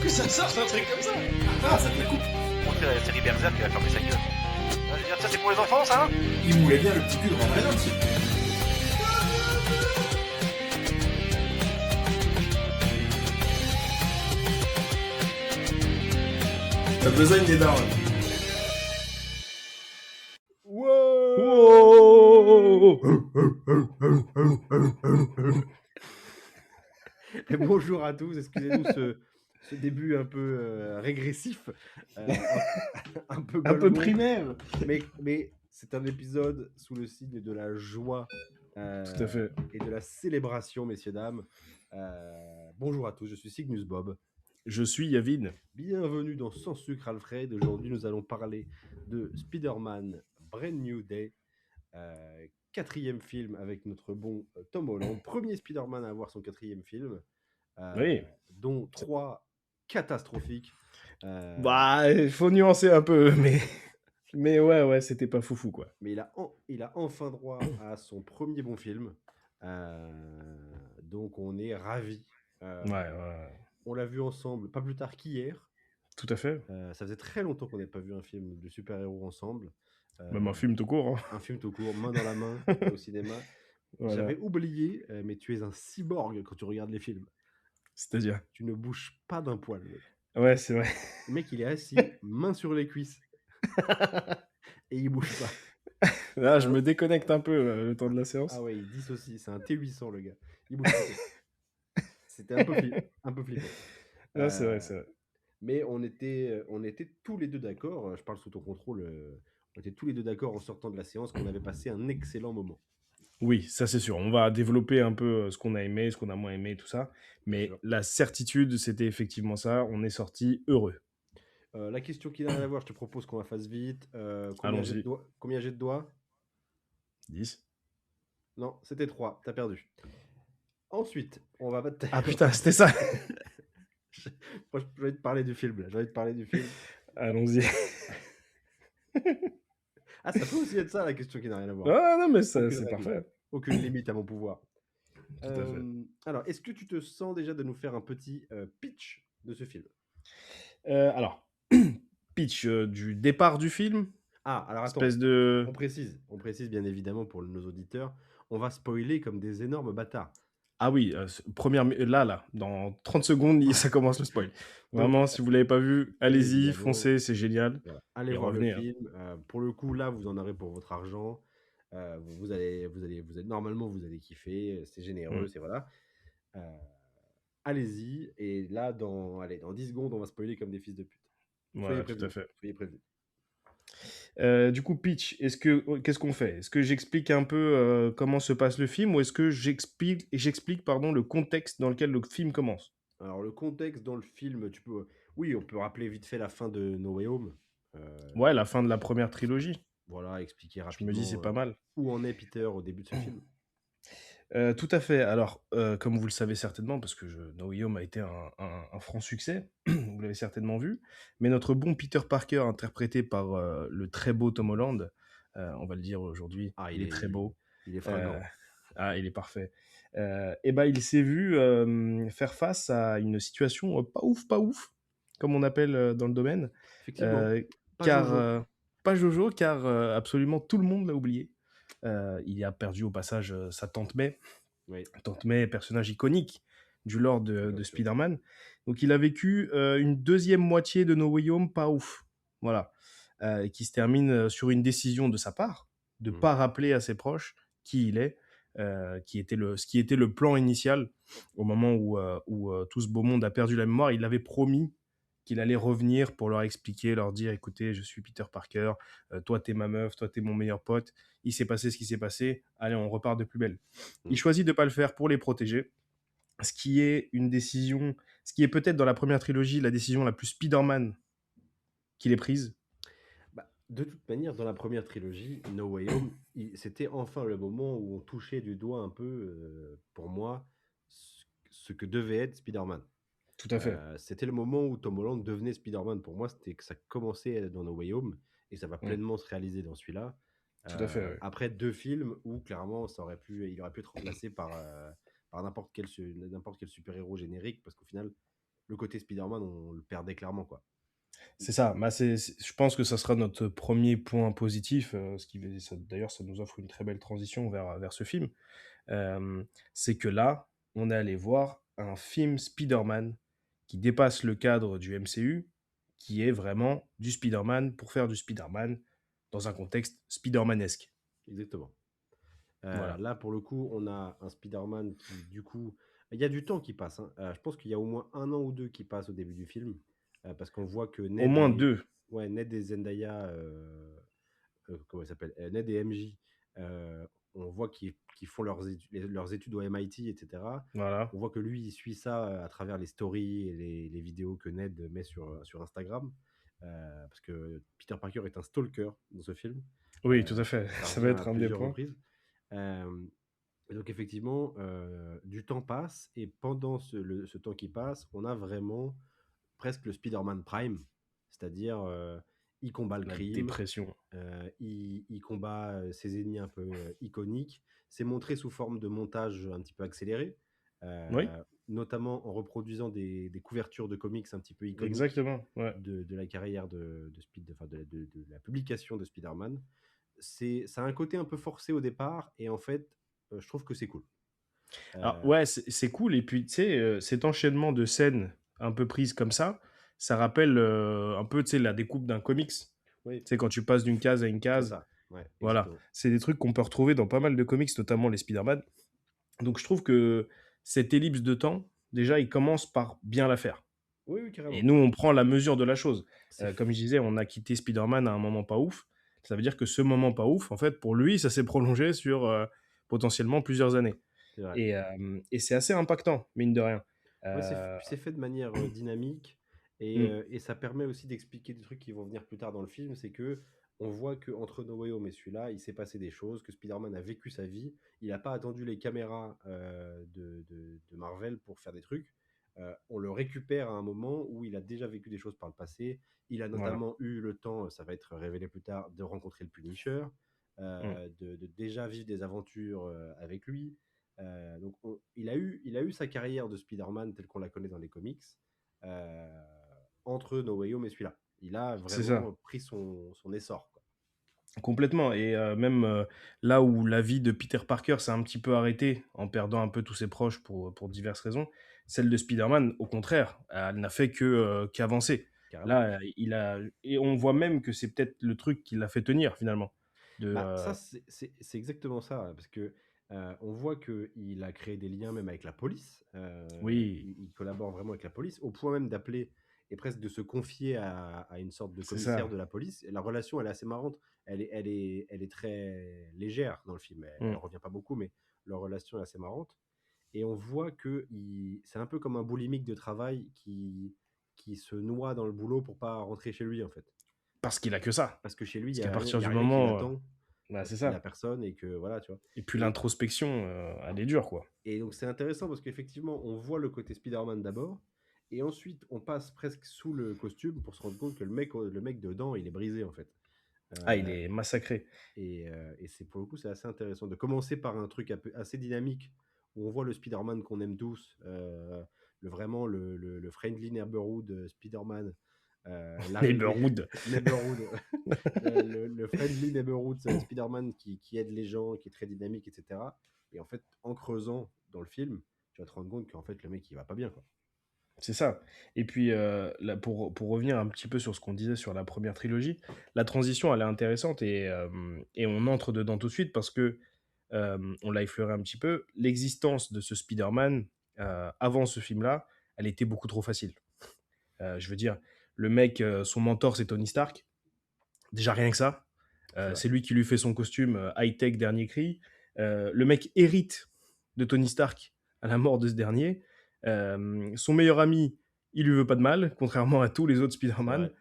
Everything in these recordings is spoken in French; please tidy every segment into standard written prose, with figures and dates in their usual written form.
que ça sorte un truc comme ça? Ah, ça te la coupe. On dirait la série Berserk qui va fermer sa gueule. Je veux dire, ça c'est pour les enfants, ça? Il moulait bien le petit cul de Ryan Reynolds. T'as besoin des darons. Wow. Et bonjour à tous, excusez-nous ce début un peu régressif, un peu Un peu golemon, primaire. mais c'est un épisode sous le signe de la joie Tout à fait. et de la célébration, messieurs, dames. Bonjour à tous, je suis Cygnus Bob. Je suis Yavin. Bienvenue dans Sans Sucre Alfred. Aujourd'hui, nous allons parler de Spider-Man Brand New Day, quatrième film avec notre bon Tom Holland. Premier Spider-Man à avoir son quatrième film, Oui. dont 3 catastrophiques. Bah, il faut nuancer un peu, mais ouais, c'était pas foufou, quoi. Mais il a enfin droit à son premier bon film. Donc on est ravis. Ouais. On l'a vu ensemble, pas plus tard qu'hier. Tout à fait. Ça faisait très longtemps qu'on n'avait pas vu un film de super-héros ensemble. Même un film tout court. Hein. Un film tout court, main dans la main, au cinéma. Voilà. J'avais oublié, mais tu es un cyborg quand tu regardes les films. C'est-à-dire. Tu ne bouges pas d'un poil, mec. Ouais, c'est vrai. Le mec, il est assis, main sur les cuisses. Et il bouge pas. Là, je me déconnecte un peu le temps de la séance. Ah ouais, il dissocie. C'est un T800, le gars. Il bouge pas. C'était un peu flippant. Ah, c'est vrai. Mais on était tous les deux d'accord. Je parle sous ton contrôle. On était tous les deux d'accord en sortant de la séance qu'on avait passé un excellent moment. Oui, ça c'est sûr. On va développer un peu ce qu'on a aimé, ce qu'on a moins aimé, tout ça. Mais sûr. la certitude, c'était effectivement ça. On est sorti heureux. La question qui n'a rien à voir, je te propose qu'on la fasse vite. Allons-y. Combien j'ai de doigts? 10. Non, c'était 3. T'as perdu. Ensuite, on va... Ah putain, c'était ça. Moi, j'ai envie de parler du film, là. J'ai envie de parler du film. Allons-y. Ah, ça peut aussi être ça, la question qui n'a rien à voir. Ah non, mais ça, Aucune c'est règle. parfait. Aucune limite à mon pouvoir. Tout à fait. Alors, est-ce que tu te sens déjà de nous faire un petit pitch de ce film? Alors, pitch du départ du film. Ah, alors attends, Espèce de... on précise bien évidemment pour nos auditeurs, on va spoiler comme des énormes bâtards. Ah oui, là, dans 30 secondes, ça commence le spoil. Vraiment, si vous l'avez pas vu, allez-y, évidemment, foncez, c'est génial. voilà. Allez Et voir revenez, le film. Pour le coup, là, vous en aurez pour votre argent. Normalement, vous allez kiffer. C'est généreux, c'est voilà. Allez-y. Et là, dans 10 secondes, on va spoiler comme des fils de pute. Voilà, tout à fait. Soyez prévenus. Du coup, pitch, qu'est-ce qu'on fait? Est-ce que j'explique un peu comment se passe le film ou est-ce que j'explique le contexte dans lequel le film commence? Alors, le contexte dans le film, oui, on peut rappeler vite fait la fin de No Way Home. Ouais, la fin de la première trilogie. Voilà, expliquer Je rapidement me dis, c'est pas mal. où en est Peter au début de ce film. Tout à fait. Alors, comme vous le savez certainement, parce que No Way Home a été un franc succès, vous l'avez certainement vu, mais notre bon Peter Parker, interprété par le très beau Tom Holland, on va le dire aujourd'hui, il est très beau. Il est fringant. Il est parfait. Et ben, il s'est vu faire face à une situation pas ouf, comme on appelle dans le domaine. Effectivement. Pas Jojo, car absolument tout le monde l'a oublié. Il a perdu au passage sa tante May. Oui. Tante May, personnage iconique du lore de sûr. Spider-Man. Donc il a vécu une deuxième moitié de No Way Home pas ouf. Voilà. Qui se termine sur une décision de sa part, de pas rappeler à ses proches qui il est, ce qui était le plan initial au moment où tout ce beau monde a perdu la mémoire. Il avait promis qu'il allait revenir pour leur expliquer, leur dire, écoutez, je suis Peter Parker, toi t'es ma meuf, toi t'es mon meilleur pote, il s'est passé ce qui s'est passé, allez, on repart de plus belle. Il choisit de pas le faire pour les protéger, ce qui est peut-être dans la première trilogie la décision la plus Spider-Man qu'il ait prise. De toute manière, dans la première trilogie, No Way Home, c'était enfin le moment où on touchait du doigt un peu, pour moi, ce que devait être Spider-Man. Tout à fait. C'était le moment où Tom Holland devenait Spider-Man. Pour moi, c'était que ça commençait dans No Way Home et ça va pleinement se réaliser dans celui-là. Tout à fait, ouais. Après 2 films où clairement il aurait pu être remplacé par n'importe quel super-héros générique parce qu'au final, le côté Spider-Man, on le perdait clairement, quoi. C'est ça. Bah, je pense que ça sera notre premier point positif, d'ailleurs, ça nous offre une très belle transition vers ce film. C'est que là, on est allé voir un film Spider-Man qui dépasse le cadre du MCU, qui est vraiment du Spider-Man pour faire du Spider-Man dans un contexte Spider-Manesque. Exactement. Voilà. Là, pour le coup, on a un Spider-Man qui, du coup, il y a du temps qui passe, hein. Je pense qu'il y a au moins 1 an ou 2 qui passent au début du film, parce qu'on voit que Au moins deux. Ned et Zendaya, comment il s'appelle? Ned et MJ, on voit qu'ils font leurs études au MIT, et cetera. Voilà. On voit que lui, il suit ça, à travers les stories et les vidéos que Ned met sur Instagram, parce que Peter Parker est un stalker dans ce film. Oui, tout à fait. Ça Ça va revient à être un des plusieurs points. reprises. Euh, et donc effectivement, du temps passe, et pendant ce temps qui passe, on a vraiment presque le Spider-Man Prime, c'est-à-dire il combat le La crime, dépression. il combat ses ennemis un peu iconiques. C'est montré sous forme de montage un petit peu accéléré, Oui, notamment en reproduisant des couvertures de comics un petit peu iconiques exactement. Ouais. de la carrière enfin, de la publication de Spider-Man. Ça a un côté un peu forcé au départ, et en fait, je trouve que c'est cool. Alors, Euh, ouais, c'est cool. Et puis, tu sais, cet enchaînement de scènes un peu prises comme ça rappelle un peu, tu sais, la découpe d'un comics. Tu oui, sais, quand tu passes d'une case à une c'est case, ça. Ouais, voilà. exactement. C'est des trucs qu'on peut retrouver dans pas mal de comics, notamment les Spider-Man. Donc, je trouve que cette ellipse de temps, déjà, il commence par bien la faire. Oui, oui, Et carrément. nous, on prend la mesure de la chose. C'est Comme je disais, on a quitté Spider-Man à un moment pas ouf. Ça veut dire que ce moment pas ouf, en fait, pour lui, ça s'est prolongé sur potentiellement plusieurs années. c'est vrai. Et c'est assez impactant, mine de rien. Ouais, Euh, c'est fait de manière dynamique, hmm, et ça permet aussi d'expliquer des trucs qui vont venir plus tard dans le film. C'est que on voit que entre No Way Home et celui-là, il s'est passé des choses, que Spider-Man a vécu sa vie. Il n'a pas attendu les caméras de Marvel pour faire des trucs. On le récupère à un moment où il a déjà vécu des choses par le passé. Il a voilà. notamment eu le temps, ça va être révélé plus tard, de rencontrer le Punisher, Hmm. de déjà vivre des aventures avec lui. Donc il a eu sa carrière de Spider-Man telle qu'on la connaît dans les comics, euh, entre No Way Home et celui-là. Il a C'est ça. vraiment pris son essor, quoi. Complètement. Et même là où la vie de Peter Parker s'est un petit peu arrêtée en perdant un peu tous ses proches pour diverses raisons, celle de Spider-Man, au contraire, elle n'a fait qu'avancer. Carrément. Là, et on voit même que c'est peut-être le truc qui l'a fait tenir finalement. De, Bah, ça, c'est exactement ça, parce que on voit qu'il a créé des liens même avec la police. oui, Il collabore vraiment avec la police, au point même d'appeler et presque de se confier à une sorte de c'est commissaire ça. de la police. Et la relation, elle est assez marrante. Elle est très légère dans le film. Elle Mm. revient pas beaucoup, mais leur relation est assez marrante. Et on voit que c'est un peu comme un boulimique de travail qui se noie dans le boulot pour pas rentrer chez lui, en fait. Parce qu'il a que ça. Parce que chez lui, Parce qu'à il partir y a du rien qui moment, l'attend, bah, parce c'est qu'il a ça. personne, et que voilà, tu vois. Et puis Et, l'introspection, elle est dure, quoi. et donc c'est intéressant parce qu'effectivement, on voit le côté Spider-Man d'abord, et ensuite on passe presque sous le costume pour se rendre compte que le mec dedans, il est brisé, en fait. Ah, il Euh, est massacré. et c'est pour le coup, c'est assez intéressant de commencer par un truc assez dynamique où on voit le Spider-Man qu'on aime tous, vraiment le friendly neighborhood Spider-Man, l'arrivée Neighborhood. neighborhood, le friendly neighborhood Spider-Man qui aide les gens, qui est très dynamique, etc. Et en fait, en creusant dans le film, tu vas te rendre compte qu'en fait, le mec, il va pas bien, quoi. C'est ça. Et puis, là, pour revenir un petit peu sur ce qu'on disait sur la première trilogie, la transition, elle est intéressante et on entre dedans tout de suite parce que, on l'a effleuré un petit peu, l'existence de ce Spider-Man, avant ce film-là, elle était beaucoup trop facile. Je veux dire, le mec, son mentor, c'est Tony Stark. Déjà rien que ça. C'est vrai. C'est lui qui lui fait son costume high-tech dernier cri. Le mec hérite de Tony Stark à la mort de ce dernier. Son meilleur ami, il lui veut pas de mal, contrairement à tous les autres C'est Spider-Man. vrai.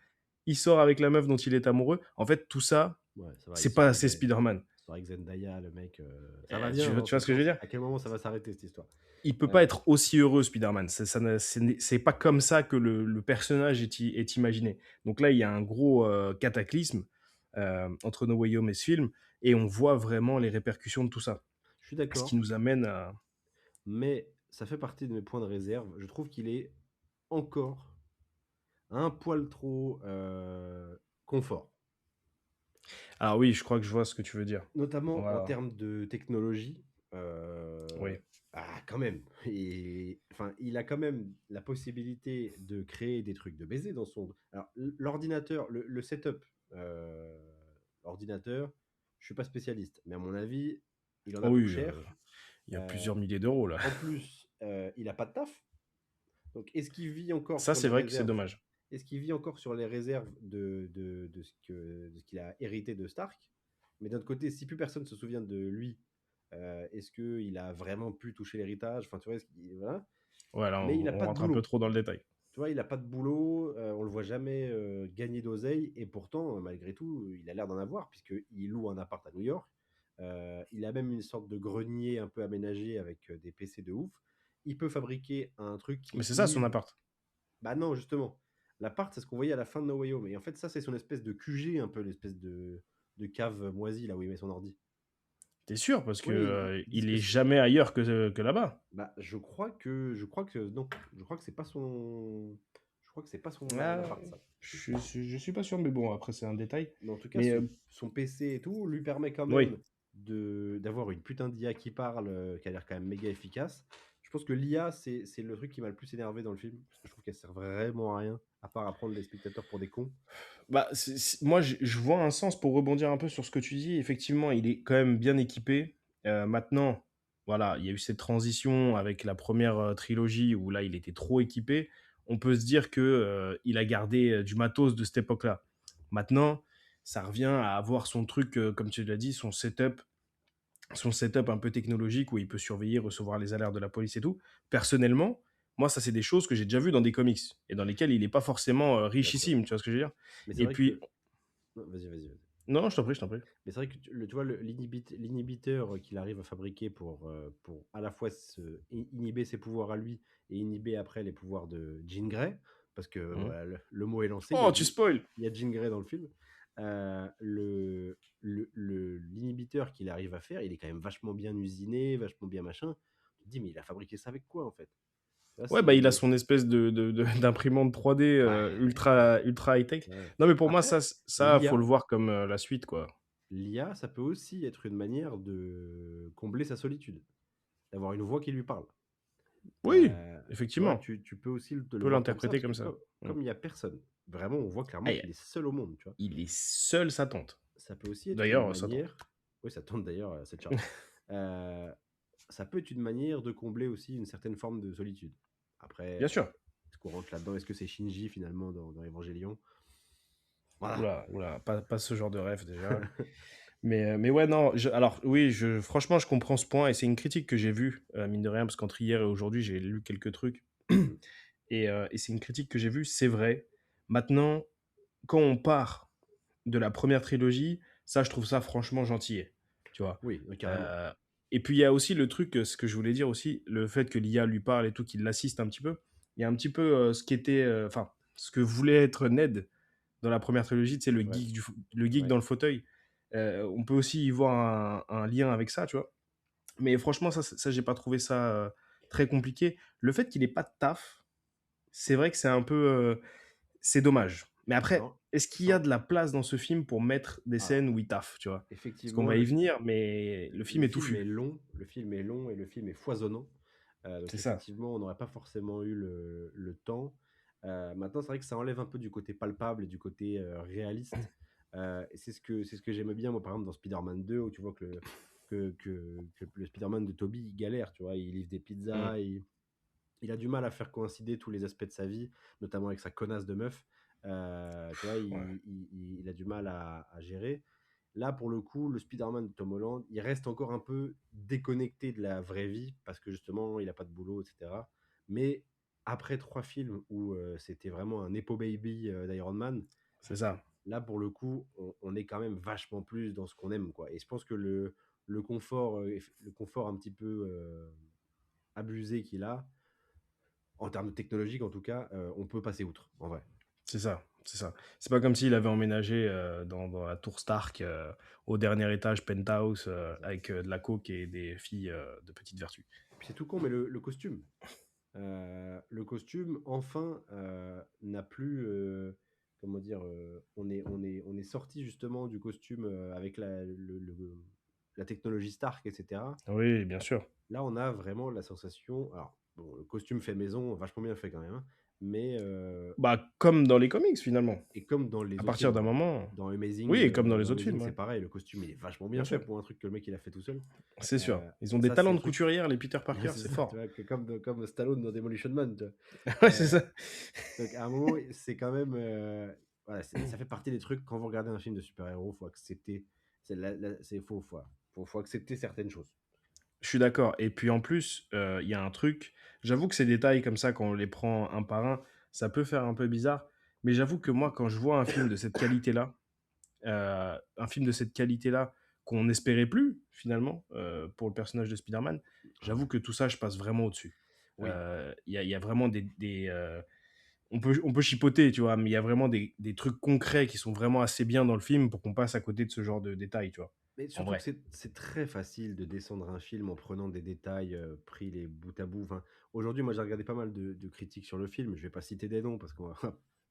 Il sort avec la meuf dont il est amoureux. En fait, tout ça, Ouais, c'est vrai. c'est pas assez Spider-Man. Il sort avec Zendaya, le mec. Ça va bien, hein, Tu vois ce que je veux dire? à quel moment ça va s'arrêter, cette histoire? Il peut pas Euh, être aussi heureux, Spider-Man. C'est pas comme ça que le personnage est imaginé. Donc là, il y a un gros cataclysme entre No Way Home et ce film, et on voit vraiment les répercussions de tout ça. je suis Ce qui d'accord, nous amène à... mais ça fait partie de mes points de réserve. Je trouve qu'il est encore un poil trop confort. Alors oui, je crois que je vois ce que tu veux dire. Notamment en Voilà. termes de technologie. Oui. Quand même. Et, enfin, il a quand même la possibilité de créer des trucs de baiser dans son... Alors, l'ordinateur, le setup, l'ordinateur, je suis pas spécialiste, mais à mon avis, il en a Oh pour oui, cher. il y a Euh, plusieurs milliers d'euros là. En plus, il a pas de taf. Donc, est-ce qu'il vit encore Ça, sur c'est les vrai que c'est réserves? dommage. Est-ce qu'il vit encore sur les réserves de ce qu'il a hérité de Stark? Mais d'un autre côté, si plus personne se souvient de lui, est-ce qu'il a vraiment pu toucher l'héritage? Enfin, tu vois, voilà. Ouais, là, Mais il n'a on pas de rentre un peu boulot. trop dans le détail. Tu vois, il n'a pas de boulot, on le voit jamais gagner d'oseille, et pourtant, malgré tout, il a l'air d'en avoir, puisqu'il loue un appart à New York. Il a même une sorte de grenier un peu aménagé avec des PC de ouf. Il peut fabriquer un truc Mais qui c'est ça son inhibe. appart. Bah non, justement. L'appart, c'est ce qu'on voyait à la fin de No Way Home. Et en fait, ça, c'est son espèce de QG, un peu l'espèce de cave moisie, là où il met son ordi. T'es sûr? Parce que Oui, ils disent il que est c'est... jamais ailleurs que là-bas. Bah, je crois que non. Je crois que c'est pas son... Je crois que c'est pas son Ah, appart, ça. je suis pas sûr, mais bon, après, c'est un détail. Mais en tout cas, Mais son PC et tout lui permet quand oui, même d'avoir une putain d'IA qui parle, qui a l'air quand même méga efficace. Je pense que l'IA, c'est le truc qui m'a le plus énervé dans le film, parce que je trouve qu'elle sert vraiment à rien, à part à prendre les spectateurs pour des cons. bah, moi, je vois un sens pour rebondir un peu sur ce que tu dis. Effectivement, il est quand même bien équipé. Maintenant, voilà, il y a eu cette transition avec la première trilogie où là, il était trop équipé. On peut se dire que il a gardé du matos de cette époque-là. Maintenant, ça revient à avoir son truc, comme tu l'as dit, son setup un peu technologique où il peut surveiller, recevoir les alertes de la police et tout. Personnellement, moi, ça, c'est des choses que j'ai déjà vues dans des comics et dans lesquelles il n'est pas forcément D'accord. richissime, tu vois ce que je veux dire? Mais c'est Et vrai puis, que... Non, vas-y. non, je t'en prie, je t'en prie. Mais c'est vrai que tu vois, l'inhibiteur qu'il arrive à fabriquer pour à la fois inhiber ses pouvoirs à lui et inhiber après les pouvoirs de Jean Grey, parce que Mhm. voilà, le mot est lancé, Oh, tu spoil! il y a Jean Grey dans le film. L'inhibiteur qu'il arrive à faire, il est quand même vachement bien usiné, vachement bien machin. Tu te dis, mais il a fabriqué ça avec quoi en fait? Là, Ouais, bah, il a c'est. son espèce d'imprimante 3D Ouais, ultra high-tech. ouais. Non, mais pour moi, Après, faut le l'IA, voir comme la suite, quoi. l'IA, ça peut aussi être une manière de combler sa solitude, d'avoir une voix qui lui parle. Oui, Tu vois, effectivement. tu peux aussi On le peut voir comme ça, l'interpréter parce que comme ça. Mm. comme il n'y a personne, vraiment, on voit clairement Ah, qu'il est seul au monde, tu vois. il est seul, sa tante. Ça peut aussi être une D'ailleurs, sa tante. manière... Oui, ça tente d'ailleurs à cette charge. Euh, Ça peut être une manière de combler aussi une certaine forme de solitude. Après, Bien sûr. est-ce qu'on rentre là-dedans? Est-ce que c'est Shinji, finalement, dans Evangelion? Voilà. Oula, oula, pas ce genre de rêve, déjà. Mais ouais, non, alors oui, franchement, je comprends ce point et c'est une critique que j'ai vue, mine de rien, parce qu'entre hier et aujourd'hui, j'ai lu quelques trucs. Mhm. Et c'est une critique que j'ai vue, c'est vrai. Maintenant, quand on part de la première trilogie, ça, je trouve ça franchement gentillet, tu vois. Oui, carrément. Euh, et puis, il y a aussi le truc, ce que je voulais dire aussi, le fait que l'IA lui parle et tout, qu'il l'assiste un petit peu. Il y a un petit peu ce qui était, enfin, ce que voulait être Ned dans la première trilogie, tu sais, Ouais, le geek ouais. dans le fauteuil. On peut aussi y voir un lien avec ça, tu vois. Mais franchement, ça j'ai pas trouvé ça très compliqué. Le fait qu'il ait pas de taf, c'est vrai que c'est un peu, c'est dommage. Mais après, Sans, est-ce qu'il y a sans... de la place dans ce film pour mettre des Alors, scènes où il taffe, tu vois? Parce qu'on effectivement, va y venir, mais le film le est film est touffu. long, le film est long et le film est foisonnant. Donc C'est ça. effectivement, on n'aurait pas forcément eu le temps. Maintenant, c'est vrai que ça enlève un peu du côté palpable et du côté réaliste. Et c'est ce que j'aimais bien, moi, par exemple, dans Spider-Man 2, où tu vois que le Spider-Man de Tobey, il galère, tu vois, il livre des Mm. pizzas, il a du mal à faire coïncider tous les aspects de sa vie, notamment avec sa connasse de meuf. Tu vois, Ouais. il a du mal à gérer. Là, pour le coup, le Spider-Man de Tom Holland, il reste encore un peu déconnecté de la vraie vie parce que justement, il n'a pas de boulot, etc. Mais après 3 films où c'était vraiment un Nepo Baby d'Iron Man, C'est ça. là, pour le coup, on est quand même vachement plus dans ce qu'on aime, quoi. Et je pense que le confort un petit peu abusé qu'il a, en termes technologiques en tout cas, on peut passer outre, en vrai. C'est ça. C'est ça. C'est pas comme s'il avait emménagé dans la tour Stark au dernier étage penthouse avec de la coke et des filles de petite vertu. Puis c'est tout con, mais le costume. Le le costume, enfin, n'a plus, comment dire, on est sorti justement du costume avec la technologie Stark, etc. Oui, bien sûr. Là, on a vraiment la sensation. Alors, bon, le costume fait maison, vachement bien fait quand même, hein, mais Bah, comme dans les comics, finalement. et comme dans les À autres partir films, d'un moment. dans Amazing, Oui, et comme dans les autres films, c'est ouais, pareil, le costume il est vachement bien bien fait sûr. pour un truc que le mec il a fait tout seul. C'est sûr. Ils ont des Ça, c'est talents le de truc. couturière, les Peter Ouais, Parker, c'est c'est ça, tu fort. vois, comme Stallone dans Demolition Man, tu vois. Ouais, c'est Euh, ça. donc à un moment, c'est quand même, voilà, ça fait partie des trucs. Quand vous regardez un film de super-héros, faut accepter, faut accepter certaines choses. Je suis d'accord. Et puis en plus, il y a un truc, j'avoue que ces détails comme ça, quand on les prend un par un, ça peut faire un peu bizarre. Mais j'avoue que moi, quand je vois un film de cette qualité-là, qu'on n'espérait plus, finalement, pour le personnage de Spider-Man, j'avoue que tout ça, je passe vraiment au-dessus. Oui, Il y a vraiment on peut chipoter, tu vois, mais il y a vraiment des trucs concrets qui sont vraiment assez bien dans le film pour qu'on passe à côté de ce genre de détails, tu vois, mais en surtout que vrai. c'est très facile de descendre un film en prenant des détails pris les bout à bout. Enfin, aujourd'hui, moi j'ai regardé pas mal de critiques sur le film. Je vais pas citer des noms parce qu'on va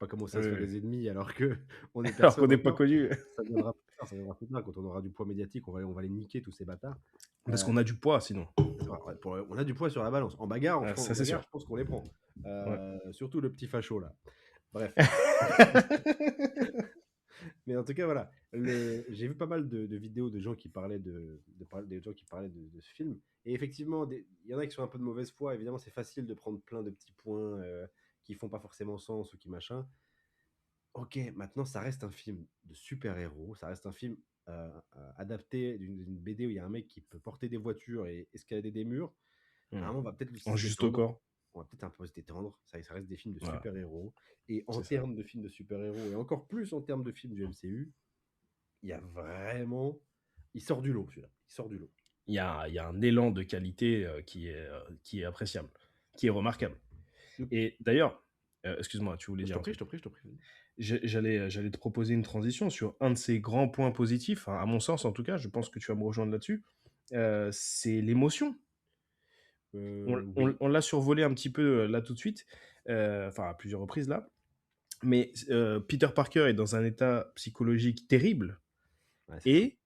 pas commencer à Oui, se faire oui. des ennemis alors que on est Alors qu'on personne n'est pas encore. connu. Ça viendra plus tard, ça viendra plus tard quand on aura du poids médiatique. On va les niquer tous ces bâtards. Parce Euh, qu'on a du poids, sinon. ouais, on a du poids sur la balance. En bagarre, Ah, ça, c'est je sûr. pense qu'on les prend. Ouais. Surtout le petit facho là. Bref. Mais en tout cas, voilà. J'ai vu pas mal de vidéos de gens qui parlaient des gens qui parlaient de ce film. Et effectivement, il y en a qui sont un peu de mauvaise foi. Évidemment, c'est facile de prendre plein de petits points qui font pas forcément sens ou qui machin. Ok, maintenant, ça reste un film de super-héros. Ça reste un film adapté d'une BD où il y a un mec qui peut porter des voitures et escalader des murs. À un moment, on va peut-être En se juste au détendre. corps. On va peut-être un peu se détendre. Ça reste des films de Voilà, super-héros. Et en c'est ça. termes de films de super-héros, et encore plus en termes de films du MCU, il y a vraiment. Il sort du lot, celui-là. Il sort du lot. Il y a un élan de qualité qui est appréciable, qui est remarquable. Et d'ailleurs, excuse-moi, tu voulais Je dire t'en un prie, je truc. t'en prie, je t'en prie. J'allais te proposer une transition sur un de ces grands points positifs, hein, à mon sens en tout cas, je pense que tu vas me rejoindre là-dessus. C'est l'émotion. Oui. On l'a survolé un petit peu là tout de suite, enfin à plusieurs reprises là. Mais Peter Parker est dans un état psychologique terrible. Ouais, c'est fou. Et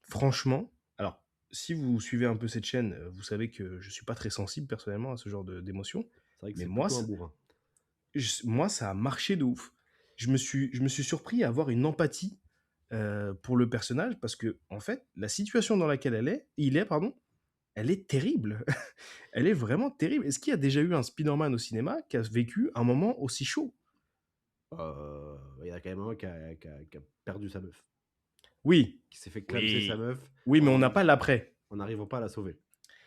franchement, alors si vous suivez un peu cette chaîne, vous savez que je suis pas très sensible personnellement à ce genre d'émotions. C'est vrai que Mais c'est moi, plutôt un bourrin. moi, ça a marché de ouf. Je me suis surpris à avoir une empathie pour le personnage parce que, en fait, la situation dans laquelle pardon, elle est terrible. Elle est vraiment terrible. Est-ce qu'il y a déjà eu un Spider-Man au cinéma qui a vécu un moment aussi chaud? Il y en a quand même un qui a perdu sa meuf. Oui, Qui s'est fait clamser sa oui, meuf oui, mais on n'a en pas l'après. n'arrivant pas à la sauver.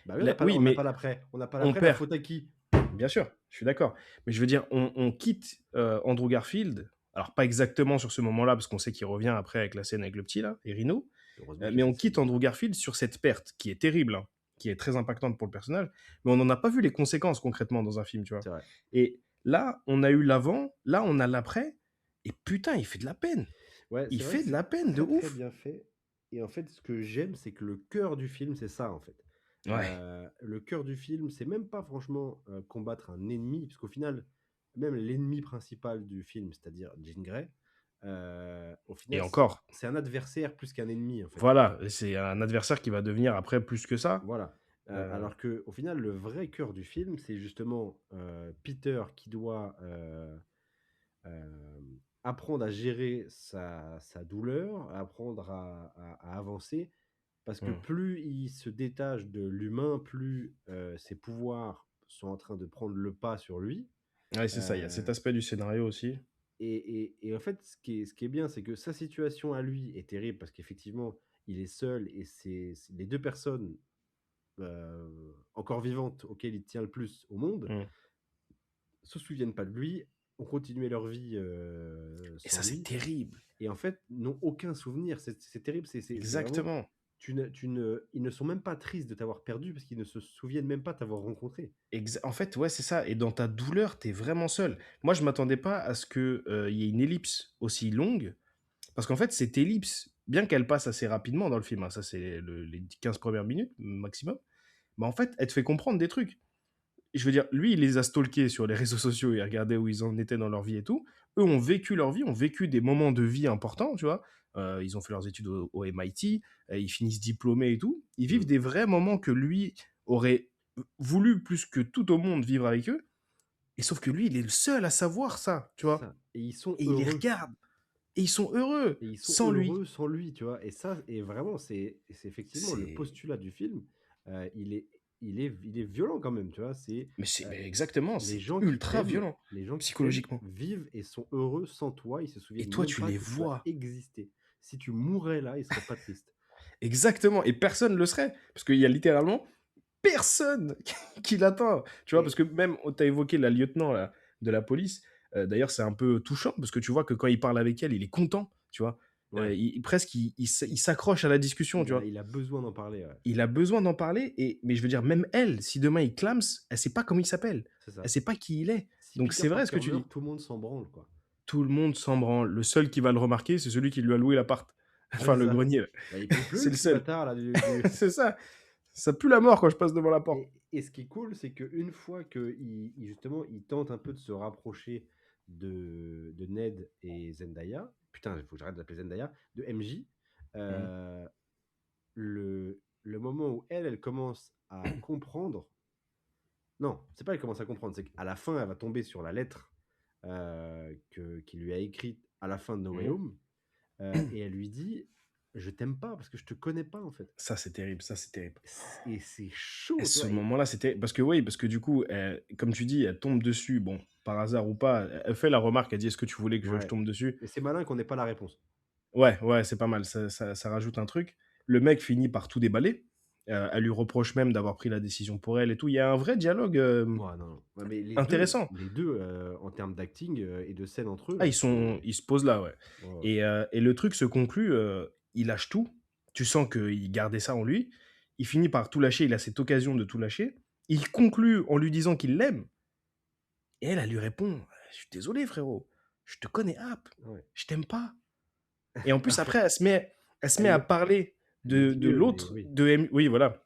Bah oui, Oui, on n'a mais pas l'après. On n'a pas on l'après, la perd. faute à qui? Bien sûr, je suis d'accord. Mais je veux dire, on quitte Andrew Garfield. Alors, pas exactement sur ce moment-là, parce qu'on sait qu'il revient après avec la scène avec le petit, là, et Rino. Heureusement qu'il y Mais a on cette scène. quitte Andrew Garfield sur cette perte qui est terrible, hein, qui est très impactante pour le personnage. Mais on n'en a pas vu les conséquences concrètement dans un film, tu vois. C'est vrai. Et là, on a eu l'avant, là, on a l'après. Et putain, il fait de la peine. Ouais, Il c'est vrai fait que de la c'est peine de très très ouf. bien fait. Et en fait, ce que j'aime, c'est que le cœur du film, c'est ça en fait. Ouais. Le cœur du film, c'est même pas franchement combattre un ennemi, puisqu'au final, même l'ennemi principal du film, c'est-à-dire Jean Grey, au Et final, encore, c'est un adversaire plus qu'un ennemi en fait. voilà, c'est un adversaire qui va devenir après plus que ça. Voilà. Euh, Alors que au final, le vrai cœur du film, c'est justement Peter qui doit euh, apprendre à gérer sa douleur, apprendre à avancer, parce que hmm. plus il se détache de l'humain, plus ses pouvoirs sont en train de prendre le pas sur lui. Ouais, c'est ça, il y a Euh, cet aspect du scénario aussi. et en fait, ce qui est bien, c'est que sa situation à lui est terrible parce qu'effectivement, il est seul et c'est les deux personnes encore vivantes auxquelles il tient le plus au monde Hmm. se souviennent pas de lui, ont continué leur vie Et sans ça, c'est lui, terrible. et en fait, n'ont aucun souvenir. C'est terrible, c'est vraiment. Exactement. Ils ne sont même pas tristes de t'avoir perdu parce qu'ils ne se souviennent même pas t'avoir rencontré. En fait, ouais, c'est ça. Et dans ta douleur, t'es vraiment seul. Moi, je m'attendais pas à ce qu'il y ait une ellipse aussi longue. Parce qu'en fait, cette ellipse, bien qu'elle passe assez rapidement dans le film, hein, ça c'est les 15 premières minutes maximum, mais en fait, elle te fait comprendre des trucs. je veux dire, lui, il les a stalkés sur les réseaux sociaux, il regardait où ils en étaient dans leur vie et tout. Eux ont vécu leur vie, ont vécu des moments de vie importants, tu vois. Ils ont fait leurs études au MIT, ils finissent diplômés et tout. Ils vivent Mm. des vrais moments que lui aurait voulu plus que tout au monde vivre avec eux. Et sauf que lui, il est le seul à savoir ça, tu C'est vois. ça. Et ils sont Et il les heureux. regarde. Et ils sont heureux Et ils sont sans lui. heureux sans lui, tu vois. Et ça, et vraiment, c'est effectivement le C'est... postulat du film. Il est, il est violent quand même, tu vois. C'est euh, Mais exactement, les c'est gens qui ultra t'aiment, violent, les gens qui t'aiment psychologiquement. vivent et sont heureux sans toi. Ils se Et souviennent toi, même tu pas les que tu as vois. existé. Si tu mourais là, ils seraient pas tristes. Exactement. Et personne ne le serait. Parce qu'il y a littéralement personne qui l'atteint. Tu vois, Et parce que même, tu as évoqué la lieutenant là, de la police. D'ailleurs, c'est un peu touchant, parce que tu vois que quand il parle avec elle, il est content, tu vois. ouais, Presque, il s'accroche à la discussion, tu vois. il a besoin d'en parler. Ouais. Il a besoin d'en parler, mais je veux dire, même elle, si demain il clams, elle sait pas comment il s'appelle. C'est ça. Elle sait pas qui il est. Si Donc Peter c'est vrai ce Parker que tu dis. meurt, tout le monde s'en branle, quoi. Tout le monde s'en branle. Le seul qui va le remarquer, c'est celui qui lui a loué l'appart. Ouais, Enfin, c'est le ça. grenier. Bah, il pleut, C'est le le petit seul. bâtard là C'est ça. Ça pue la mort quand je passe devant la porte. Et ce qui est cool, c'est qu'une fois qu'il justement il tente un peu de se rapprocher de Ned et Zendaya, putain, il faut que j'arrête d'appeler Zendaya, de MJ, Mhm. le moment où elle commence à comprendre, non, c'est pas elle commence à comprendre, c'est qu'à la fin, elle va tomber sur la lettre qu'il lui a écrite à la fin de No Way Mhm. Home, et elle lui dit, je t'aime pas parce que je te connais pas en fait. Ça, c'est terrible. Ça, c'est terrible. Et c'est chaud, Et tu ce vois. moment-là, c'était... Parce que oui, parce que du coup, comme tu dis, elle tombe dessus. Bon, par hasard ou pas, elle fait la remarque, elle dit, est-ce que tu voulais que je Ouais. tombe dessus? Mais c'est malin qu'on n'ait pas la réponse. Ouais, ouais, c'est pas mal. Ça rajoute un truc. Le mec finit par tout déballer. Elle lui reproche même d'avoir pris la décision pour elle et tout. Il y a un vrai dialogue Ouais, non. Ouais, mais intéressant. les deux en termes d'acting et de scène entre eux, Ah, là, c'est. ils se posent là, ouais. Ouais. Et le truc se conclut, il lâche tout. Tu sens qu'il gardait ça en lui. Il finit par tout lâcher. Il a cette occasion de tout lâcher. Il conclut en lui disant qu'il l'aime. Et elle lui répond, je suis désolé, frérot. Je te connais, App. Ouais. Je t'aime pas. Et en plus, après, elle se met Elle à le, parler elle le dit de mieux, mais l'autre, oui. Oui, voilà.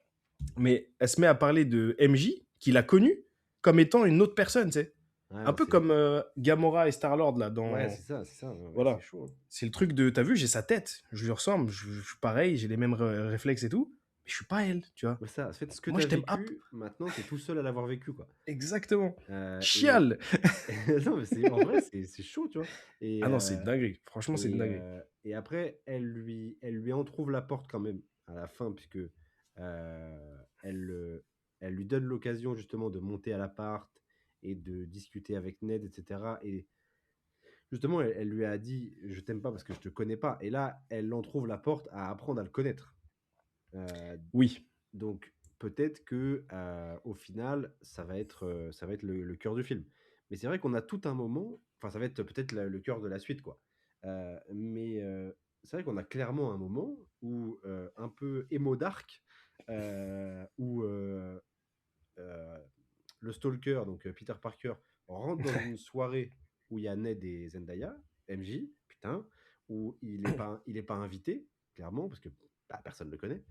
Mais elle se met à parler de MJ, qu'il a connu, comme étant une autre personne, tu sais. Ouais, Un non, peu comme Gamora et Star-Lord, là, ouais, dans... c'est ça, c'est ça. Ouais, c'est Voilà. chaud. Hein. C'est le truc de, t'as vu, j'ai sa tête, je lui ressemble, je suis pareil, j'ai les mêmes réflexes et tout, mais je suis pas elle, tu vois. Mais ça, en fait, ce que Moi, tu as je t'aime App. vécu, maintenant, tu es tout seul à l'avoir vécu, quoi. Exactement. Et. Chial. Non, mais en vrai, c'est chaud, tu vois. Et, Ah non, c'est une dinguerie. Franchement, c'est une dinguerie. et après, elle lui entrouvre la porte quand même à la fin, puisque elle lui donne l'occasion justement de monter à l'appart et de discuter avec Ned, etc. Et justement, elle lui a dit, je t'aime pas parce que je te connais pas. Et là, elle entrouvre la porte à apprendre à le connaître. Oui. Donc peut-être que au final, ça va être le cœur du film. Mais c'est vrai qu'on a tout un moment, enfin ça va être peut-être le cœur de la suite, quoi. Mais c'est vrai qu'on a clairement un moment où un peu émo dark, où le stalker, donc Peter Parker, rentre dans une soirée où il y a Ned et Zendaya, MJ, putain, où il est pas invité, clairement, parce que bah, personne ne le connaît.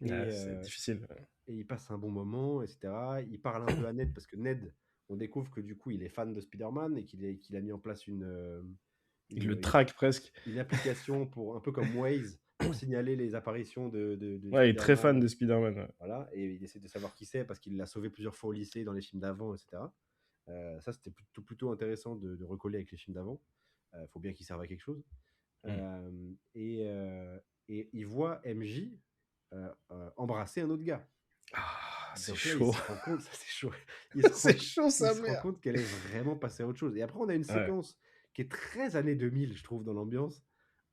Et, C'est difficile. et il passe un bon moment, etc. Il parle un peu à Ned parce que Ned, on découvre que du coup, il est fan de Spider-Man et qu'il a mis en place Il le traque presque. une application pour un peu comme Waze pour signaler les apparitions de Ouais, il est très fan Spider-Man. de Spider-Man. Ouais. Voilà, et il essaie de savoir qui c'est parce qu'il l'a sauvé plusieurs fois au lycée, dans les films d'avant, etc. Ça, c'était plutôt intéressant de recoller avec les films d'avant. Il faut bien qu'ils servent à quelque chose. Et il voit MJ embrasser un autre gars. Ah, c'est Donc là, chaud. il se rend compte, ça c'est chaud. Il se rend, C'est chaud, il sa se rend mère. compte qu'elle est vraiment passée à autre chose. Et après, on a une Ouais. séquence qui est très années 2000, je trouve, dans l'ambiance,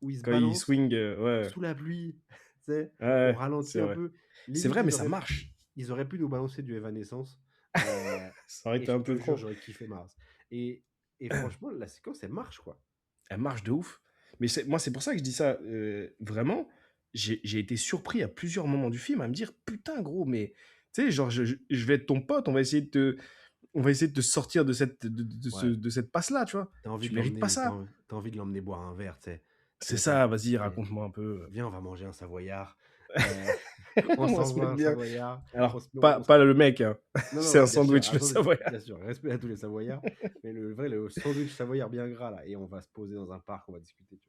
où il se Quand il balance swing, ouais. sous la pluie, tu sais, on Ouais, ralentit c'est un vrai. peu. C'est Limite, vrai, mais ça marche. ils auraient pu nous balancer du Evanescence. Ça aurait Et été je un te peu jure, trop. j'aurais kiffé Mars. Et franchement, la séquence, elle marche, quoi. Elle marche de ouf. Mais moi, c'est pour ça que je dis ça. Vraiment, j'ai été surpris à plusieurs moments du film à me dire, putain, gros, mais tu sais, genre, je vais être ton pote, on va essayer de te sortir de Ouais. de cette passe-là, tu vois. T'as envie Tu de mérites pas l'emmener, ça. t'as envie de l'emmener boire un verre, tu sais. C'est T'as ça, envie- vas-y, eh, raconte-moi un peu. Viens, on va manger un savoyard. Euh, on On se s'envoie met un bien. savoyard. Alors, On pas, se- pas le mec, hein. Non, C'est non, un bien sûr, sandwich, le attendez, savoyard. bien sûr, respect à tous les savoyards, mais le sandwich savoyard bien gras, là, et on va se poser dans un parc, on va discuter, tu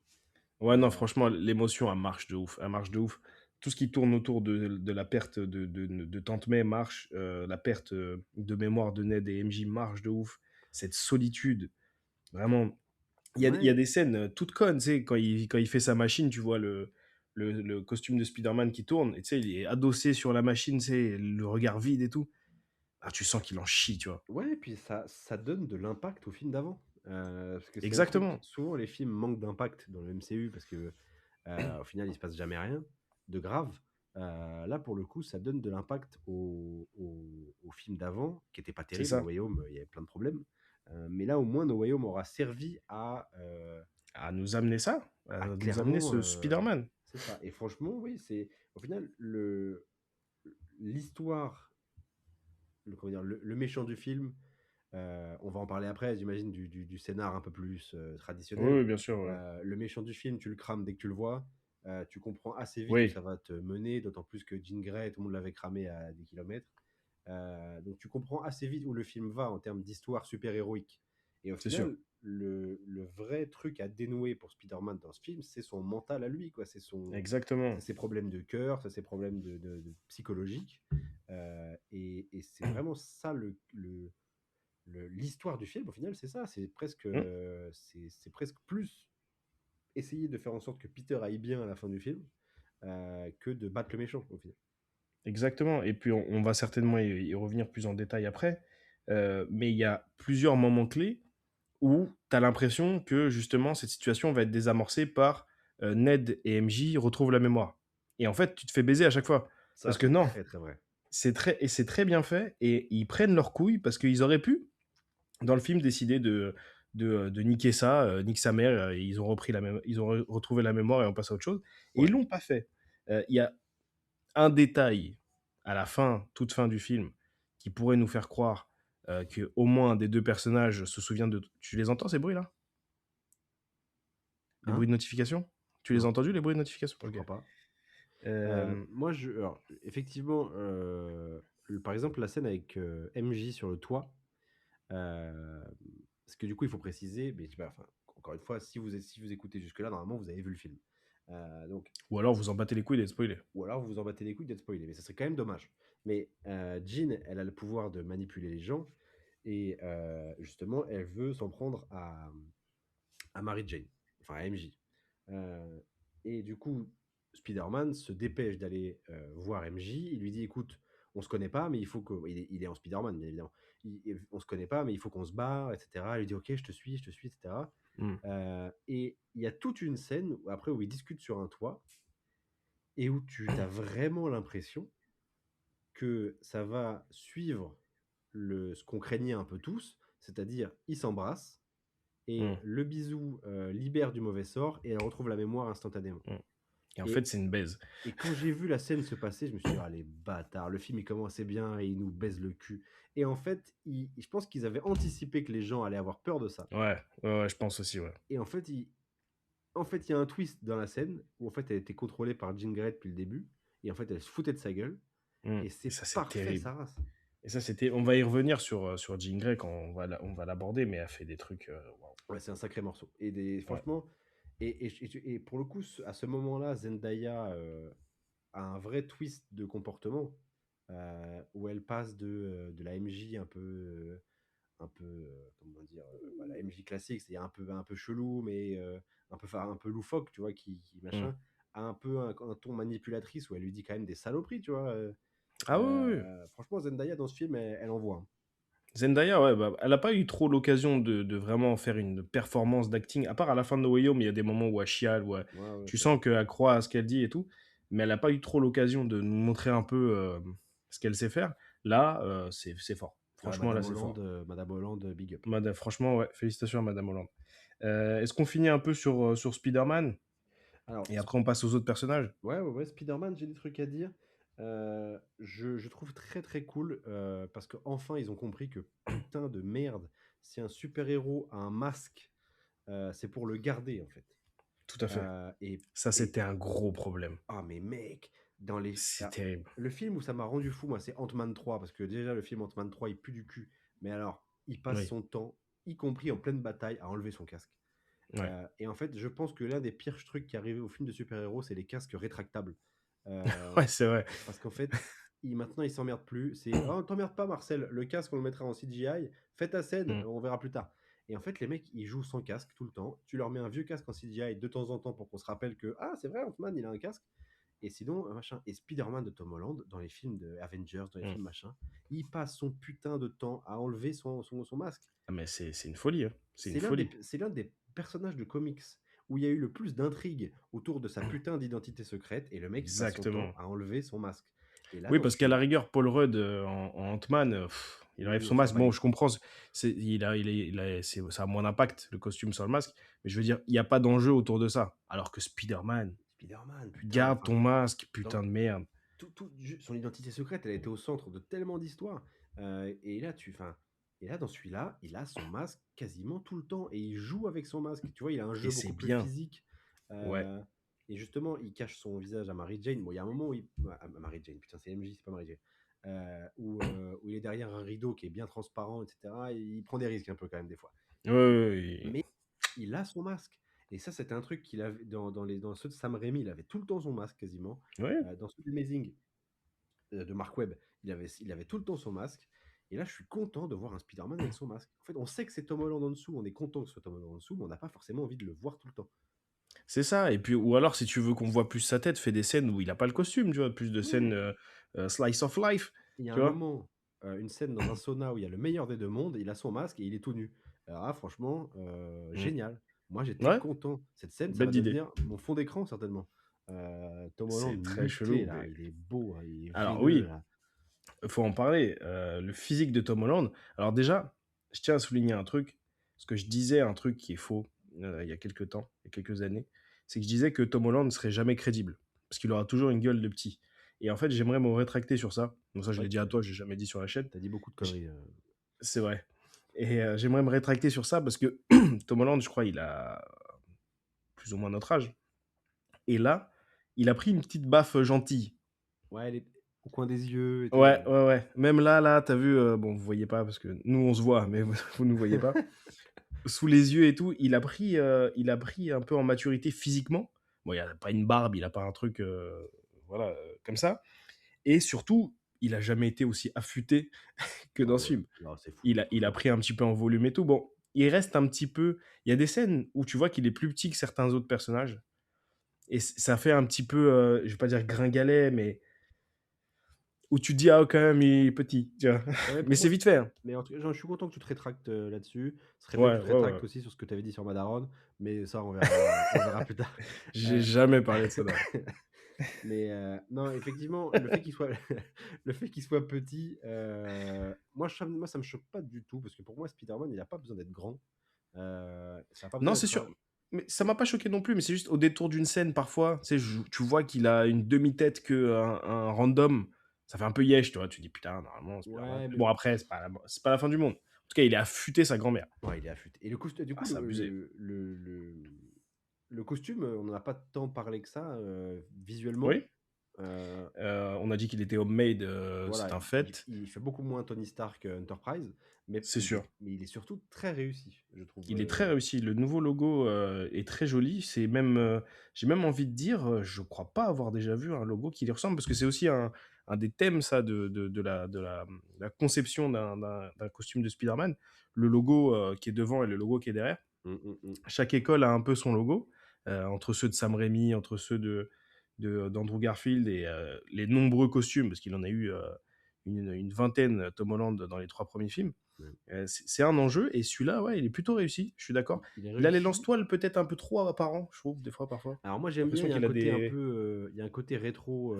Ouais, vois. non, franchement, l'émotion, elle marche de ouf. Elle marche de ouf. Tout ce qui tourne autour de la perte de Tante May marche. La perte de mémoire de Ned et MJ marche de ouf. Cette solitude, vraiment. Il y a Ouais, des scènes toutes connes, tu sais, quand il fait sa machine, tu vois le costume de Spider-Man qui tourne, et tu sais, il est adossé sur la machine, tu sais, le regard vide et tout. Ah, tu sens qu'il en chie, tu vois. ouais, et puis ça donne de l'impact au film d'avant. Parce que c'est un truc, Exactement. souvent les films manquent d'impact dans le MCU parce que au final il se passe jamais rien de grave. Là pour le coup, ça donne de l'impact au film d'avant, qui était pas C'est terrible. No ça. Way Home, il y avait plein de problèmes. Mais là au moins No Way Home aura servi À nous amener ça, à à nous amener clairement. ce Spider-Man. C'est ça. Et franchement, oui, c'est au final l'histoire, comment dire, le méchant du film. On va en parler après, j'imagine, du scénar un peu plus Oui, traditionnel. oui, bien sûr. Ouais. Le méchant du film, tu le crames dès que tu le vois. Tu comprends assez vite où Oui, ça va te mener, d'autant plus que Jean Grey, tout le monde l'avait cramé à des kilomètres. Donc tu comprends assez vite où le film va en termes d'histoire super-héroïque. Et au c'est sûr. final, le vrai truc à dénouer pour Spider-Man dans ce film, c'est son mental à lui, quoi. C'est Exactement. ses problèmes de cœur, c'est ses problèmes de psychologiques. Et c'est vraiment ça l'histoire du film. Au final, c'est ça. Hmm. C'est presque plus essayer de faire en sorte que Peter aille bien à la fin du film que de battre le méchant, au final. Exactement. Et puis, on va certainement y revenir plus en détail après. Mais il y a plusieurs moments clés où tu as l'impression que justement cette situation va être désamorcée par Ned et MJ retrouvent la mémoire. Et en fait, tu te fais baiser à chaque fois. Ça, Parce que c'est non, très, très vrai. c'est très bien fait et ils prennent leurs couilles parce qu'ils auraient pu, dans le film, décider de niquer ça, nique sa mère, et ils ont retrouvé la mémoire et on passe à autre chose. Et ils Ouais. l'ont pas fait. Il y a un détail à la fin, toute fin du film, qui pourrait nous faire croire que au moins un des deux personnages se souvient de. Tu les entends ces bruits-là? Les Hein? bruits de notification? Tu les as Non, entendus, les bruits de notification? je Ok. crois pas. Euh, Moi, alors, effectivement, par exemple, la scène avec MJ sur le toit, euh, parce que du coup, il faut préciser, mais enfin, encore une fois, si vous écoutez jusque-là, normalement, vous avez vu le film. Donc, Ou alors vous en battez les couilles d'être spoilé. ou alors vous vous en battez les couilles d'être spoilé, mais ça serait quand même dommage. Mais Jean, elle a le pouvoir de manipuler les gens, et justement, elle veut s'en prendre à Mary Jane, enfin à MJ. Euh, et du coup, Spider-Man se dépêche d'aller voir MJ. Il lui dit, écoute, on se connaît pas, mais il faut que... Il est en Spider-Man, bien évidemment. On se connaît pas, mais il faut qu'on se barre, etc. Il lui dit, ok, je te suis, etc. Hmm. Et il y a toute une scène après où ils discutent sur un toit et où tu as vraiment l'impression que ça va suivre ce qu'on craignait un peu tous, c'est-à-dire ils s'embrassent et Hmm. le bisou libère du mauvais sort et elle retrouve la mémoire instantanément. Hmm. Et en Et, fait, c'est une baise. et quand j'ai vu la scène se passer, je me suis dit, ah les bâtards, le film il commençait bien et il nous baise le cul. Et en fait, je pense qu'ils avaient anticipé que les gens allaient avoir peur de ça. Ouais, je pense aussi, ouais. Et en fait, il y a un twist dans la scène où en fait elle était contrôlée par Jean Grey depuis le début. Et en fait, elle se foutait de sa gueule. Hmm. Et Et c'est ça, c'est parfait, terrible. sa race. Et ça, c'était. On va y revenir sur Jean Grey quand on va l'aborder, mais elle fait des trucs. Waouh. Ouais, c'est un sacré morceau. Ouais. Franchement, et pour le coup, à ce moment-là, Zendaya a un vrai twist de comportement où elle passe de la MJ comment dire, la MJ classique, c'est un peu chelou, mais un peu loufoque, tu vois, qui Hmm. machin, a un peu un ton manipulatrice où elle lui dit quand même des saloperies, tu vois. Ah oui, oui. Franchement, Zendaya dans ce film, elle envoie, hein. Zendaya, ouais, bah, elle n'a pas eu trop l'occasion de vraiment faire une performance d'acting, à part à la fin de No Way Home, il y a des moments où elle chiale, où Ouais, ouais, tu c'est vrai. sens qu'elle croit à ce qu'elle dit et tout, mais elle n'a pas eu trop l'occasion de nous montrer un peu ce qu'elle sait faire. Là, c'est fort. Ouais, Franchement, là, c'est fort. Madame Hollande, big up. Franchement, ouais, félicitations à Madame Hollande. Est-ce qu'on finit un peu sur Spider-Man Alors, et après on passe aux autres personnages? ouais, ouais, ouais, Spider-Man, j'ai des trucs à dire. Je trouve très très cool parce qu'enfin ils ont compris que putain de merde, si un super-héros a un masque, c'est pour le garder en fait. Tout à fait. Euh, et, Ça, et c'était un gros problème. ah mais mec, dans les... C'est Ah, terrible. le film où ça m'a rendu fou, moi, c'est Ant-Man 3, parce que déjà, le film Ant-Man 3, il pue du cul. Mais alors, il passe Oui, son temps, y compris en pleine bataille, à enlever son casque. ouais. Et en fait, je pense que l'un des pires trucs qui arrivaient au film de super-héros, c'est les casques rétractables. Euh, Ouais, c'est vrai. Parce qu'en fait, maintenant, il s'emmerde plus. C'est oh, t'emmerde pas, Marcel. Le casque, on le mettra en CGI. Fais ta scène, Mm. on verra plus tard. Et en fait, les mecs, ils jouent sans casque tout le temps. Tu leur mets un vieux casque en CGI de temps en temps pour qu'on se rappelle que ah, c'est vrai, Ant-Man, il a un casque. Et sinon, machin. Et Spider-Man de Tom Holland, dans les films de Avengers, dans les Mm. films machin, il passe son putain de temps à enlever son masque. Ah, mais c'est une folie, hein. C'est une folie. C'est l'un des personnages de comics où il y a eu le plus d'intrigues autour de sa putain d'identité secrète, et le mec, il passe son temps Exactement. à enlever son masque. Et là, Oui, dans parce qu'à la celui-là, rigueur, Paul Rudd en Ant-Man, il enlève oui, son on s'en masque. bat Bon, les je comprends, ça a moins d'impact, le costume sur le masque. Mais je veux dire, il n'y a pas d'enjeu autour de ça. Alors que Spider-Man, Spider-Man, putain, garde enfin, ton masque, dans putain de merde. son identité secrète, elle a été au centre de tellement d'histoires. Et là, et là, dans celui-là, il a son masque quasiment tout le temps et il joue avec son masque. Tu vois, il a un Et jeu c'est beaucoup plus bien. physique. Ouais. euh, et justement, il cache son visage à Mary Jane. Bon, il y a un moment où à Mary Jane, putain, c'est MJ, c'est pas Mary Jane. Où il est derrière un rideau qui est bien transparent, etc. Et il prend des risques un peu quand même des fois. Ouais, ouais, ouais. Mais il a son masque. Et ça, c'était un truc qu'il avait dans ceux de Sam Raimi, il avait tout le temps son masque quasiment. Ouais, Dans ceux d'Amazing, de Mark Webb, il avait tout le temps son masque. Et là, je suis content de voir un Spider-Man avec son masque. En fait, on sait que c'est Tom Holland en dessous, on est content que ce soit Tom Holland en dessous, mais on n'a pas forcément envie de le voir tout le temps. c'est ça. Et puis, ou alors, si tu veux qu'on voit plus sa tête, fais des scènes où il n'a pas le costume, tu vois, plus de scènes Ouais. slice of life, Il y a tu un vois. moment, une scène dans un sauna où il y a le meilleur des deux mondes, il a son masque et il est tout nu. Alors là, franchement, Mm. génial. Moi, j'étais Ouais, content. Cette scène, ça va bête d'idée. devenir mon fond d'écran, certainement. Tom Holland C'est très musclé, chelou. là, Mais... il est beau, hein, il est Alors veineux, oui, là. faut en parler. Le physique de Tom Holland. Alors déjà, je tiens à souligner un truc, parce que je disais un truc qui est faux il y a quelques temps, il y a quelques années, c'est que je disais que Tom Holland ne serait jamais crédible, parce qu'il aura toujours une gueule de petit. Et en fait, j'aimerais me rétracter sur ça. Donc ça, je Ouais, l'ai dit à toi, je l'ai jamais dit sur la chaîne. t'as dit beaucoup de J- conneries. C'est vrai. Et j'aimerais me rétracter sur ça, parce que Tom Holland, je crois, il a plus ou moins notre âge. Et là, il a pris une petite baffe gentille. Ouais, elle est au coin des yeux et tout. Ouais, ouais, ouais. Même là, t'as vu, bon, vous voyez pas parce que nous on se voit, mais vous ne voyez pas. Sous les yeux et tout, il a pris un peu en maturité physiquement. Bon, il a pas une barbe, il a pas un truc, voilà, comme ça. Et surtout, il a jamais été aussi affûté que Ah dans ce ouais, film. non, c'est fou, Il a pris un petit peu en volume et tout. Bon, il reste un petit peu. Il y a des scènes où tu vois qu'il est plus petit que certains autres personnages. Et ça fait un petit peu, je vais pas dire gringalet, mais où tu te dis, ah, quand même, il est petit, tu vois. Ouais, Mais pour c'est moi, vite fait, hein. mais en tout cas, je suis content que tu te rétractes là-dessus. Ce serait bien que Ouais, tu te ouais, ouais. rétractes aussi sur ce que tu avais dit sur Madaron, mais ça, on verra plus tard. J'ai Euh, jamais parlé de ça d'avant. mais non, effectivement, le fait qu'il soit, le fait qu'il soit petit, moi, ça me choque pas du tout, parce que pour moi, Spider-Man, il n'a pas besoin d'être grand. Ça n'a pas besoin Non, c'est d'être sûr. un... Mais ça m'a pas choqué non plus, mais c'est juste au détour d'une scène, parfois, tu sais, tu vois qu'il a une demi-tête que un random. Ça fait un peu yesh, tu vois. Tu te dis, putain, normalement, Spider-Man. Ouais, Mais mais bon, après, c'est pas la fin du monde. En tout cas, il a affûté sa grand-mère. ouais, il est affûté. Et du Ah, coup, c'est abusé. le costume, on n'en a pas tant parlé que ça, visuellement. Oui. Euh, On a dit qu'il était homemade, c'est Voilà, un fait. il fait beaucoup moins Tony Stark Enterprise, C'est sûr. mais il est surtout très réussi, je trouve. Il est très réussi. Le nouveau logo est très joli. C'est même, j'ai même envie de dire, je crois pas avoir déjà vu un logo qui lui ressemble, parce que c'est aussi un des thèmes, ça, de la conception d'un costume de Spider-Man. Le logo qui est devant et le logo qui est derrière. Mm. Chaque école a un peu son logo, entre ceux de Sam Raimi, entre ceux d'Andrew Garfield et les nombreux costumes, parce qu'il en a eu une vingtaine, Tom Holland, dans les 3 premiers films. Ouais. C'est un enjeu, et celui-là, ouais, il est plutôt réussi, je suis d'accord. Il est Il a les réussi. lance-toiles peut-être un peu trop apparents, je trouve, des fois, parfois. Alors moi J'ai j'aime bien, l'impression il y a un qu'il a côté un des... peu, il y a un côté rétro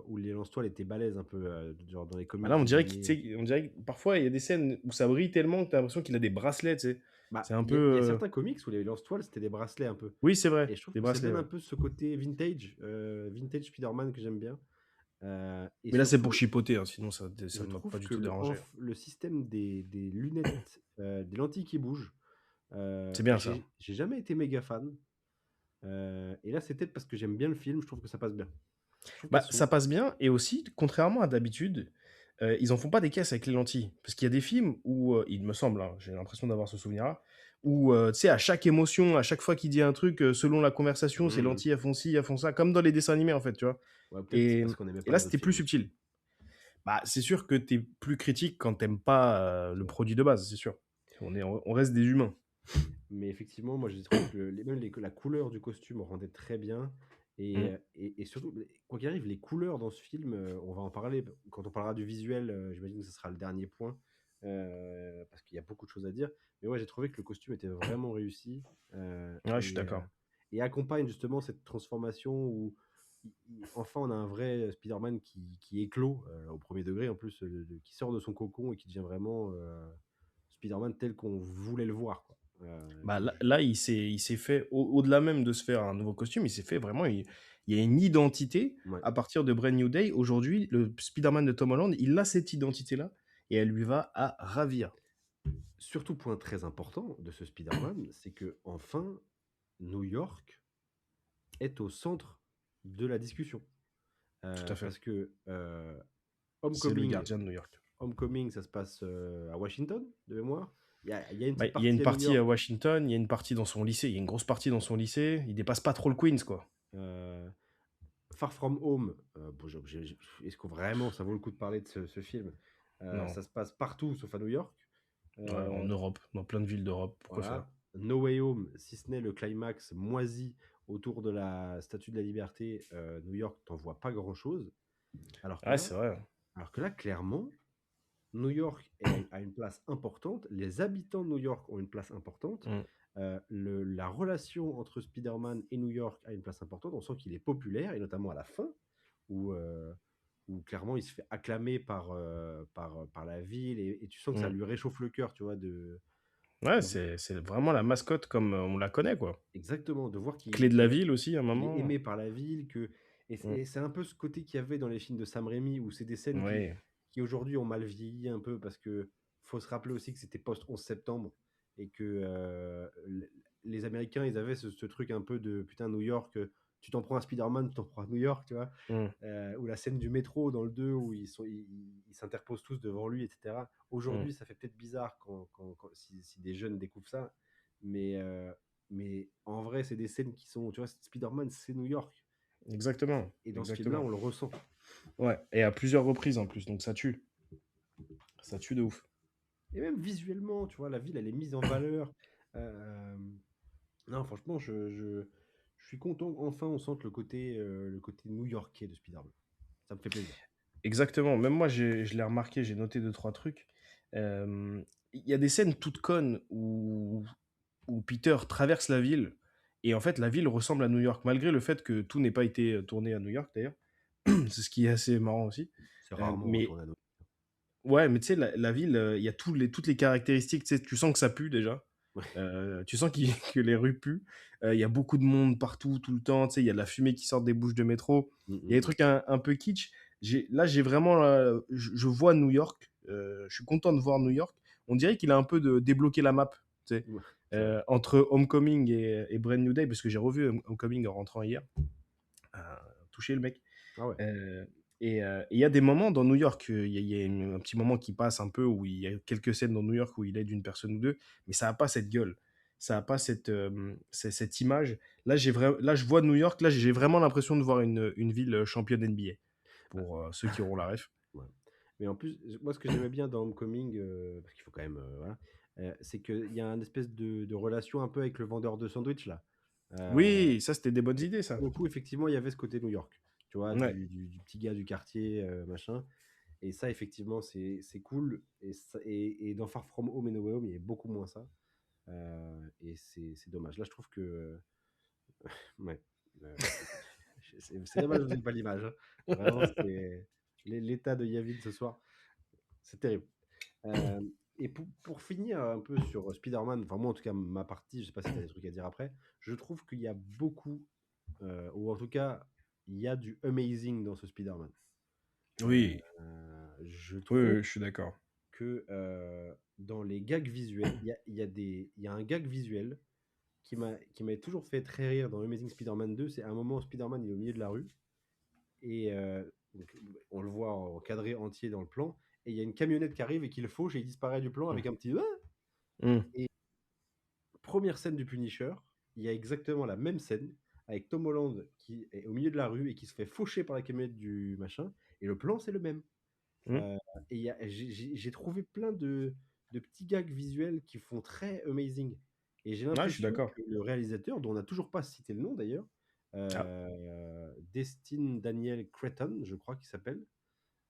où les lance-toiles étaient balèzes un peu, genre dans les Bah comics là, des tu années. sais, on dirait que parfois, il y a des scènes où ça brille tellement que tu as l'impression qu'il a des bracelets, tu sais. Bah, C'est un peu... il y a certains comics où les lance-toiles c'était des bracelets un peu. Oui, c'est Et vrai, je trouve des que ça bracelets, donne ouais. un peu ce côté vintage Spider-Man que j'aime bien. Et Mais là, c'est pour surtout, chipoter, hein, sinon ça je ne m'a pas trouve du que tout dérangé. le système des lunettes, des lentilles qui bougent, C'est bien ça. j'ai jamais été méga fan. Et là, c'est peut-être parce que j'aime bien le film, je trouve que ça passe bien. Je trouve qu'elles Bah, ça sont. passe bien et aussi, contrairement à d'habitude, ils en font pas des caisses avec les lentilles. Parce qu'il y a des films où, il me semble, hein, j'ai l'impression d'avoir ce souvenir-là, où, tu sais, à chaque émotion, à chaque fois qu'il dit un truc, selon la conversation, ces Hmm. lentilles, elles font ci, elles font ça, comme dans les dessins animés, en fait, tu vois? Ouais, peut-être c'est Et parce qu'on n'aimait et pas là, les c'était autres plus films aussi. subtil. Bah, c'est sûr que tu es plus critique quand tu pas, C'est le vrai. produit de base, c'est sûr. On reste des humains. Mais effectivement, moi j'ai trouvé que que la couleur du costume rendait très bien. Et, Mmh. euh, et, et surtout, quoi qu'il arrive, les couleurs dans ce film, on va en parler quand on parlera du visuel. J'imagine que ce sera le dernier point, parce qu'il y a beaucoup de choses à dire. Mais ouais, j'ai trouvé que le costume était vraiment réussi, euh, Ouais, je suis et, euh, d'accord. et accompagne justement cette transformation où enfin on a un vrai Spider-Man qui éclot au premier degré, en plus, qui sort de son cocon et qui devient vraiment Spider-Man tel qu'on voulait le voir, quoi. Bah, là, il s'est fait au-delà même de se faire un nouveau costume, il s'est fait vraiment il y a une identité Ouais. à partir de Brand New Day. Aujourd'hui, le Spider-Man de Tom Holland, il a cette identité-là et elle lui va à ravir. Surtout, point très important de ce Spider-Man, c'est que enfin New York est au centre de la discussion. Tout à fait. Parce que C'est le Homecoming, gardien de New York. Homecoming, ça se passe à Washington, de mémoire. Il y a une Bah, petite il y a une partie à New partie à York. Washington, il y a une partie dans son lycée, il y a une grosse partie dans son lycée, il dépasse pas trop le Queens, quoi. euh, Far From Home, bon, est-ce que vraiment ça vaut le coup de parler de ce film? Non, Ça se passe partout sauf à New York. ouais, en Euh, Europe, dans plein de villes d'Europe, pourquoi faire? Voilà. No Way Home, si ce n'est le climax moisi autour de la Statue de la Liberté, New York, t'en vois pas grand-chose. Alors que Ouais, là, c'est vrai. alors que là, clairement, New York a une place importante. Les habitants de New York ont une place importante. Mmh. La relation entre Spider-Man et New York a une place importante. On sent qu'il est populaire, et notamment à la fin, où, où clairement il se fait acclamer par la ville, et tu sens que ça Mmh. lui réchauffe le cœur, tu vois, Ouais, de, c'est vraiment la mascotte comme, on la connaît, quoi. exactement, de voir Clé de la ville aussi, à un il est moment. aimé par la ville, Mmh. et c'est un peu ce côté qu'il y avait dans les films de Sam Raimi, où c'est des scènes Oui. qui aujourd'hui ont mal vieilli un peu, parce que faut se rappeler aussi que c'était post-11 septembre, et que les Américains, ils avaient ce truc un peu de putain, New York, tu t'en prends à Spider-Man, tu t'en prends à New York, tu vois. Mmh. Ou la scène du métro dans le 2 où ils s'interposent tous devant lui, etc. Mmh. Aujourd'hui, ça fait peut-être bizarre si des jeunes découvrent ça, mais, mais en vrai, c'est des scènes qui sont, tu vois, Spider-Man, c'est New York. Exactement, Et dans ce film-là, exactement. on le ressent. Ouais, et à plusieurs reprises en plus, donc ça tue. Ça tue de ouf. Et même visuellement, tu vois, la ville, elle est mise en valeur. Euh, non, franchement, je suis content. Enfin, on sent que le côté new-yorkais de Spider-Man. Ça me fait plaisir. Exactement. Même moi, je l'ai remarqué, j'ai noté deux, trois trucs. Il y a des scènes toutes connes où Peter traverse la ville et en fait, la ville ressemble à New York, malgré le fait que tout n'ait pas été tourné à New York d'ailleurs. C'est ce qui est assez marrant aussi. C'est rarement Mais retourné à New ouais, mais tu sais, la ville, il y a toutes les caractéristiques. Tu sais, tu sens que ça pue déjà. York. Tu sens que les rues puent. Il y a beaucoup de monde partout, tout le temps. Tu sais, il y a de la fumée qui sort des bouches de métro. Mm, Il y a des mm, mm. trucs un peu kitsch. Là, j'ai vraiment. Je vois New York. Je suis content de voir New York. On dirait qu'il a un peu débloqué la map. Tu sais, Ouais, c'est vrai. entre Homecoming et Brand New Day, parce que j'ai revu Homecoming en rentrant hier. Euh, Touché le mec. Ah ouais. Il y a des moments dans New York, il y a un petit moment qui passe un peu où il y a quelques scènes dans New York où il aide une personne ou deux, mais ça n'a pas cette gueule, ça n'a pas cette image. Là, là, je vois New York, là, j'ai vraiment l'impression de voir une ville championne NBA, Bah, pour ceux qui auront la ref. ouais. Mais en plus, moi, ce que j'aimais bien dans Homecoming, parce qu'il faut quand même, voilà, c'est qu'il y a une espèce de relation un peu avec le vendeur de sandwich, là. Oui, ça, c'était des bonnes idées, ça. Pour le coup, effectivement, il y avait ce côté New York, tu vois, Ouais, du petit gars du quartier, machin. Et ça, effectivement, c'est cool. Et dans Far From Home et No Way Home, il y a beaucoup moins ça. Et c'est dommage. Là, je trouve que. Ouais. euh, c'est dommage, vous n'avez pas l'image, hein. Vraiment, c'est l'état de Yavin ce soir. C'est terrible. Euh, et pour finir un peu sur Spider-Man, enfin, moi, en tout cas, ma partie, je sais pas si tu as des trucs à dire après, je trouve qu'il y a beaucoup, ou en tout cas, il y a du amazing dans ce Spider-Man. oui, Je oui, trouve oui, je suis d'accord. que dans les gags visuels, il y a un gag visuel qui m'a toujours fait très rire dans Amazing Spider-Man 2. C'est un moment où Spider-Man il est au milieu de la rue Et donc, on le voit en cadré entier dans le plan. Et il y a une camionnette qui arrive et qui le fauche et il disparaît du plan avec un petit. Mm. Et première scène du Punisher, il y a exactement la même scène avec Tom Holland qui est au milieu de la rue et qui se fait faucher par la camionnette du machin. Et le plan, c'est le même. Mm. Et j'ai trouvé plein de petits gags visuels qui font très amazing. Et j'ai Ouais, je suis l'impression d'accord. que le réalisateur, dont on n'a toujours pas cité le nom d'ailleurs, Ah, Destin Daniel Cretton, je crois qu'il s'appelle.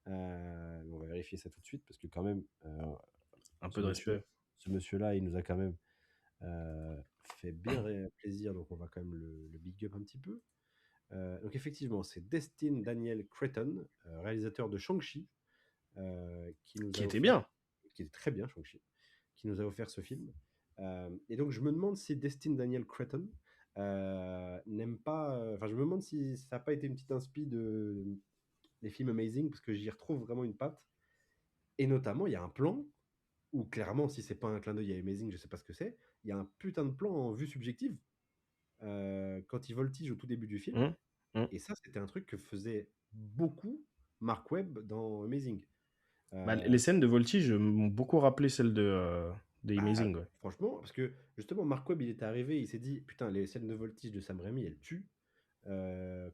On va vérifier ça tout de suite parce que quand même, un ce peu de monsieur, respect. ce monsieur-là, il nous a quand même fait bien plaisir, donc on va quand même le big up un petit peu. Donc effectivement, c'est Destin Daniel Cretton, réalisateur de Shang-Chi, qui nous Qui a était offert, bien. qui est très bien Shang-Chi, qui nous a offert ce film. Et donc je me demande si Destin Daniel Cretton n'aime pas, enfin je me demande si ça n'a pas été une petite inspi des films Amazing, parce que j'y retrouve vraiment une patte. Et notamment, il y a un plan où clairement, si c'est pas un clin d'œil à Amazing, je sais pas ce que c'est, il y a un putain de plan en vue subjective quand il voltige au tout début du film. Mm. Mm. Et ça, c'était un truc que faisait beaucoup Mark Webb dans Amazing. Bah, Euh, les scènes de voltige m'ont beaucoup rappelé celles de Bah, Amazing. Ouais. franchement, parce que justement, Mark Webb, il était arrivé, il s'est dit, putain, les scènes de voltige de Sam Raimi, elles tuent.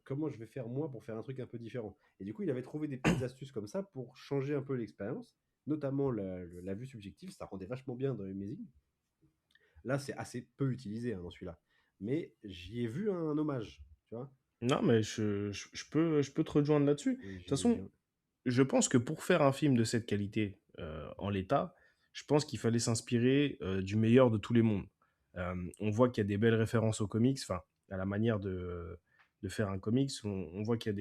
Comment je vais faire moi pour faire un truc un peu différent? Et du coup, il avait trouvé des petites astuces comme ça pour changer un peu l'expérience, notamment la vue subjective, ça rendait vachement bien dans Amazing. Là, c'est assez peu utilisé dans celui-là. Mais j'y ai vu un hommage, tu vois. Non, mais je peux te rejoindre là-dessus. De Et toute façon, je pense que pour faire un film de cette qualité en l'état, je pense qu'il fallait s'inspirer du meilleur de tous les mondes. On voit qu'il y a des belles références aux comics, enfin, à la manière de faire un comics. On voit qu'il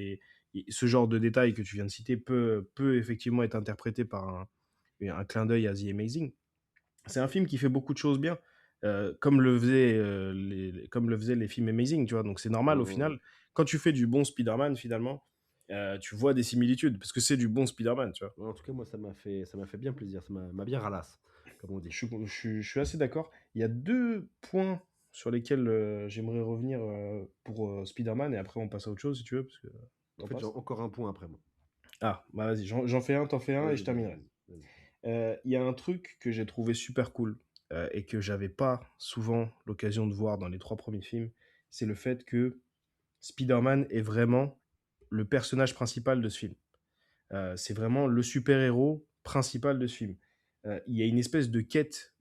y a ce genre de détails que tu viens de citer peut effectivement être interprété par un clin d'œil à The Amazing. C'est un film qui fait beaucoup de choses bien, comme le faisaient les films Amazing, tu vois. Donc c'est normal au Mmh. final. Quand tu fais du bon Spider-Man, finalement, tu vois des similitudes, parce que c'est du bon Spider-Man, tu vois. Ouais, en tout cas, moi, ça m'a fait bien plaisir, ça m'a bien ralasse, comme on dit. Je suis assez d'accord. Il y a deux points sur lesquels j'aimerais revenir pour Spider-Man, et après on passe à autre chose, si tu veux, parce que En t'en fait, j'ai penses. encore un point après moi. Ah, bah vas-y, j'en fais un, t'en fais un, et Vas-y, je vas-y, terminerai. vas-y, vas-y. Il y a un truc que j'ai trouvé super cool et que j'avais pas souvent l'occasion de voir dans les trois premiers films, c'est le fait que Spider-Man est vraiment le personnage principal de ce film. C'est vraiment le super-héros principal de ce film. Il y a une espèce de quête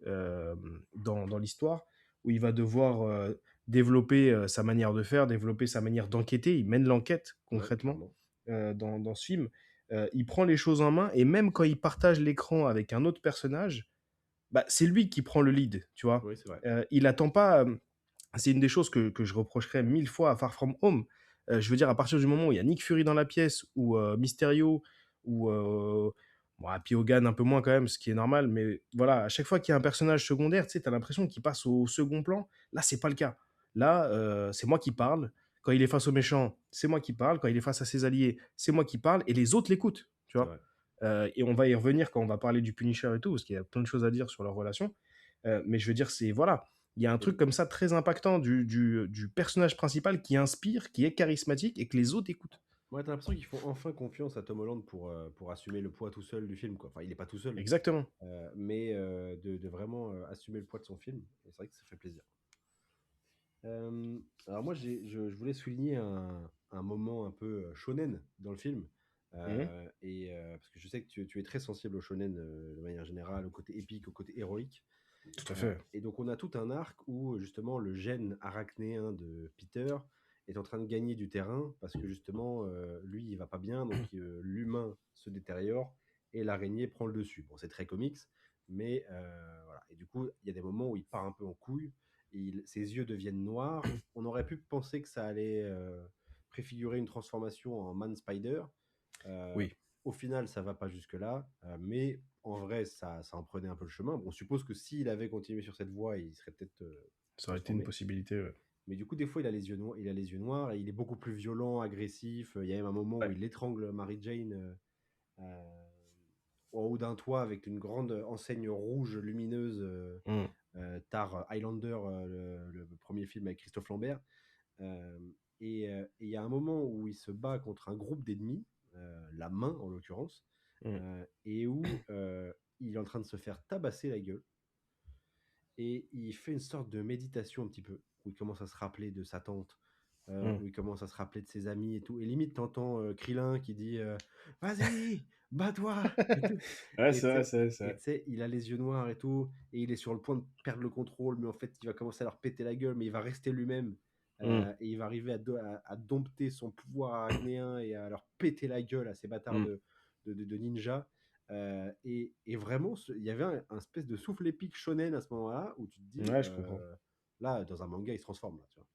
dans l'histoire où il va devoir développer sa manière de faire, développer sa manière d'enquêter. Il mène l'enquête Ouais, concrètement clairement. dans ce film. Il prend les choses en main et même quand il partage l'écran avec un autre personnage, bah, c'est lui qui prend le lead, tu vois. Oui, c'est vrai. Il attend pas. C'est une des choses que je reprocherais mille fois à Far From Home. Je veux dire, à partir du moment où il y a Nick Fury dans la pièce, ou Mysterio, ou bon, Happy Hogan un peu moins quand même, ce qui est normal, mais voilà, à chaque fois qu'il y a un personnage secondaire, tu sais, t'as l'impression qu'il passe au second plan. Là, c'est pas le cas. Là, c'est moi qui parle. Quand il est face aux méchants, c'est moi qui parle. Quand il est face à ses alliés, c'est moi qui parle. Et les autres l'écoutent, tu C'est vois. vrai. Et on va y revenir quand on va parler du Punisher et tout, parce qu'il y a plein de choses à dire sur leur relation. Mais je veux dire, c'est voilà, il y a un truc Et- comme ça très impactant du personnage principal qui inspire, qui est charismatique et que les autres écoutent. Ouais, t'as l'impression qu'ils font enfin confiance à Tom Holland pour assumer le poids tout seul du film, quoi. Enfin, il est pas tout seul, Exactement. mais de vraiment assumer le poids de son film. Et c'est vrai que ça fait plaisir. Alors moi, je voulais souligner un moment un peu shonen dans le film. Mhm. Parce que je sais que tu es très sensible au shonen de manière générale, au côté épique, au côté héroïque. Tout à fait. Et donc on a tout un arc où justement le gène arachnéen de Peter est en train de gagner du terrain parce que justement lui il va pas bien, donc l'humain se détériore et l'araignée prend le dessus. Bon, c'est très comics, mais voilà. Et du coup il y a des moments où il part un peu en couille, ses yeux deviennent noirs. On aurait pu penser que ça allait préfigurer une transformation en Man Spider. Euh, Oui, Au final, ça va pas jusque-là, mais en vrai, ça en prenait un peu le chemin. Bon, on suppose que s'il avait continué sur cette voie, il serait peut-être ça aurait été une transformé. possibilité. Ouais. Mais du coup, des fois, il a les yeux noirs, il a les yeux noirs et il est beaucoup plus violent, agressif. Il y a même un moment où Ouais. il étrangle Mary Jane en haut d'un toit avec une grande enseigne rouge lumineuse, Mhm. Tar Highlander, le premier film avec Christophe Lambert. Euh, et il y a un moment où il se bat contre un groupe d'ennemis, la main en l'occurrence, Mm. et où il est en train de se faire tabasser la gueule. Et il fait une sorte de méditation un petit peu, où il commence à se rappeler de sa tante, Mm. où il commence à se rappeler de ses amis et tout. Et limite, t'entends Krillin qui dit vas-y, bats-toi et tout. Ouais, Et c'est tu vrai, sais, c'est vrai, c'est et vrai. tu sais, il a les yeux noirs et tout, et il est sur le point de perdre le contrôle, mais en fait, il va commencer à leur péter la gueule, mais il va rester lui-même. Mm. Et il va arriver à dompter son pouvoir arachnéen et à leur péter la gueule à ces bâtards Mm. de ninja. Et vraiment, il y avait un espèce de souffle épique shonen à ce moment-là où tu te dis, Ouais, je comprends. là, dans un manga, il se transforme. Là, tu vois.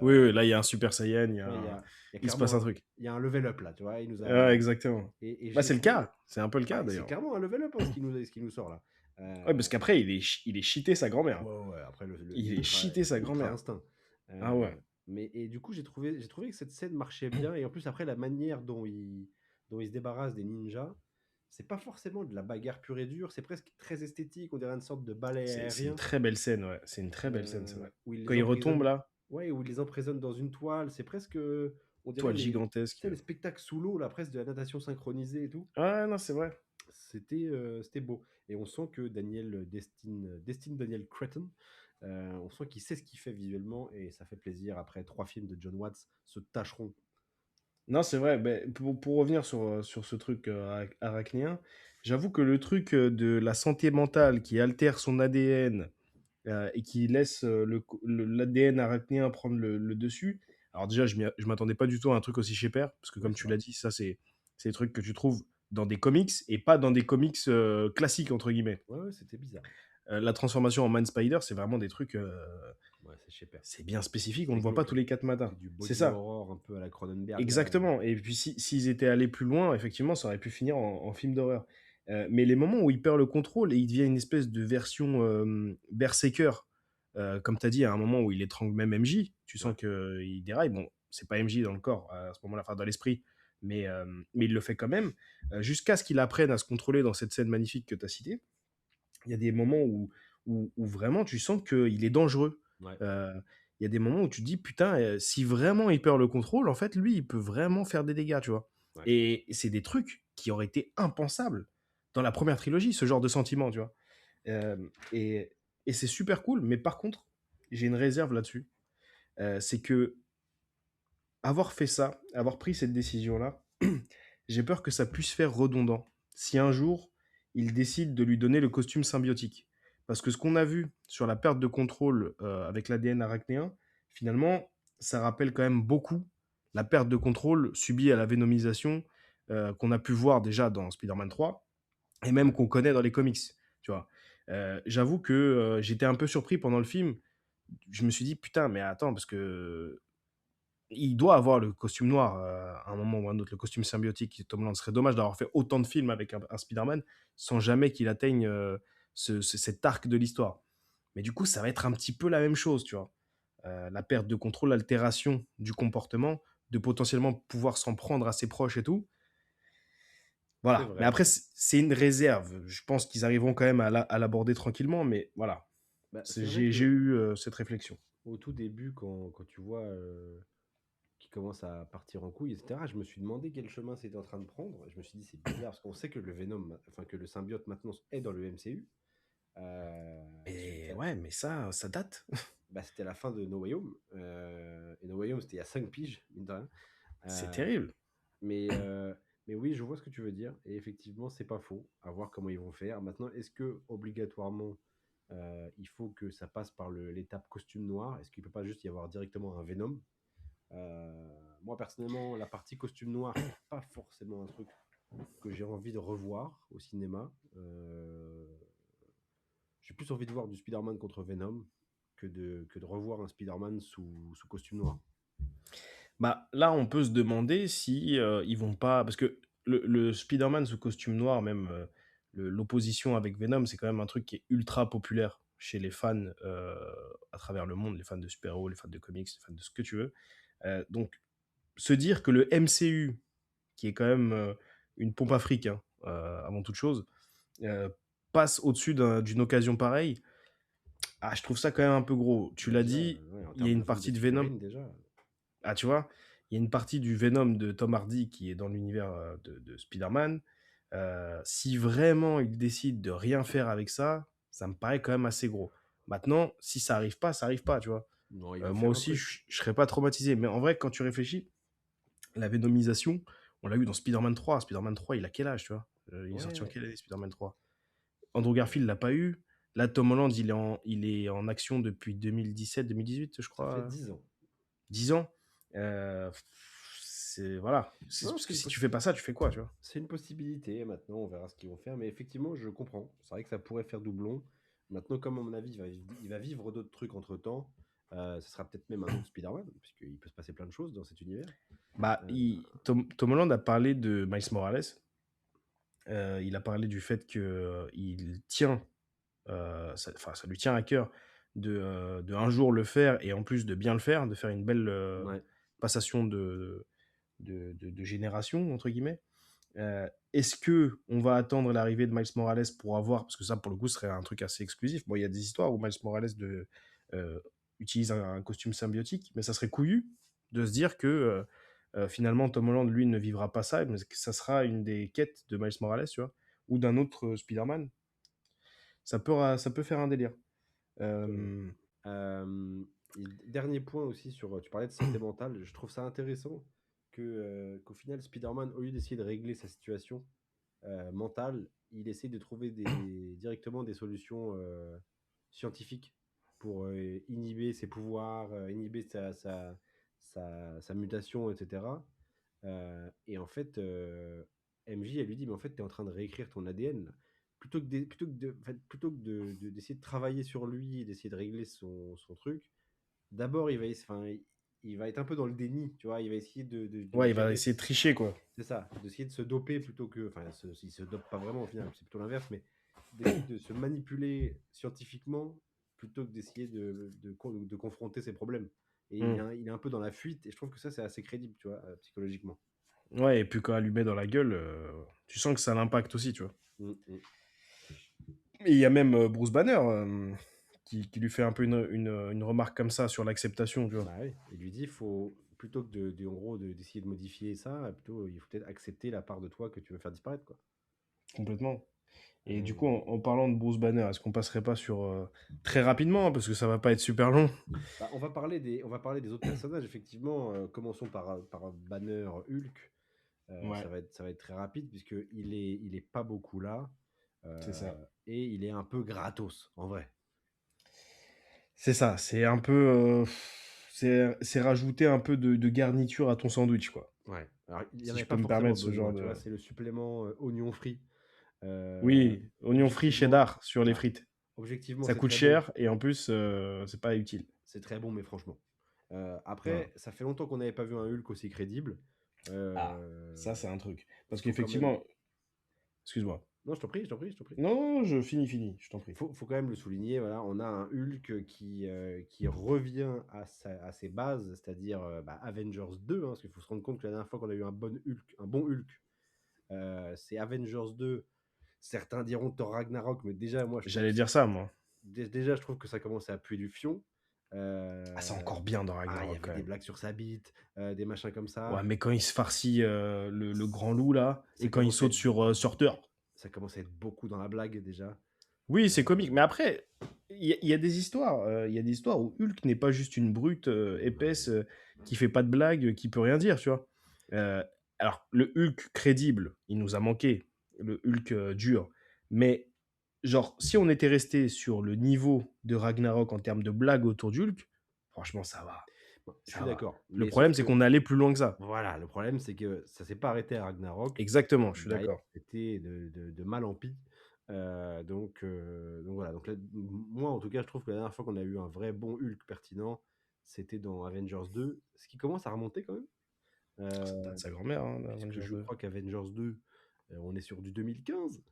Oui, Euh, oui, là, il y a un Super Saiyan, tu vois, il y a il se passe un clairement truc. il y a un level up là, tu vois. Ouais, exactement. Et Bah, j'ai c'est le trouvé. cas. C'est un peu le cas, Ouais, c'est d'ailleurs. clairement un level up hein, ce qui nous sort là. Ouais, parce qu'après, il est cheaté sa grand-mère. Ouais, ouais, après, Il il est est cheaté sa ultra grand-mère. instinct. Ah Euh, ouais. et du coup, j'ai trouvé que cette scène marchait bien. Et en plus, après, la manière dont il se débarrasse des ninjas, c'est pas forcément de la bagarre pure et dure, c'est presque très esthétique. On dirait une sorte de ballet C'est une aérien très belle scène, ouais. C'est une très belle scène, c'est vrai. où il Quand les il retombe, emprisonne. là, Ouais, où il les emprisonne dans une toile. C'est presque, on dirait toile tu gigantesque. sais, les spectacles sous l'eau, là, presque de la natation synchronisée et tout. Ouais, non, c'est vrai. C'était beau. Et on sent que Destin Daniel Cretton, on sent qu'il sait ce qu'il fait visuellement et ça fait plaisir. Après 3 films de John Watts se tâcheront. Non, c'est vrai. Ben, pour revenir sur ce truc arachnéen, j'avoue que le truc de la santé mentale qui altère son ADN et qui laisse l'ADN arachnéen prendre le dessus. Alors déjà, je m'attendais pas du tout à un truc aussi chez Père, parce que Ouais, comme c'est tu vrai. l'as dit, ça c'est des trucs que tu trouves dans des comics et pas dans des comics classiques entre guillemets. Ouais, ouais, c'était bizarre. La transformation en Man Spider, c'est vraiment des trucs, Ouais, c'est chez Père. c'est bien spécifique, on C'est le voit pas tous les quatre matins. c'est du C'est body ça, horror un peu à la Cronenberg là. exactement. Et puis s'ils étaient allés plus loin, effectivement, ça aurait pu finir en film d'horreur. Mais les moments où il perd le contrôle et il devient une espèce de version berserker, comme tu as dit, à un moment où il étrangle même MJ, tu Ouais, sens qu'il déraille. Bon, c'est pas MJ dans le corps à ce moment-là, enfin dans l'esprit, mais il le fait quand même, jusqu'à ce qu'il apprenne à se contrôler dans cette scène magnifique que tu as citée. Il y a des moments où vraiment tu sens qu'il est dangereux. ouais, Euh, il y a des moments où tu te dis, putain, si vraiment il perd le contrôle, en fait, lui, il peut vraiment faire des dégâts, tu vois. ouais. Et c'est des trucs qui auraient été impensables dans la première trilogie, ce genre de sentiment, tu vois. Euh, et et c'est super cool, mais par contre, j'ai une réserve là-dessus. C'est que avoir fait ça, avoir pris cette décision-là, j'ai peur que ça puisse faire redondant. Si un jour, il décide de lui donner le costume symbiotique. Parce que ce qu'on a vu sur la perte de contrôle avec l'ADN arachnéen, finalement, ça rappelle quand même beaucoup la perte de contrôle subie à la vénomisation qu'on a pu voir déjà dans Spider-Man 3 et même qu'on connaît dans les comics. Tu vois. J'avoue que j'étais un peu surpris pendant le film. Je me suis dit, putain, mais attends, parce que il doit avoir le costume noir à un moment ou à un autre, le costume symbiotique. Tom Holland, ce serait dommage d'avoir fait autant de films avec un Spider-Man sans jamais qu'il atteigne cet arc de l'histoire. Mais du coup, ça va être un petit peu la même chose, tu vois. La perte de contrôle, l'altération du comportement, de potentiellement pouvoir s'en prendre à ses proches et tout. C'est Voilà. Mais vrai. après, c'est une réserve. Je pense qu'ils arriveront quand même à l'aborder tranquillement, mais voilà. Bah, c'est vrai J'ai que eu cette réflexion. au tout début, quand tu vois qui commence à partir en couille, etc. Je me suis demandé quel chemin c'était en train de prendre. Et je me suis dit, c'est bizarre, parce qu'on sait que le Venom, enfin que le symbiote maintenant est dans le MCU. Suite Et à- ouais, mais ça date. bah, c'était la fin de No Way Home. Et No Way Home, c'était il y a 5 piges, mine de rien. C'est Euh, terrible. mais, euh, mais oui, je vois ce que tu veux dire. Et effectivement, c'est pas faux. À voir comment ils vont faire. Maintenant, est-ce que obligatoirement, il faut que ça passe par l'étape costume noir? Est-ce qu'il peut pas juste y avoir directement un Venom? Moi, personnellement, la partie costume noir, c'est pas forcément un truc que j'ai envie de revoir au cinéma. J'ai plus envie de voir du Spider-Man contre Venom que de revoir un Spider-Man sous costume noir. Bah, là, on peut se demander si ils vont pas. Parce que le Spider-Man sous costume noir, même l'opposition avec Venom, c'est quand même un truc qui est ultra populaire chez les fans à travers le monde, les fans de super-héros, les fans de comics, les fans de ce que tu veux. Donc, se dire que le MCU, qui est quand même une pompe à fric, hein, avant toute chose, euh, passe au-dessus d'une occasion pareille, ah, je trouve ça quand même un peu gros. Tu Bah l'as déjà, dit, ouais, en il y a termes de une vente de partie de Venom. figurines, déjà. Ah, tu vois, il y a une partie du Venom de Tom Hardy qui est dans l'univers de Spider-Man. Si vraiment il décide de rien faire avec ça, ça me paraît quand même assez gros. Maintenant, si ça arrive pas, tu vois. Non, il va Moi faire un aussi, truc. je serais pas traumatisé. Mais en vrai, quand tu réfléchis, la vénomisation, on l'a eu dans Spider-Man 3. Spider-Man 3, il a quel âge, tu vois? Il est sorti en Ouais, quelle année, Spider-Man 3? Andrew Garfield l'a pas eu. Là, Tom Holland, il est en action depuis 2017-2018, je ça fait crois. 10 ans. 10 ans. C'est voilà. Non, Parce que si tu fais pas ça, tu fais quoi, tu vois? c'est une possibilité. Maintenant, on verra ce qu'ils vont faire. Mais effectivement, je comprends. C'est vrai que ça pourrait faire doublon. Maintenant, comme à mon avis, il va vivre d'autres trucs entre-temps. Ce sera peut-être même un autre Spider-Man, puisqu'il peut se passer plein de choses dans cet univers. Bah, Euh, Tom Holland a parlé de Miles Morales. Il a parlé du fait que il tient, ça lui tient à cœur de un jour le faire et en plus de bien le faire, de faire une belle ouais. passation de génération entre guillemets. Est-ce que on va attendre l'arrivée de Miles Morales pour avoir, parce que ça pour le coup serait un truc assez exclusif. Bon, il y a des histoires où Miles Morales euh, utilise un costume symbiotique, mais ça serait couillu de se dire que finalement Tom Holland lui ne vivra pas ça, mais que ça sera une des quêtes de Miles Morales, tu vois, ou d'un autre Spider-Man. Ça peut faire un délire. Exactement. Euh, Et dernier point aussi sur, tu parlais de santé mentale, je trouve ça intéressant qu'au final, Spider-Man, au lieu d'essayer de régler sa situation mentale, il essaie de trouver directement des solutions scientifiques pour inhiber ses pouvoirs, inhiber sa mutation, etc. Et en fait, MJ, elle lui dit, mais en fait, tu es en train de réécrire ton ADN, là. Plutôt que d'essayer de travailler sur lui, d'essayer de régler son truc, d'abord, il va être un peu dans le déni, tu vois, il va essayer de ouais, il va gérer. essayer de tricher, quoi. C'est ça, d'essayer de se doper plutôt que. Enfin, il se dope pas vraiment au final, c'est plutôt l'inverse, mais d'essayer de se manipuler scientifiquement plutôt que d'essayer de confronter ses problèmes. Et Hmm. il est un peu dans la fuite, et je trouve que ça, c'est assez crédible, tu vois, psychologiquement. Ouais, et puis quand elle lui met dans la gueule, tu sens que ça l'impacte aussi, tu vois. Mm, mm. Et il y a même Bruce Banner qui lui fait un peu une remarque comme ça sur l'acceptation, tu vois. Bah oui, il lui dit, faut, plutôt que en gros, d'essayer de modifier ça, plutôt, il faut peut-être accepter la part de toi que tu veux faire disparaître, quoi. Complètement. Et du coup, Euh, en parlant de Bruce Banner, est-ce qu'on passerait pas sur très rapidement, hein, parce que ça va pas être super long. Bah, on va parler des autres personnages, effectivement. Commençons par Banner Hulk. Ouais, Ça va être très rapide il est pas beaucoup là. c'est ça. Et il est un peu gratos, en vrai. C'est ça, c'est un peu... c'est rajouter un peu de garniture à ton sandwich, quoi. Ouais. Alors, il n'y en Si avait je peux pas me forcément permettre ce besoin, genre tu de... vois. C'est le supplément oignon frit. Oui, oignon frit Objectivement, cheddar sur les voilà. frites. Objectivement, Ça c'est coûte très bon. cher et en plus, c'est pas utile. C'est très bon, mais franchement. Voilà. Après, ça fait longtemps qu'on n'avait pas vu un Hulk aussi crédible. Ah, Euh, ça c'est un truc. il Parce faut quand même. qu'effectivement... Excuse-moi. Non, je t'en prie, je t'en prie, je t'en prie. Non, non, je finis, je t'en prie. Faut quand même le souligner, voilà, on a un Hulk qui revient à ses bases, c'est-à-dire Avengers 2, hein, parce qu'il faut se rendre compte que la dernière fois qu'on a eu un bon Hulk, c'est Avengers 2. Certains diront Thor Ragnarok, mais déjà, moi, je trouve J'allais dire ça, moi. déjà, je trouve que ça commençait à puer du fion. Ah, c'est Euh, encore bien dans il y Ragnarok, avait quand des même. blagues sur sa bite, des machins comme Ouais, ça. mais quand il se farcit le grand loup, là, Ça et quand il commençait à saute être, sur Thor. ça commençait à être beaucoup dans la blague déjà. Oui, c'est comique. Mais Euh, après, il y a des histoires. Il y a des histoires où Hulk n'est pas juste une brute épaisse qui fait pas de blagues, qui peut rien dire, tu vois. Euh, alors, le Hulk crédible, il nous a manqué. Le Hulk dur. Mais, genre, si on était resté sur le niveau de Ragnarok en termes de blagues autour du Hulk, franchement, ça va. bon, je suis Ça va. d'accord, Le mais sauf problème, c'est que qu'on allait plus loin que ça. voilà, le problème, c'est que ça s'est pas arrêté à Ragnarok. Exactement, je suis Derrière, d'accord. c'était de mal en pis. Donc voilà. Donc là, moi, en tout cas, je trouve que la dernière fois qu'on a eu un vrai bon Hulk pertinent, c'était dans Avengers 2, ce qui commence à remonter quand même. Ça date de Euh, sa grand-mère, hein, Puisque Avengers je 2. crois qu'Avengers 2, on est sur du 2015.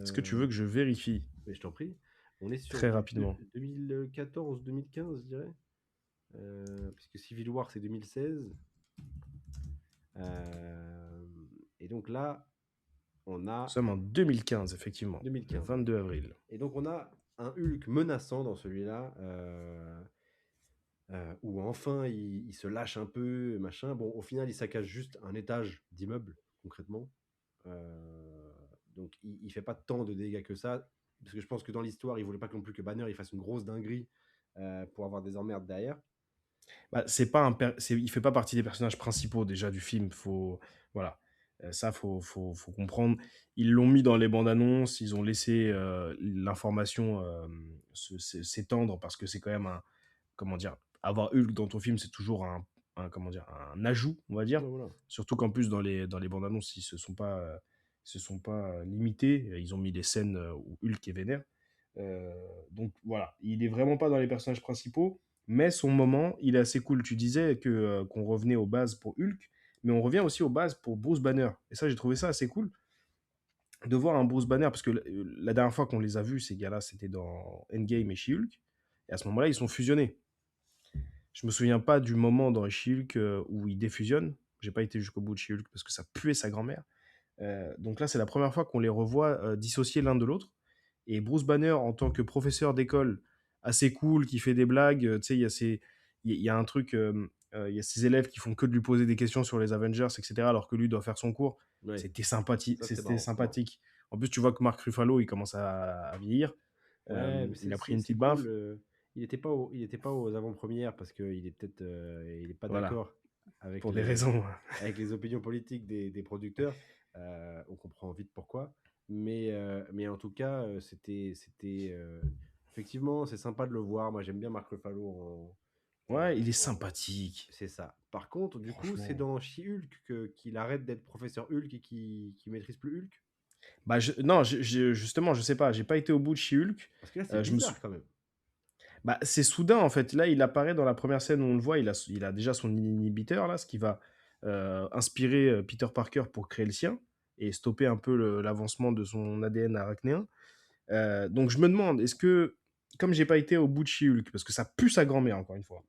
Est-ce que tu Euh, veux que je vérifie mais je t'en prie. On est sur très du rapidement? 2014-2015, je dirais. Puisque Civil War, c'est 2016. Euh, et donc là, on Nous a sommes en 2015, effectivement, le 2015. 22 avril. Et donc on a un Hulk menaçant dans celui-là. où enfin il se lâche un peu, machin. Bon, au final, il saccage juste un étage d'immeuble, concrètement. Donc, il fait pas tant de dégâts que ça, parce que je pense que dans l'histoire, il voulait pas non plus que Banner il fasse une grosse dinguerie pour avoir des emmerdes derrière. Bah, c'est pas il fait pas partie des personnages principaux déjà du film. Voilà. Ça, faut comprendre. Ils l'ont mis dans les bandes annonces. Ils ont laissé l'information s'étendre parce que c'est quand même comment dire, avoir Hulk dans ton film, c'est toujours comment dire, un ajout, on va dire. Ouais, voilà. Surtout qu'en plus dans les bandes annonces, ils se sont pas limités. Ils ont mis des scènes où Hulk est vénère. Donc voilà, il est vraiment pas dans les personnages principaux. Mais son moment, il est assez cool. Tu disais qu'on revenait aux bases pour Hulk, mais on revient aussi aux bases pour Bruce Banner. Et ça, j'ai trouvé ça assez cool de voir un Bruce Banner, parce que la dernière fois qu'on les a vus, ces gars-là, c'était dans Endgame et She-Hulk. Et à ce moment-là, ils sont fusionnés. Je me souviens pas du moment dans She-Hulk où ils défusionnent. J'ai pas été jusqu'au bout de She-Hulk parce que ça puait sa grand-mère. Donc là, c'est la première fois qu'on les revoit dissociés l'un de l'autre. Et Bruce Banner, en tant que professeur d'école, assez cool, qui fait des blagues, tu sais, il y a un truc, il y a ses élèves qui font que de lui poser des questions sur les Avengers, etc., alors que lui doit faire son cours. Ouais. C'était sympathique, Ça, c'était c'était marrant, sympathique. En plus, tu vois que Mark Ruffalo, il commence à vieillir. Ouais, mais Il a pris c'est une c'est petite baffe. cool. Il était pas aux avant-premières parce qu'il est peut-être il est pas Voilà, d'accord avec pour des raisons. avec les opinions politiques des producteurs. On comprend vite pourquoi. Mais en tout cas, c'était effectivement, c'est sympa de le voir. Moi, j'aime bien Mark Ruffalo Ouais, il est en- sympathique. c'est ça. Par contre, du coup, c'est Franchement. dans She-Hulk qu'il arrête d'être professeur Hulk et qu'il maîtrise plus Hulk. Bah, non, justement, je sais pas. J'ai pas été au bout de She-Hulk. Parce que là, c'est Je me suis... bizarre quand même. Bah, c'est soudain, en fait. Là, il apparaît dans la première scène où on le voit. Il a déjà son inhibiteur, là, ce qui va inspirer Peter Parker pour créer le sien et stopper un peu l'avancement de son ADN arachnéen. Donc, je me demande, est-ce que, comme j'ai pas été au bout de She-Hulk, parce que ça pue sa grand-mère, encore une fois,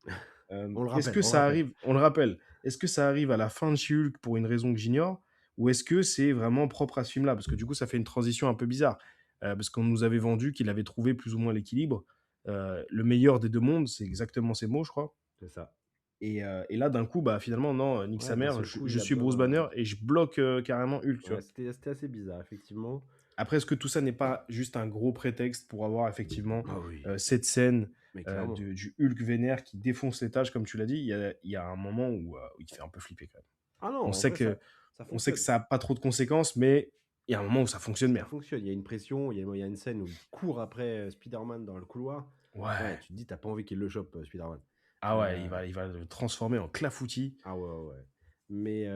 On le est-ce rappelle, que on le ça rappelle. arrive, on le rappelle, est-ce que ça arrive à la fin de She-Hulk pour une raison que j'ignore, ou est-ce que c'est vraiment propre à ce film-là? Parce que du coup, ça fait une transition un peu bizarre, parce qu'on nous avait vendu qu'il avait trouvé plus ou moins l'équilibre. Le meilleur des deux mondes, c'est exactement ces mots, je crois. C'est ça. Et là, d'un coup, bah, finalement, non, nique Ouais, sa d'un mère, seul je, coup, je il a suis Bruce besoin. Banner et je bloque carrément Hulk, tu Ouais, vois. c'était assez bizarre, effectivement. Après, est-ce que tout ça n'est pas juste un gros prétexte pour avoir effectivement Ah oui. cette scène Mais clairement. du Hulk vénère qui défonce l'étage, comme tu l'as dit? Il y a un moment où il fait un peu flipper quand même. Ah non, On en sait vrai, que, ça on sait que fonctionne. ça n'a pas trop de conséquences, mais il y a un moment où ça fonctionne Ça bien. fonctionne. Il y a une pression, il y a une scène où il court après Spider-Man dans le couloir. Ouais, Ouais. tu te dis, t'as pas envie qu'il le chope, Spider-Man. Ah ouais, il va le transformer en clafoutis. Ah ouais, ouais, ouais. Mais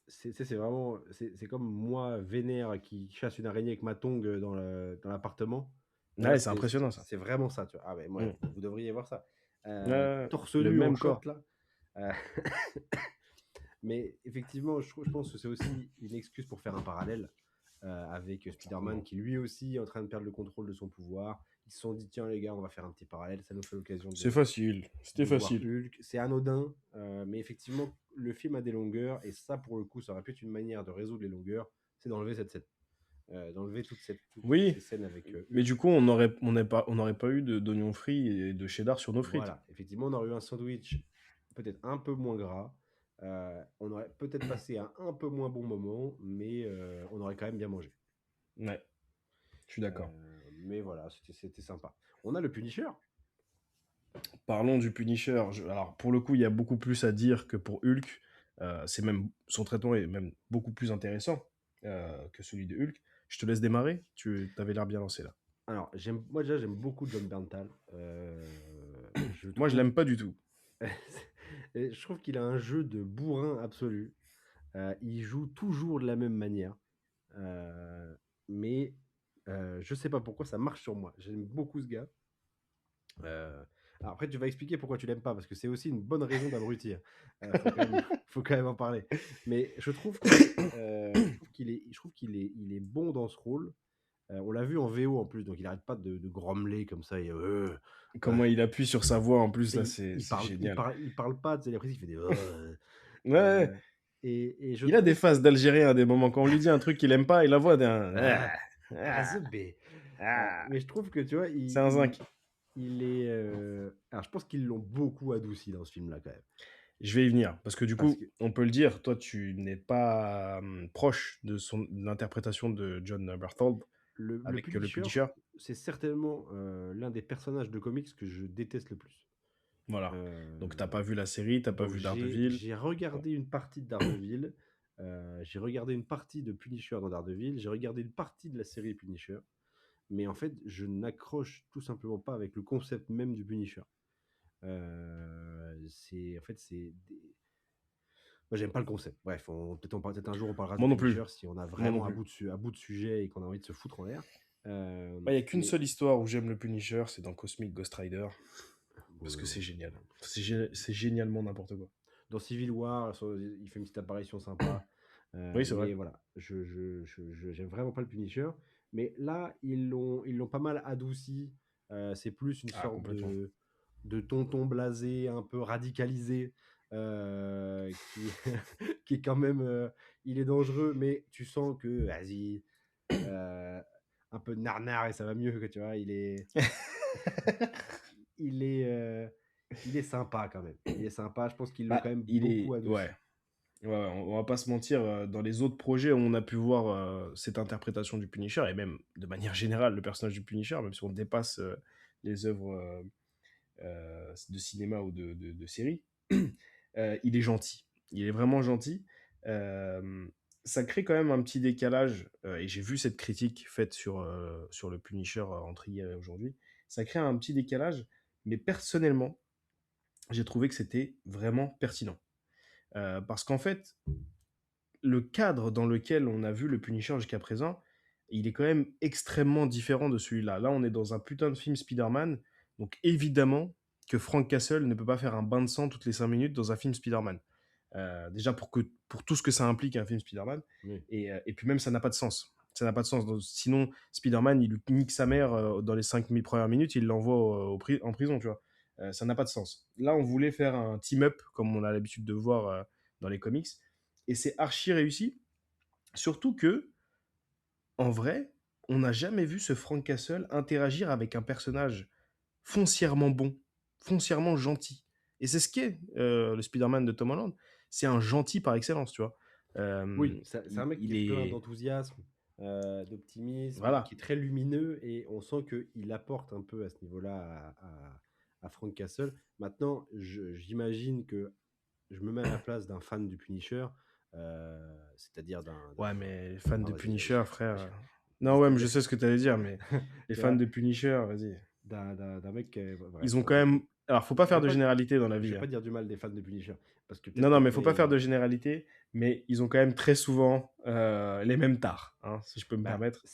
c'est vraiment. C'est comme moi, vénère, qui chasse une araignée avec ma tongue dans l'appartement. Là, Ouais, c'est impressionnant ça. c'est vraiment ça, tu vois. Ah ouais, moi, Mm. vous devriez voir ça. Ouais, Torse le nu en même short, corps. là. Euh, Mais effectivement, je pense que c'est aussi une excuse pour faire un parallèle avec Spider-Man qui lui aussi est en train de perdre le contrôle de son pouvoir. Ils se sont dit, tiens les gars, on va faire un petit parallèle, ça nous fait l'occasion C'est facile, c'était de voir facile. Hulk. C'est anodin, mais effectivement, le film a des longueurs, et ça, pour le coup, ça aurait pu être une manière de résoudre les longueurs, c'est d'enlever cette scène. D'enlever toutes Oui, ces scènes avec mais Hulk. du coup, on n'aurait pas eu d'oignons frits et de cheddar sur nos frites. Voilà, effectivement, on aurait eu un sandwich peut-être un peu moins gras. On aurait peut-être passé un peu moins bon moment, mais on aurait quand même bien mangé. Ouais, je suis d'accord. Mais voilà, c'était sympa. On a le Punisher. Parlons du Punisher. Alors, pour le coup, il y a beaucoup plus à dire que pour Hulk. Son traitement est même beaucoup plus intéressant que celui de Hulk. Je te laisse démarrer. Tu avais l'air bien lancé là. Alors, moi déjà, j'aime beaucoup John Berntal. Moi, je l'aime pas du tout. Et je trouve qu'il a un jeu de bourrin absolu. Il joue toujours de la même manière. Mais je sais pas pourquoi ça marche sur moi. J'aime beaucoup ce gars. Alors après, tu vas expliquer pourquoi tu l'aimes pas, parce que c'est aussi une bonne raison d'abrutir. Faut quand même en parler. Mais je trouve qu'il est bon dans ce rôle. On l'a vu en VO en plus, donc il arrête pas de grommeler comme ça. Et, Comment il appuie sur sa voix en plus, là, il c'est parle, génial. il parle pas, tu sais, après, il fait des. Ouais, Et je il a trouve. des phases d'Algérien à des moments. Quand on lui dit un truc qu'il aime pas, il a la voix d'un. Ah, the B. Mais je trouve que tu vois, C'est un zinc. il est. Alors, je pense qu'ils l'ont beaucoup adouci dans ce film-là, quand même. Je vais y venir, parce que du Parce coup, que on peut le dire, toi, tu n'es pas proche de l'interprétation de John Berthold le avec le Punisher, Punisher. c'est certainement l'un des personnages de comics que je déteste le plus. Voilà. Donc, t'as Euh, pas vu la série, t'as pas donc, vu j'ai Daredevil. j'ai regardé une partie de Daredevil, j'ai regardé une partie de Punisher dans Daredevil, j'ai regardé une partie de la série Punisher, mais en fait, je n'accroche tout simplement pas avec le concept même du Punisher. En fait, moi, j'aime pas le concept. Bref, peut-être un jour on parlera de Moi non Punisher plus. si on a Moi non vraiment plus. à bout de sujet et qu'on a envie de se foutre en l'air. Il n'y a qu'une Mais seule histoire où j'aime le Punisher, c'est dans Cosmic Ghost Rider, parce que bon, c'est génial. C'est génialement n'importe quoi. dans Civil War, il fait une petite apparition sympa. Oui, c'est vrai. Mais voilà, j'aime vraiment pas le Punisher. Mais là, ils l'ont pas mal adouci. C'est plus une Ah, sorte complètement. de tonton blasé, un peu radicalisé, qui, qui est quand même. Il est dangereux, mais tu sens que, vas-y, euh, un peu de narnar et ça va mieux, que tu vois. Il est, euh, il est sympa quand même. Il est sympa. Je pense qu'ils l'ont quand Bah, même il beaucoup est... Ouais. adouci. Ouais, on va pas se mentir, dans les autres projets, on a pu voir cette interprétation du Punisher, et même de manière générale, le personnage du Punisher, même si on dépasse les œuvres de cinéma ou de séries, il est gentil. Il est vraiment gentil. Euh, Ça crée quand même un petit décalage, et j'ai vu cette critique faite sur le Punisher entre hier et aujourd'hui. Ça crée un petit décalage, mais personnellement, j'ai trouvé que c'était vraiment pertinent. Parce qu'en fait, le cadre dans lequel on a vu le Punisher jusqu'à présent, il est quand même extrêmement différent de celui-là. Là, on est dans un putain de film Spider-Man, donc évidemment que Frank Castle ne peut pas faire un bain de sang toutes les 5 minutes dans un film Spider-Man. Déjà pour tout ce que ça implique un film Spider-Man, Oui. et puis même ça n'a pas de sens. Ça n'a pas de sens. Donc, sinon, Spider-Man, il nique sa mère dans les 5 premières minutes, il l'envoie en prison, tu vois. Ça n'a pas de sens. Là, on voulait faire un team-up, comme on a l'habitude de voir dans les comics, et c'est archi réussi. Surtout que, en vrai, on n'a jamais vu ce Frank Castle interagir avec un personnage foncièrement bon, foncièrement gentil. Et c'est ce qu'est le Spider-Man de Tom Holland. C'est un gentil par excellence, tu vois. Oui, c'est un mec qui Il est plein est... d'enthousiasme, d'optimisme, qui Voilà. est très lumineux et on sent qu'il apporte un peu à ce niveau-là à Frank Castle. Maintenant, j'imagine que je me mets à la place d'un fan du Punisher, c'est-à-dire Ouais, mais les fans non, de vas-y, Punisher, frère... vas-y. Non, ouais, mais je sais ce que tu allais dire, mais les Tu fans vois, de Punisher, vas-y. d'un mec, Ils bref, ont quand même... Alors, faut pas je faire vais de pas, généralité dans la je vie, vais pas hein. dire du mal des fans de Punisher, parce que Non, peut-être non, qu'il y mais en a faut pas faire de des, généralité, mais ils ont quand même très souvent les mêmes tares, hein, si je peux me bah, permettre.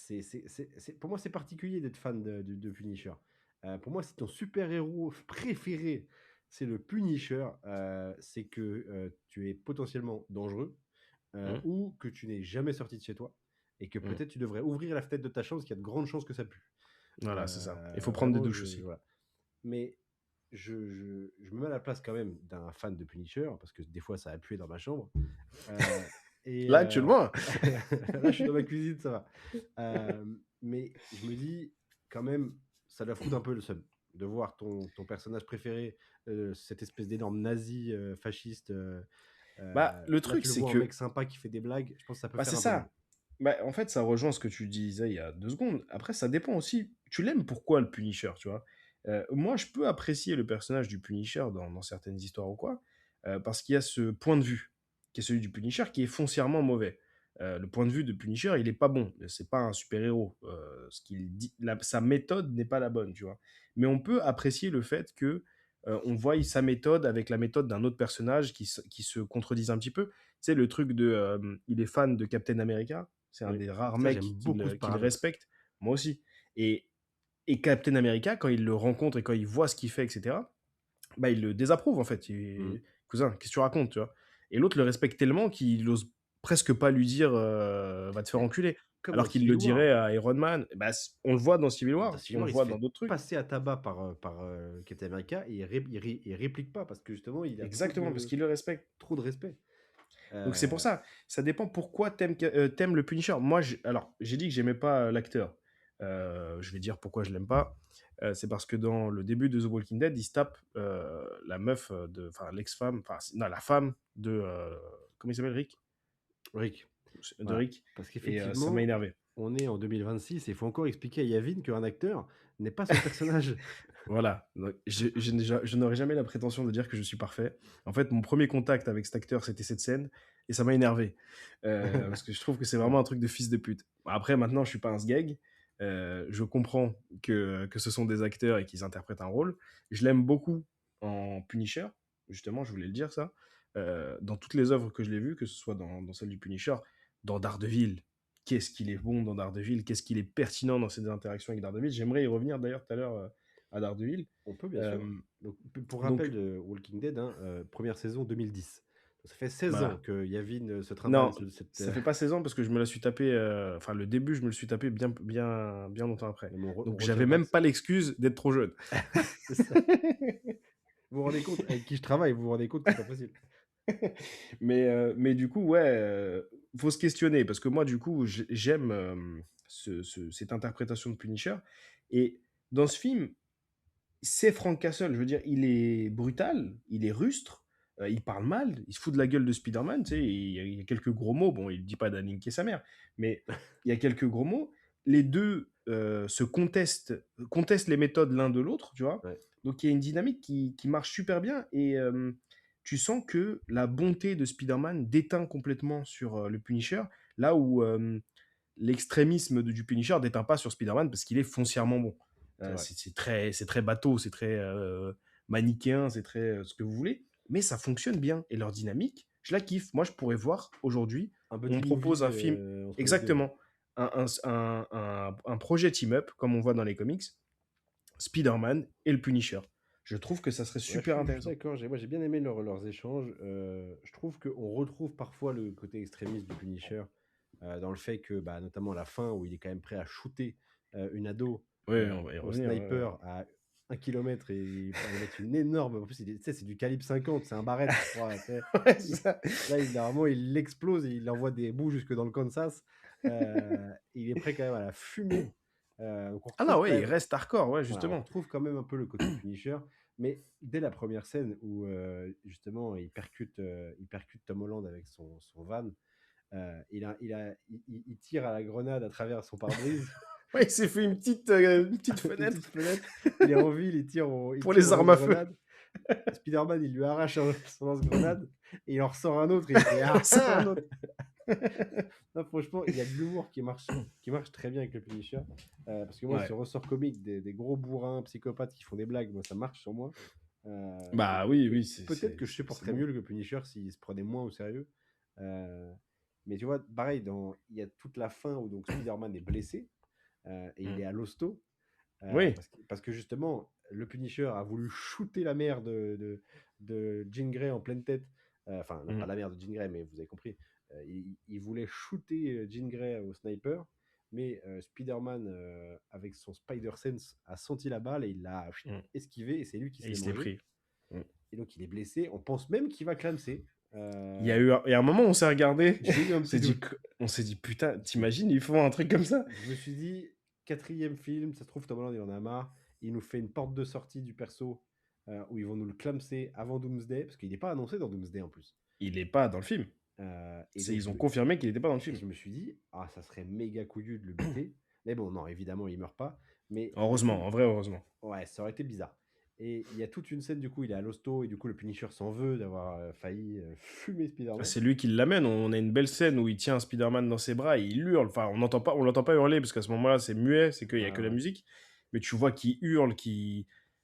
pour moi, c'est particulier d'être fan de Punisher. Pour moi, si ton super-héros préféré, c'est le Punisher, c'est que tu es potentiellement dangereux Hmm. ou que tu n'es jamais sorti de chez toi et que Hmm. peut-être tu devrais ouvrir la fenêtre de ta chambre parce qu'il y a de grandes chances que ça pue. Voilà, c'est ça. Il faut prendre des Vraiment, douches aussi. voilà. Mais je me mets à la place quand même d'un fan de Punisher parce que des fois, ça a pué dans ma chambre. Euh, et Là, actuellement, là, je suis dans ma cuisine, ça va. Mais je me dis, quand même, ça doit foutre un peu le seum de voir ton personnage préféré, cette espèce d'énorme nazi fasciste. bah, le Là, truc, tu le c'est vois un que... mec sympa qui fait des blagues. Je pense que ça peut Bah, faire c'est un peu mal. ça. Bah, en fait, ça rejoint ce que tu disais il y a 2 secondes. Après, ça dépend aussi. Tu l'aimes pourquoi le Punisher, tu vois. Moi, je peux apprécier le personnage du Punisher dans certaines histoires ou quoi, parce qu'il y a ce point de vue, qui est celui du Punisher, qui est foncièrement mauvais. Le point de vue de Punisher, il est pas bon. C'est pas un super-héros. Ce qu'il dit, sa méthode n'est pas la bonne, tu vois. Mais on peut apprécier le fait que on voie sa méthode avec la méthode d'un autre personnage qui se contredisent un petit peu. Tu sais, le truc de il est fan de Captain America, c'est un Oui. des rares Ça, j'aime mecs beaucoup ce qu'il paradoxe. respecte. Moi aussi. Et, et Captain America, quand il le rencontre et quand il voit ce qu'il fait, etc., bah, il le désapprouve en fait. Mhm. Cousin, qu'est-ce que tu racontes, tu vois. Et l'autre le respecte tellement qu'il ose presque pas lui dire va te faire Mais enculer. comme Alors dans qu'il le Civil War. dirait à Iron Man. Bah, on le voit dans Civil Dans War, Civil on War, le il se voit dans fait d'autres trucs. passer à tabac par Captain America et il réplique pas parce que justement, il a Exactement, parce qu'il le respecte. trop de respect. Donc c'est pour Euh, ça dépend pourquoi t'aimes le Punisher. Moi, alors, j'ai dit que j'aimais pas l'acteur. Je vais dire pourquoi je l'aime pas. c'est parce que dans le début de The Walking Dead, il se tape la meuf enfin l'ex-femme, enfin non, la femme de, comment il s'appelle, Rick? Rick. De Voilà. Rick. Parce Ça qu'effectivement, m'a énervé. on est en 2026 et il faut encore expliquer à Yavin qu'un acteur n'est pas son personnage. Voilà, donc je n'aurais jamais la prétention de dire que je suis parfait. En fait, mon premier contact avec cet acteur, c'était cette scène, et ça m'a énervé. Parce que je trouve que c'est vraiment un truc de fils de pute. Après, maintenant, je suis pas un sgeg. Je comprends que ce sont des acteurs et qu'ils interprètent un rôle. Je l'aime beaucoup en Punisher, justement, je voulais le dire ça. Dans toutes les œuvres que je l'ai vues, que ce soit dans celle du Punisher, dans Daredevil. Qu'est-ce qu'il est bon dans Daredevil, qu'est-ce qu'il est pertinent dans ses interactions avec Daredevil. J'aimerais y revenir d'ailleurs tout à l'heure à Daredevil. On peut bien sûr. Donc, pour donc- rappel de Walking Dead, hein, première saison 2010. Donc, ça fait 16 Voilà. ans que Yavin se Non, trimballe cette. ça fait pas 16 ans parce que je me la suis tapé. Enfin, le début, je me le suis tapé bien longtemps après. Mais on Donc, retient j'avais pas même que pas l'excuse d'être trop jeune. c'est ça. Vous vous rendez compte avec qui je travaille, vous vous rendez compte que c'est pas possible. Mais du coup, ouais, faut se questionner parce que moi, du coup, j'aime cette interprétation de Punisher. Et dans ce film, c'est Frank Castle. Je veux dire, il est brutal, il est rustre, il parle mal, il se fout de la gueule de Spider-Man. Tu sais, il y a quelques gros mots. Bon, il dit pas d'Aninker sa mère, mais il y a quelques gros mots. Les deux se contestent les méthodes l'un de l'autre, tu vois. Ouais. Donc il y a une dynamique qui marche super bien et tu sens que la bonté de Spider-Man déteint complètement sur le Punisher, là où l'extrémisme du Punisher déteint pas sur Spider-Man parce qu'il est foncièrement bon. C'est vrai. C'est très bateau, c'est très manichéen, c'est très ce que vous voulez, mais ça fonctionne bien et leur dynamique, je la kiffe. Moi, je pourrais voir aujourd'hui, Un on buddy me propose movie, un film, entre les deux. exactement, un projet team-up, comme on voit dans les comics, Spider-Man et le Punisher. Je trouve que ça serait Ouais, super je suis intéressant. d'accord, moi j'ai bien aimé leurs échanges. Je trouve qu'on retrouve parfois le côté extrémiste du Punisher dans le fait que, bah, notamment à la fin, où il est quand même prêt à shooter une ado Oui, on va y au revenir. sniper à 1 km et il va lui mettre une énorme. En plus, tu sais, c'est du calibre 50, c'est un barrette, je crois. Tu sais. Ouais, c'est ça. Là, normalement, il l'explose et il envoie des bouts jusque dans le Kansas. Il est prêt quand même à la fumer. Donc on Ah retrouve non, quand ouais, il même- reste hardcore, ouais, voilà, on justement. retrouve quand même un peu le côté Punisher, mais dès la première scène où justement il percute Tom Holland avec son van, il tire à la grenade à travers son pare-brise. Ouais, il s'est fait une petite Une fenêtre petite fenêtre. Il est en ville, il pour tire les au armes à feu. lance-grenade. Spider-Man, il lui arrache son lance-grenade et il en ressort un autre. Et il fait Il en ressort un autre. Non, franchement, il y a de l'humour qui marche très bien avec le Punisher. Parce que moi, Ouais. ce ressort comique des gros bourrins psychopathes qui font des blagues, moi, ça marche sur moi. Bah Et- oui, et oui. peut-être que je supporterais mieux le Punisher s'il se prenait moins au sérieux. Mais tu vois, pareil, il y a toute la fin où donc Spider-Man est blessé et il est à l'hosto. Oui. Parce que justement, le Punisher a voulu shooter la mère de Jean Grey en pleine tête. Enfin, non, pas la mère de Jean Grey, mais vous avez compris. Il voulait shooter Jean Grey au sniper, mais Spider-Man, avec son Spider-Sense, a senti la balle et il l'a esquivé et c'est lui qui Et il s'est se l'est mangé. pris. Et donc il est blessé. On pense même qu'il va clamser. Il y a un moment où on s'est regardé, J'ai eu un on s'est petit dit, doute. on s'est dit, putain, t'imagines, ils font un truc comme ça? Je me suis dit, 4e film, ça se trouve, Tom Holland, il en a marre. Il nous fait une porte de sortie du perso où ils vont nous le clamser avant Doomsday, parce qu'il n'est pas annoncé dans Doomsday en plus. Il est pas dans le film. Et donc, Ils ont confirmé qu'il n'était pas dans le et film. je me suis dit, ah, ça serait méga couillu de le buter. Mais bon, non, évidemment, il meurt pas. Mais Heureusement, en vrai, heureusement. ouais, ça aurait été bizarre. Et il y a toute une scène, du coup, il est à l'hosto, et du coup, le Punisher s'en veut d'avoir failli fumer Spider-Man. C'est lui qui l'amène. On a une belle scène où il tient Spider-Man dans ses bras et il hurle. Enfin, on l'entend pas hurler parce qu'à ce moment-là, c'est muet, c'est qu'il y a que la musique. Mais tu vois qu'il hurle,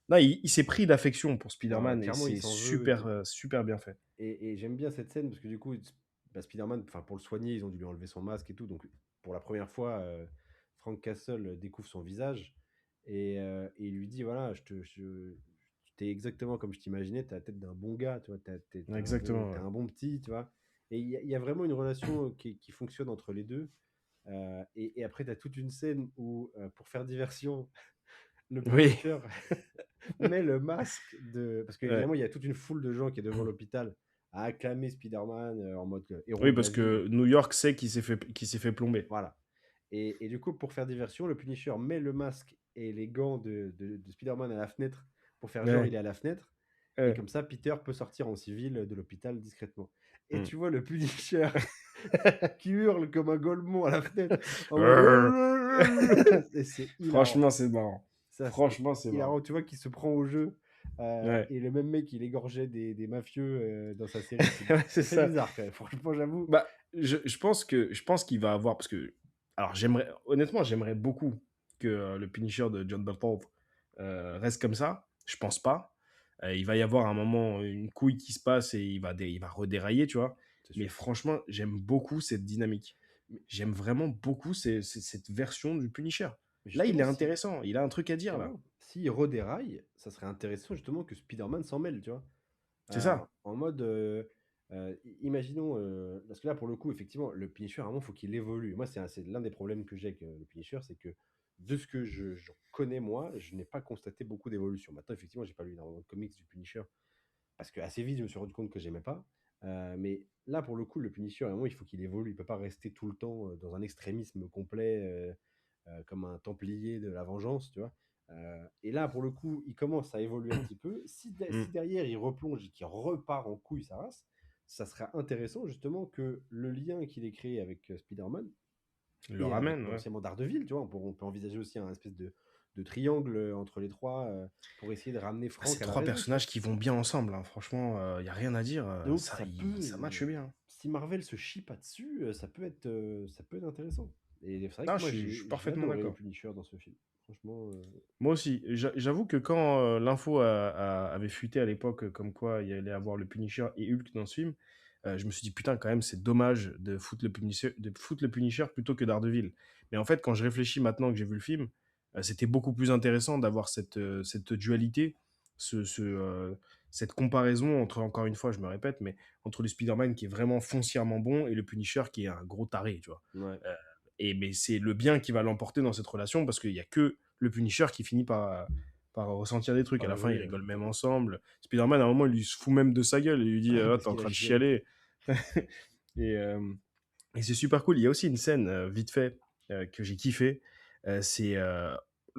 Non, il s'est pris d'affection pour Spider-Man et clairement, il c'est s'en veut et super, super bien fait. Et j'aime bien cette scène parce que du coup, Spider-Man, pour le soigner, ils ont dû lui enlever son masque et tout. Donc, pour la première fois, Frank Castle découvre son visage et il lui dit voilà, t'es exactement comme je t'imaginais, t'as la tête d'un bon gars, tu vois, Exactement, t'es ouais. un bon petit, tu vois. Et il y a vraiment une relation qui fonctionne entre les deux. Et après, t'as toute une scène où, pour faire diversion, le Oui. Punisher met le masque de. Parce qu'évidemment, il y a toute une foule de gens qui est devant l'hôpital à acclamer Spider-Man en mode héros. Oui, de parce la que ville. New York sait qu'il s'est fait plomber. Voilà. Et du coup, pour faire diversion, le Punisher met le masque et les gants de Spider-Man à la fenêtre pour faire genre Ouais, il est à la fenêtre. Et ouais. comme ça, Peter peut sortir en civil de l'hôpital discrètement. Et Mm. tu vois le Punisher qui hurle comme un golemon à la fenêtre en Brrr. mode... Et c'est hilarant. Franchement, c'est marrant. Ça, c'est Franchement, c'est marrant. hilarant. Tu vois qu'il se prend au jeu. Ouais, Et le même mec, il égorgeait des mafieux dans sa série. ouais, c'est C'est très ça. bizarre quand même. Franchement, j'avoue. Bah, je pense qu'il va avoir parce que alors honnêtement, j'aimerais beaucoup que le Punisher de John Bernthal reste comme ça. Je pense pas. Il va y avoir un moment une couille qui se passe et il va redérailler, tu vois. C'est Mais sûr. franchement, j'aime beaucoup cette dynamique. Mais, J'aime vraiment beaucoup cette version du Punisher. mais Là, il est justement, si, intéressant. Il a un truc à dire là. carrément, s'il redéraille, ça serait intéressant justement que Spider-Man s'en mêle, tu vois. C'est ça. En mode, imaginons, parce que là, pour le coup, effectivement, le Punisher, à un moment, il faut qu'il évolue. Moi, c'est l'un des problèmes que j'ai avec le Punisher, c'est que de ce que je connais, moi, je n'ai pas constaté beaucoup d'évolution. Maintenant, effectivement, j'ai pas lu énormément de comics du Punisher, parce que assez vite, je me suis rendu compte que j'aimais pas. Mais là, pour le coup, le Punisher, à un moment, il faut qu'il évolue. Il peut pas rester tout le temps dans un extrémisme complet, comme un templier de la vengeance, tu vois. Et là, pour le coup, il commence à évoluer un petit peu. Si Mm. derrière, il replonge et qu'il repart en couille sa race, ça serait intéressant justement que le lien qu'il ait créé avec Spider-Man Il le et avec ramène, ouais. potentiellement Daredevil, tu vois, on peut envisager aussi un espèce de triangle entre les trois pour essayer de ramener Ah, c'est Frank à la trois raison, tu vois. personnages qui vont bien ensemble, hein. Franchement, il y a rien à dire. De ouf, ça peut. Ça matche bien. Si Marvel se chie pas dessus, ça peut être intéressant. Et c'est vrai Non, que moi, je suis j'ai parfaitement adoré le d'accord. Punisher dans ce film. Franchement, Moi aussi. J'avoue que quand l'info avait fuité à l'époque, comme quoi il y allait avoir le Punisher et Hulk dans ce film, je me suis dit, putain, quand même, c'est dommage de foutre le Punisher plutôt que Daredevil. Mais en fait, quand je réfléchis maintenant que j'ai vu le film, c'était beaucoup plus intéressant d'avoir cette dualité, cette comparaison entre, encore une fois, je me répète, mais entre le Spider-Man qui est vraiment foncièrement bon et le Punisher qui est un gros taré, tu vois. ouais. Euh, mais c'est le bien qui va l'emporter dans cette relation parce qu'il n'y a que le Punisher qui finit par ressentir des trucs. À Par la fin, ils évoluer. rigolent même ensemble. Spider-Man, à un moment, il lui se fout même de sa gueule. Il lui dit Ah, Parce t'es en qu'il a train de chialé. chialer. et, et c'est super cool. Il y a aussi une scène, vite fait, que j'ai kiffé. C'est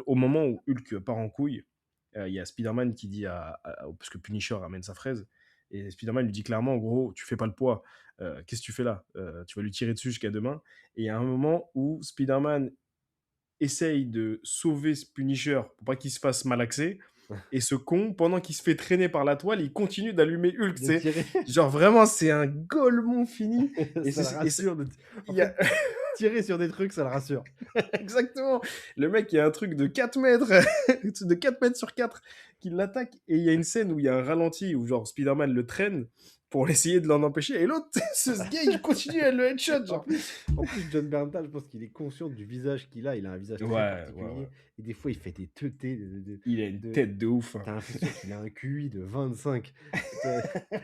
au moment où Hulk part en couille. Il y a Spider-Man qui dit parce que Punisher ramène sa fraise. Et Spider-Man lui dit clairement, en gros, tu fais pas le poids. Qu'est-ce que tu fais là Tu vas lui tirer dessus jusqu'à demain. Et il y a un moment où Spider-Man essaye de sauver ce Punisher pour pas qu'il se fasse malaxer. Et ce con, pendant qu'il se fait traîner par la toile, il continue d'allumer Hulk. De tirer. Genre vraiment, c'est un golemon fini. Et Ça le rassure. En il y a... fait, tirer sur des trucs, ça le rassure. Exactement. Le mec, il y a un truc de 4 mètres, de 4 mètres sur 4 qui l'attaque. Et il y a une scène où il y a un ralenti où genre Spider-Man le traîne pour essayer de l'en empêcher. Et l'autre, ce gars, il continue à le headshot. En Genre. plus, John Berntal, je pense qu'il est conscient du visage qu'il a. Il a un visage très particulier. Et des fois, il fait des teutés. Il a une tête de ouf. T'as l'impression qu'il a un QI de 25.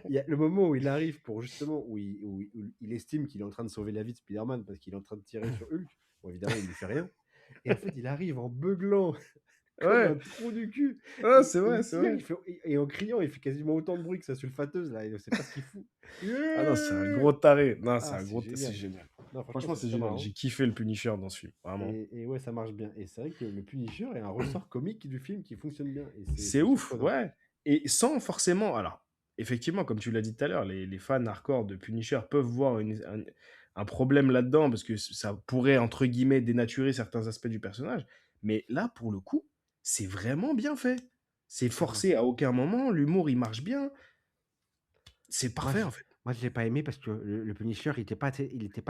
Il y a le moment où il arrive pour justement, où il estime qu'il est en train de sauver la vie de Spider-Man parce qu'il est en train de tirer sur Hulk. Bon, évidemment, il lui fait rien. Et en fait, il arrive en beuglant comme un Ouais, trou du cul. ouais, c'est Et vrai, il c'est tire, vrai. et en criant, il fait quasiment autant de bruit que sa sulfateuse. Là, il ne sait pas ce qu'il fout. Ah non, c'est un gros taré. Non, c'est Ah, un c'est gros, c'est génial. génial. Non, Franchement, c'est c'est très génial. marrant. J'ai kiffé le Punisher dans ce film, vraiment. Et ouais, ça marche bien. Et c'est vrai que le Punisher est un ressort comique du film qui fonctionne bien. Et C'est ouf, surprenant. ouais. Et sans forcément. Alors, effectivement, comme tu l'as dit tout à l'heure, les fans hardcore de Punisher peuvent voir un problème là-dedans parce que ça pourrait, entre guillemets, dénaturer certains aspects du personnage. Mais là, pour le coup, c'est vraiment bien fait. C'est forcé à aucun moment. L'humour, il marche bien. C'est parfait, en fait. Moi, je l'ai pas aimé parce que le Punisher, il était pas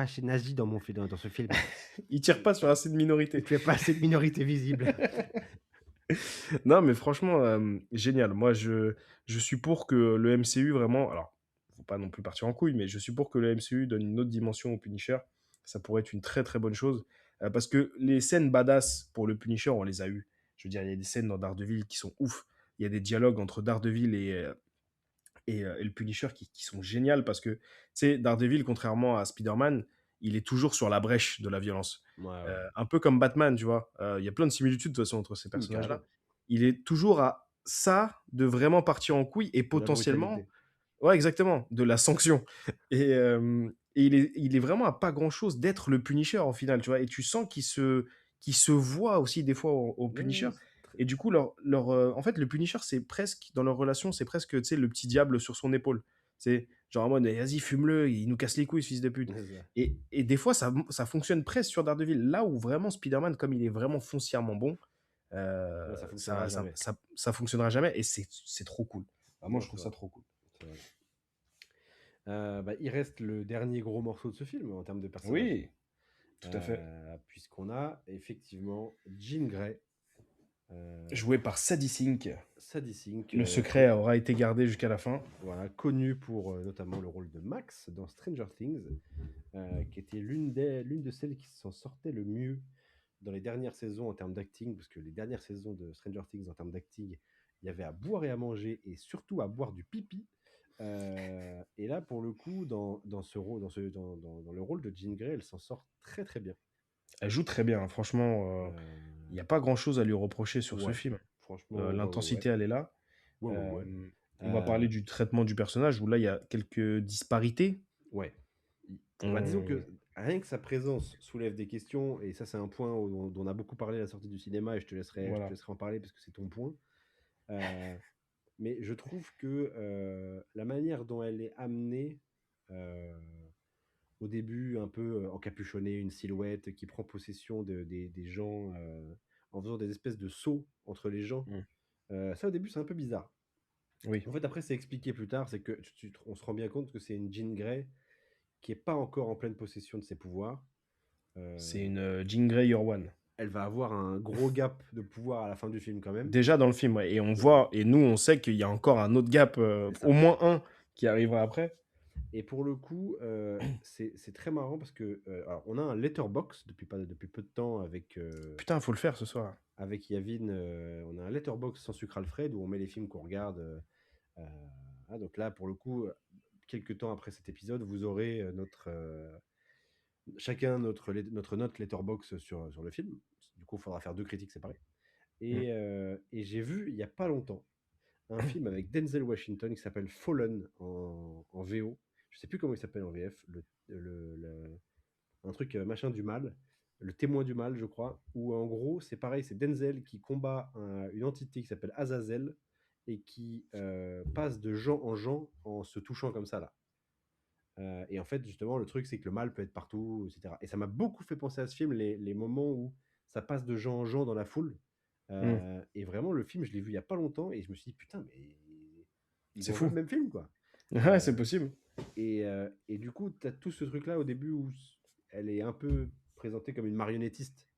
assez nazi dans ce film. Il tire pas sur assez de Il minorités. tuait pas assez de minorités visibles. Non, mais franchement, génial. Moi, je suis pour que le MCU vraiment. Alors, faut pas non plus partir en couille, mais je suis pour que le MCU donne une autre dimension au Punisher. Ça pourrait être une très très bonne chose. Parce que les scènes badass pour le Punisher, on les a eues. Je veux dire, il y a des scènes dans Daredevil qui sont ouf. Il y a des dialogues entre Daredevil et le Punisher qui sont géniales parce que, tu sais, Daredevil, contrairement à Spider-Man, il est toujours sur la brèche de la violence. Ouais. Un peu comme Batman, tu vois. Il y a plein de similitudes de toute façon entre ces Carrément. personnages-là. Il est toujours à ça de vraiment partir en couille et De la potentiellement, brutalité. ouais, exactement, de la sanction. Et il est vraiment à pas grand-chose d'être le Punisher en final, tu vois. Et tu sens qui se voit aussi des fois au Ouais, Punisher. ouais, c'est très- Et du coup, en fait, le Punisher, c'est presque, dans leur relation, c'est presque, tu sais, le petit diable sur son épaule. C'est genre en mode, eh, vas-y, fume-le, il nous casse les couilles, ce fils de pute. c'est ça. Et des fois, ça fonctionne presque sur Daredevil. Là où vraiment Spider-Man, comme il est vraiment foncièrement bon, Ouais, ça fonctionnera jamais. ça fonctionnera jamais. Et c'est trop cool. Vraiment, Non, je c'est trouve vrai, ça trop cool. c'est vrai. Bah, il reste le dernier gros morceau de ce film en termes de personnages. Oui, tout à fait. Puisqu'on a effectivement Jean Grey, Joué par Sadie Sink. Sadie Sink, Le secret aura été gardé jusqu'à la fin. voilà, connu pour notamment le rôle de Max dans Stranger Things, qui était l'une de celles qui s'en sortait le mieux dans les dernières saisons en termes d'acting, parce que les dernières saisons de Stranger Things en termes d'acting, il y avait à boire et à manger, et surtout à boire du pipi. Et là, pour le coup, dans ce rôle, dans le rôle de Jean Grey, elle s'en sort très très bien. Elle joue très bien, hein. Franchement, il n'y a pas grand-chose à lui reprocher sur ce Ouais, film. franchement, L'intensité, elle est là. ouais, ouais, ouais. On va parler du traitement du personnage, où là, il y a quelques disparités. Ouais. Bah, disons que rien que sa présence soulève des questions, et ça, c'est un point dont on a beaucoup parlé à la sortie du cinéma, et je te laisserai en parler parce que c'est ton point. Mais je trouve que la manière dont elle est amenée, au début, un peu encapuchonnée, une silhouette qui prend possession des gens en faisant des espèces de sauts entre les gens, ça, au début, c'est un peu bizarre. Oui. En fait, après, c'est expliqué plus tard, c'est que on se rend bien compte que c'est une Jean Grey qui est pas encore en pleine possession de ses pouvoirs. C'est une Jean Grey Year One. Elle va avoir un gros gap de pouvoir à la fin du film quand même. Déjà dans le film, ouais. Et on voit, et nous, on sait qu'il y a encore un autre gap, au moins un, qui arrivera après. Et pour le coup, c'est très marrant parce que alors, on a un letterbox depuis peu de temps avec, Putain, faut le faire ce soir. avec Yavin. On a un letterbox sans sucre Alfred où on met les films qu'on regarde. Donc là, pour le coup, quelques temps après cet épisode, vous aurez chacun notre note letterbox sur le film. Du coup, il faudra faire 2 critiques séparées. Et j'ai vu il n'y a pas longtemps un film avec Denzel Washington qui s'appelle Fallen en VO. Je sais plus comment il s'appelle en VF. Un truc machin du mal. Le témoin du mal, je crois. Où en gros, c'est pareil, c'est Denzel qui combat une entité qui s'appelle Azazel et qui passe de gens en se touchant comme ça là. Et en fait, justement, le truc, c'est que le mal peut être partout, etc. Et ça m'a beaucoup fait penser à ce film, les moments où ça passe de gens en gens dans la foule. Et vraiment, le film, je l'ai vu il y a pas longtemps et je me suis dit, putain, mais ils C'est ont fou. fait le même film, quoi. Ouais, c'est possible. Et du coup, tu as tout ce truc-là au début où elle est un peu présentée comme une marionnettiste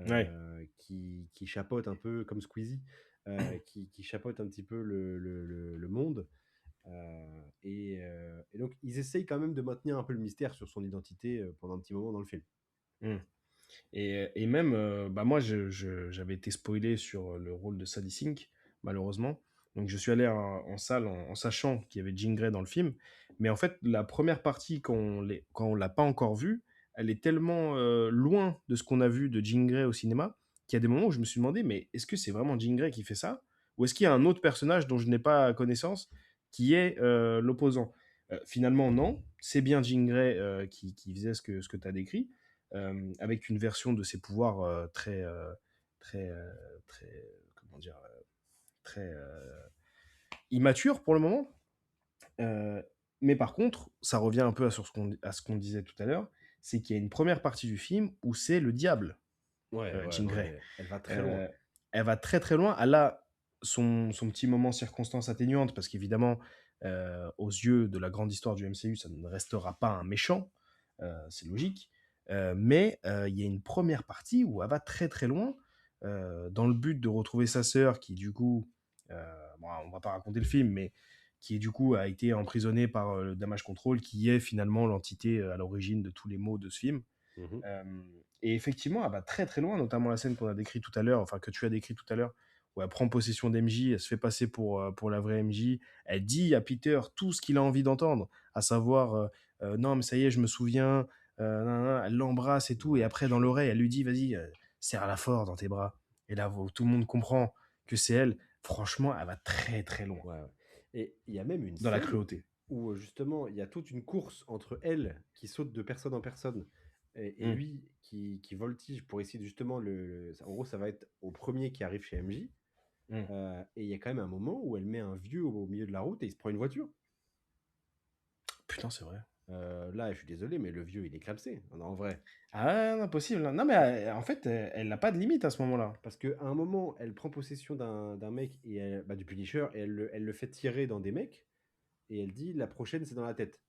Ouais. qui chapeaute un peu comme Squeezie, qui chapeaute un petit peu le monde. Et donc, ils essayent quand même de maintenir un peu le mystère sur son identité pendant un petit moment dans le film. Et même, bah moi, j'avais été spoilé sur le rôle de Sadie Sink, malheureusement. Donc, je suis allé en salle en sachant qu'il y avait Jean Grey dans le film. Mais en fait, la première partie, quand on l'a pas encore vue, elle est tellement loin de ce qu'on a vu de Jean Grey au cinéma qu'il y a des moments où je me suis demandé, mais est-ce que c'est vraiment Jean Grey qui fait ça? Ou est-ce qu'il y a un autre personnage dont je n'ai pas connaissance qui est l'opposant? Finalement, non. C'est bien Jean Grey qui faisait ce que tu as décrit. Avec une version de ses pouvoirs très, comment dire, très immature pour le moment. Mais par contre, ça revient un peu à ce qu'on disait tout à l'heure, c'est qu'il y a une première partie du film où c'est le diable, Jean Grey. Elle va très loin. Elle va très très loin. Elle a son petit moment circonstance atténuante, parce qu'évidemment, aux yeux de la grande histoire du MCU, ça ne restera pas un méchant, c'est logique. Mais il y a une première partie où elle va très très loin, dans le but de retrouver sa sœur qui du coup, bon, on va pas raconter le film, mais qui du coup a été emprisonnée par le Damage Control, qui est finalement l'entité à l'origine de tous les maux de ce film. Et effectivement, elle va très très loin, notamment la scène qu'on a décrite tout à l'heure, enfin que tu as décrit tout à l'heure, où elle prend possession d'MJ, elle se fait passer pour la vraie MJ, elle dit à Peter tout ce qu'il a envie d'entendre, à savoir non mais ça y est, je me souviens, elle l'embrasse et tout, et après dans l'oreille, elle lui dit vas-y, serre-la fort dans tes bras. Et là, tout le monde comprend que c'est elle. Franchement, elle va très très loin. Ouais. Et il y a même une dans la scène cruauté. où justement il y a toute une course entre elle qui saute de personne en personne et Mmh. lui qui voltige pour essayer justement en gros, ça va être au premier qui arrive chez MJ. Mmh. Et il y a quand même un moment où elle met un vieux au milieu de la route et il se prend une voiture. Putain, c'est vrai. Là, je suis désolé, mais le vieux, il est clamsé, en vrai. Ah, non, possible. Non, mais en fait, elle n'a pas de limite à ce moment-là. Parce qu'à un moment, elle prend possession d'un mec, du Punisher, et elle le fait tirer dans des mecs, et elle dit la prochaine, c'est dans la tête.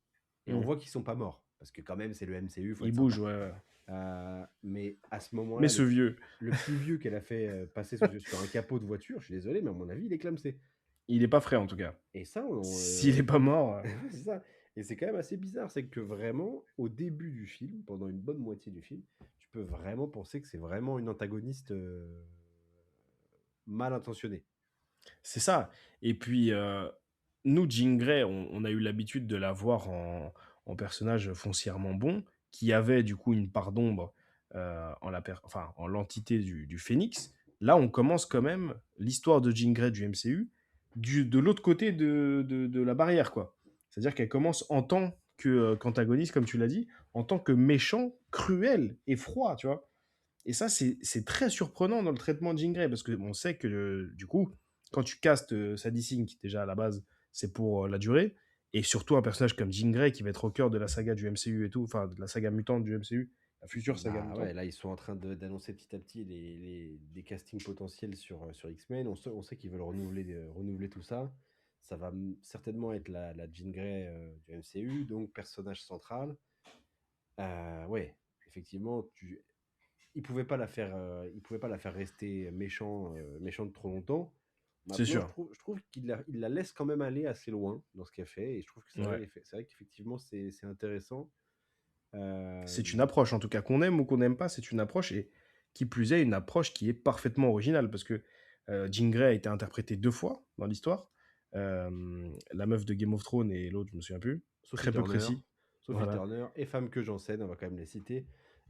Et on Mmh. voit qu'ils sont pas morts, parce que quand même, c'est le MCU, faut Il être bouge, sympa. ouais, ouais. Mais à ce Mais moment-là, ce vieux, le petit vieux qu'elle a fait passer sur un capot de voiture, je suis désolé, mais à mon avis, il est clamsé. il est pas frais en tout cas. Et ça, S'il est pas mort, ouais, c'est ça. Et c'est quand même assez bizarre, c'est que vraiment, au début du film, pendant une bonne moitié du film, tu peux vraiment penser que c'est vraiment une antagoniste mal intentionnée. c'est ça. Et puis, nous, Jean Grey, on a eu l'habitude de la voir en personnage foncièrement bon, qui avait du coup une part d'ombre enfin, en l'entité du Phénix. Là, on commence quand même l'histoire de Jean Grey du MCU de l'autre côté de la barrière, quoi. C'est-à-dire qu'elle commence en tant qu'antagoniste, comme tu l'as dit, en tant que méchant, cruel et froid, tu vois. Et ça, c'est très surprenant dans le traitement de Jean Grey, parce qu'on sait que, du coup, quand tu castes Sadie Sink, déjà à la base, c'est pour la durée, et surtout un personnage comme Jean Grey, qui va être au cœur de la saga du MCU et tout, enfin, de la saga mutante du MCU, la future saga Bah ouais, mutante. là, ils sont en train d'annoncer petit à petit des castings potentiels sur X-Men. On sait qu'ils veulent renouveler tout ça. Ça va certainement être la Jean Grey du MCU, donc personnage central. Ouais, effectivement, il pouvait pas la faire rester méchante trop longtemps. C'est Maintenant, sûr. je trouve il la laisse quand même aller assez loin dans ce qu'elle fait, et je trouve que Ouais. c'est vrai qu'effectivement, c'est intéressant. Euh, C'est une approche, en tout cas, qu'on aime ou qu'on n'aime pas, c'est une approche, et qui plus est, une approche qui est parfaitement originale, parce que Jean Grey a été interprétée 2 fois dans l'histoire. La meuf de Game of Thrones et l'autre, je me souviens plus. Sophie Très peu Turner, précis. Sophie Voilà. Turner et Femme que j'enseigne, on va quand même les citer.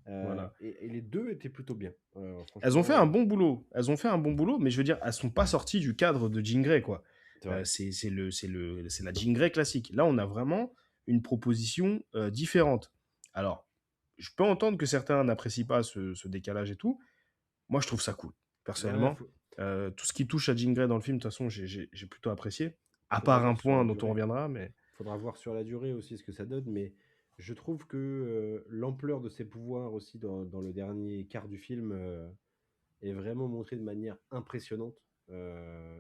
Voilà. Et les deux étaient plutôt bien. Elles ont fait Franchement, un bon boulot. Elles ont fait un bon boulot, mais je veux dire, elles sont pas sorties du cadre de Jean Grey, quoi. c'est vrai. C'est la Jean Grey classique. Là, on a vraiment une proposition différente. Alors, je peux entendre que certains n'apprécient pas ce décalage et tout. Moi, je trouve ça cool, Ouais, personnellement. Tout ce qui touche à Jean Grey dans le film, de toute façon, j'ai plutôt apprécié. À faudra part un voir sur la point dont on durée. reviendra, mais Faudra voir sur la durée aussi ce que ça donne, mais je trouve que l'ampleur de ses pouvoirs aussi dans le dernier quart du film est vraiment montrée de manière impressionnante. oui,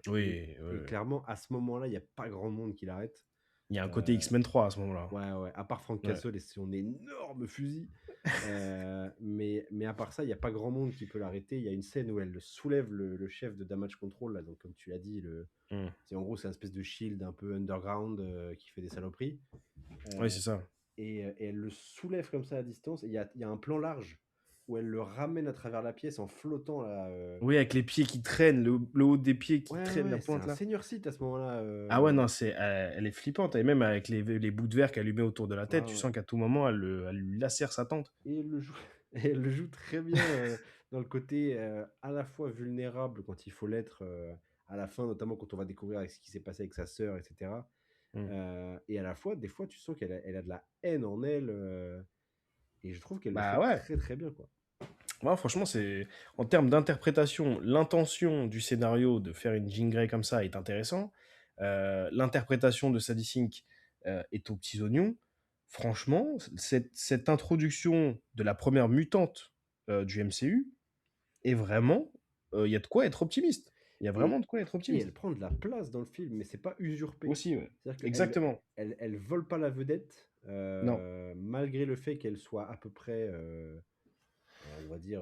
oui, Et oui. clairement, à ce moment-là, il n'y a pas grand monde qui l'arrête. Il y a un côté Euh, X-Men 3 à ce moment-là. Ouais, ouais, à part Frank Ouais. Castle et son énorme fusil. Mais à part ça, il n'y a pas grand monde qui peut l'arrêter. Il y a une scène où elle soulève le chef de Damage Control, là, donc comme tu l'as dit, Mm. en gros, c'est un espèce de shield un peu underground qui fait des saloperies. Oui, Euh, c'est ça. et elle le soulève comme ça à distance. Et il y a un plan large où elle le ramène à travers la pièce en flottant là. Oui, avec les pieds qui traînent, le haut des pieds qui Ouais, ouais, traînent, la ouais, c'est pointe un là. senior site à ce moment-là. Ah ouais, non, elle est flippante. Et même avec les bouts de verre qu'elle lui met autour de la Ouais, tête, tu ouais. sens qu'à tout moment, elle lui lacère sa tente. Et elle le joue, et elle le joue très bien dans le côté à la fois vulnérable quand il faut l'être à la fin, notamment quand on va découvrir avec ce qui s'est passé avec sa sœur, etc. Mm. Et à la fois, des fois, tu sens elle a de la haine en elle, et je trouve qu'elle le Bah fait ouais. très très bien, quoi. Ouais, franchement, c'est en termes d'interprétation, l'intention du scénario de faire une Jean Grey comme ça est intéressant. L'interprétation de Sadie Sink est aux petits oignons. Franchement, cette introduction de la première mutante du MCU est vraiment, il y a de quoi être optimiste. Il y a vraiment Et, de quoi être et optimiste. elle prend de la place dans le film, mais c'est pas usurpé. Aussi, ouais. C'est-à-dire qu'elle Exactement. elle vole pas la vedette, Non. malgré le fait qu'elle soit à peu près, on va dire,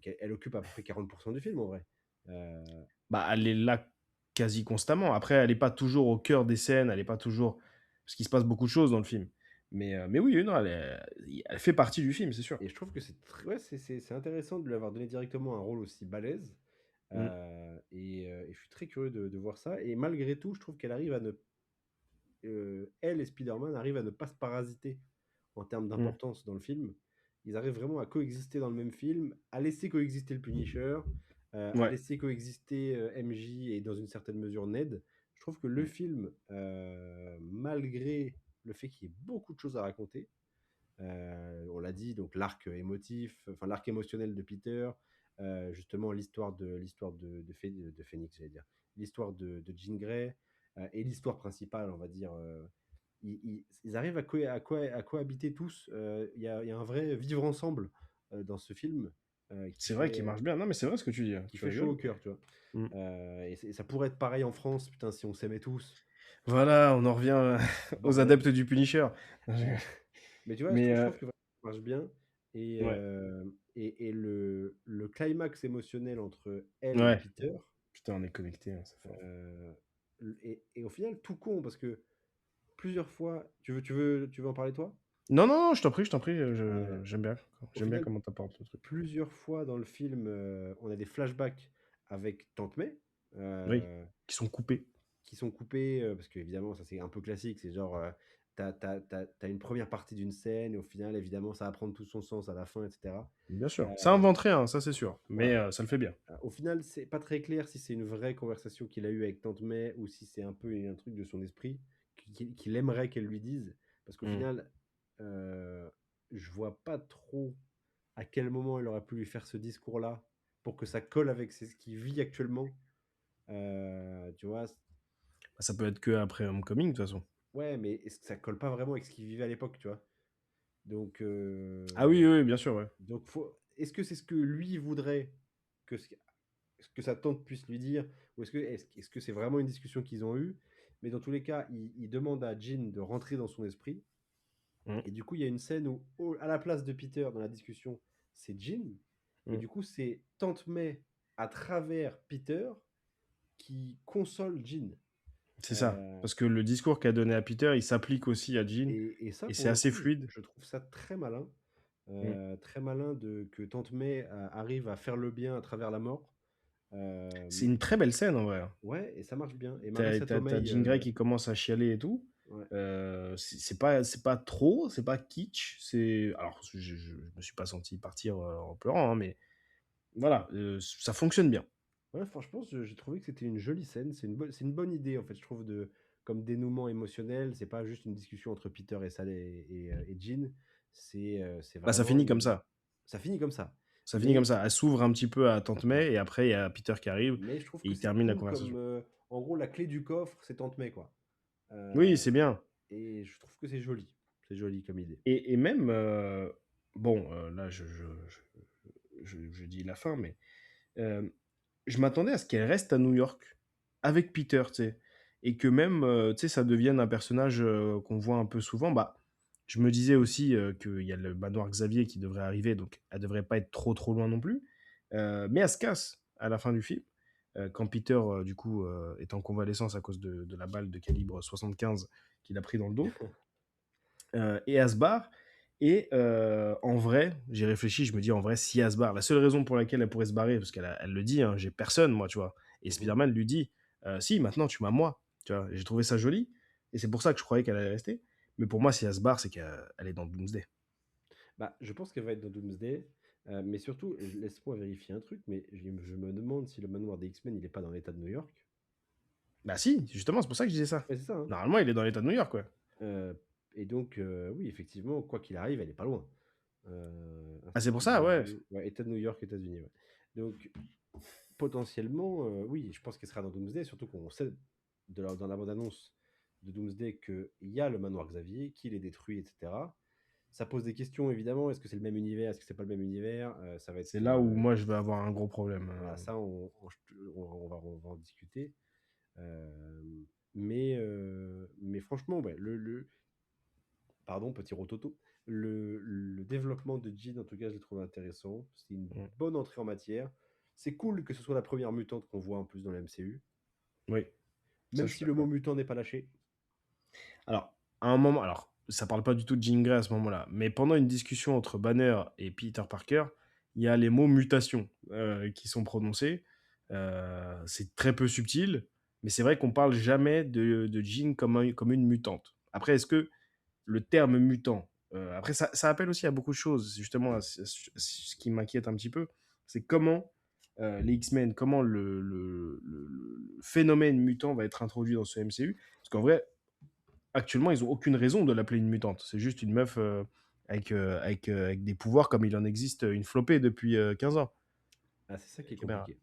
qu'elle occupe à peu près 40% du film en vrai. Euh, Bah, elle est là quasi constamment. Après, elle n'est pas toujours au cœur des scènes, elle n'est pas toujours. Parce qu'il se passe beaucoup de choses dans le film. Mais oui, non, elle fait partie du film, c'est sûr. Et je trouve que ouais, c'est intéressant de lui avoir donné directement un rôle aussi balèze. Mm, Et je suis très curieux de voir ça. Et malgré tout, je trouve qu'elle arrive à ne. Elle et Spider-Man arrivent à ne pas se parasiter en termes mm, d'importance dans le film. Ils arrivent vraiment à coexister dans le même film, à laisser coexister le Punisher, à ouais. laisser coexister MJ et dans une certaine mesure Ned. Je trouve que le Mm, film, malgré le fait qu'il y ait beaucoup de choses à raconter, On l'a dit, donc l'arc émotif, enfin l'arc émotionnel de Peter, justement l'histoire de Phoenix, j'allais dire, l'histoire de Jean Grey, et l'histoire principale, on va dire. Ils arrivent à cohabiter tous. Il y a un vrai vivre ensemble dans ce film C'est vrai qu'il marche bien. Non, mais c'est vrai ce que tu dis, hein. qui Tu fait chaud rigoles. au cœur, tu vois. Mm. Et ça pourrait être pareil en France, putain, si on s'aimait tous. Voilà, on en revient aux Bordel. adeptes du Punisher. Mais tu vois, je Mais trouve, je trouve que ça marche bien. Et, ouais, le climax émotionnel entre elle et ouais. Peter, Putain, on est connectés, hein, c'est fort. et au final, tout con, parce que plusieurs fois. Tu veux en parler toi? Non, non, non, je t'en prie, Euh, j'aime bien. Au J'aime bien final, comment t'apportes le truc. plusieurs fois dans le film, on a des flashbacks avec Tante May, Oui, euh, qui sont coupés. qui sont coupés, parce qu'évidemment, ça c'est un peu classique, c'est genre, t'as une première partie d'une scène, et au final, évidemment, ça va prendre tout son sens à la fin, etc. Bien sûr. Ça Euh, invente rien, ça c'est sûr. Mais voilà. ça le fait bien. Au final, c'est pas très clair si c'est une vraie conversation qu'il a eue avec Tante May ou si c'est un peu un truc de son esprit qu'il aimerait qu'elle lui dise. Parce qu'au Mm. final, euh, je vois pas trop à quel moment elle aurait pu lui faire ce discours-là pour que ça colle avec ce qu'il vit actuellement. Tu vois, Bah, ça peut être que après Homecoming, de toute façon. ouais, mais est-ce que ça colle pas vraiment avec ce qu'il vivait à l'époque, tu vois? Donc, Ah oui, oui, oui, bien sûr, ouais. est-ce que c'est ce que lui voudrait que, que sa tante puisse lui dire, ou est-ce que c'est vraiment une discussion qu'ils ont eue? Mais dans tous les cas, il demande à Jean de rentrer dans son esprit. Mm. Et du coup, il y a une scène où, à la place de Peter dans la discussion, c'est Jean. Et Mm. du coup, c'est Tante May, à travers Peter, qui console Jean. C'est ça. Euh, Parce que le discours qu'a donné à Peter, il s'applique aussi à Jean. et ça, Et pour c'est le assez coup, fluide. je trouve ça très malin. Mm. Très malin que Tante May arrive à faire le bien à travers la mort. Euh, C'est une très belle scène en vrai, hein. ouais, et ça marche bien. Et Marissa T'as Tomei, Jean Grey qui commence à chialer et tout. ouais. C'est pas trop, c'est pas kitsch. Alors, je me suis pas senti partir en pleurant, hein, mais voilà, ça fonctionne bien. Ouais, franchement, j'ai trouvé que c'était une jolie scène. C'est une bonne idée, en fait, je trouve, comme dénouement émotionnel. C'est pas juste une discussion entre Peter et Sally et Jean. C'est Bah, ça vraiment finit comme ça. Ça finit comme ça. Ça finit comme Mais, ça. Elle s'ouvre un petit peu à Tante May et après, il y a Peter qui arrive mais je trouve et que il c'est termine la cool comme, conversation. en gros, la clé du coffre, c'est Tante May, quoi. Oui, Euh, c'est bien. et je trouve que c'est joli. C'est joli comme idée. Et même, bon, là, je dis la fin, mais euh, je m'attendais à ce qu'elle reste à New York avec Peter, tu sais. Et que même, tu sais, ça devienne un personnage qu'on voit un peu souvent. Bah, je me disais aussi qu'il y a le manoir Xavier qui devrait arriver, donc elle devrait pas être trop trop loin non plus. Mais elle se casse à la fin du film, quand Peter, du coup, est en convalescence à cause de la balle de calibre 75 qu'il a pris dans le dos. Et elle se barre. Et en vrai, j'ai réfléchi, je me dis en vrai, si elle se barre, la seule raison pour laquelle elle pourrait se barrer, parce elle le dit, hein, j'ai personne, moi, tu vois. Et Mhm. Spider-Man lui dit, si, maintenant tu m'as moi, tu vois. Et j'ai trouvé ça joli. Et c'est pour ça que je croyais qu'elle allait rester. Mais pour moi, si elle se barre, c'est qu'elle est dans Doomsday. Bah, je pense qu'elle va être dans Doomsday. Mais surtout, laisse-moi vérifier un truc, mais je me demande si le manoir des X-Men, il est pas dans l'état de New York. Bah si, justement, c'est pour ça que je disais ça. Ouais, c'est ça, hein. Normalement, il est dans l'état de New York, quoi. Euh, et donc, oui, effectivement, quoi qu'il arrive, elle est pas loin. Ah, c'est pour Institut ça, ouais. Xavier, ouais, État de New York, États-Unis. Ouais. Donc, potentiellement, oui, je pense qu'elle sera dans Doomsday, surtout qu'on sait dans la bande-annonce de Doomsday qu'il y a le manoir Xavier, qu'il est détruit, etc. Ça pose des questions, évidemment. Est-ce que c'est le même univers? Est-ce que c'est pas le même univers? Ça va C'est être. là où moi, je vais avoir un gros problème. Voilà, ça, on va en discuter. Euh, mais franchement, ouais, pardon, petit rototo. Le développement de Jean, en tout cas, je l'ai trouvé intéressant. C'est une Mm. bonne entrée en matière. C'est cool que ce soit la première mutante qu'on voit en plus dans la MCU. Oui, ça, Même je suis si le mot d'accord. mutant n'est pas lâché. Alors, à un moment, alors, ça parle pas du tout de Jean Grey à ce moment-là, mais pendant une discussion entre Banner et Peter Parker, il y a les mots mutation qui sont prononcés. C'est très peu subtil, mais c'est vrai qu'on parle jamais de Jean comme une mutante. Après, est-ce que le terme mutant, après, ça appelle aussi à beaucoup de choses, justement, ce qui m'inquiète un petit peu, c'est comment les X-Men, comment le phénomène mutant va être introduit dans ce MCU. Parce qu'en vrai, actuellement, ils ont aucune raison de l'appeler une mutante. C'est juste une meuf avec des pouvoirs comme il en existe une flopée depuis 15 ans. Ah, c'est ça qui est Caméra. compliqué.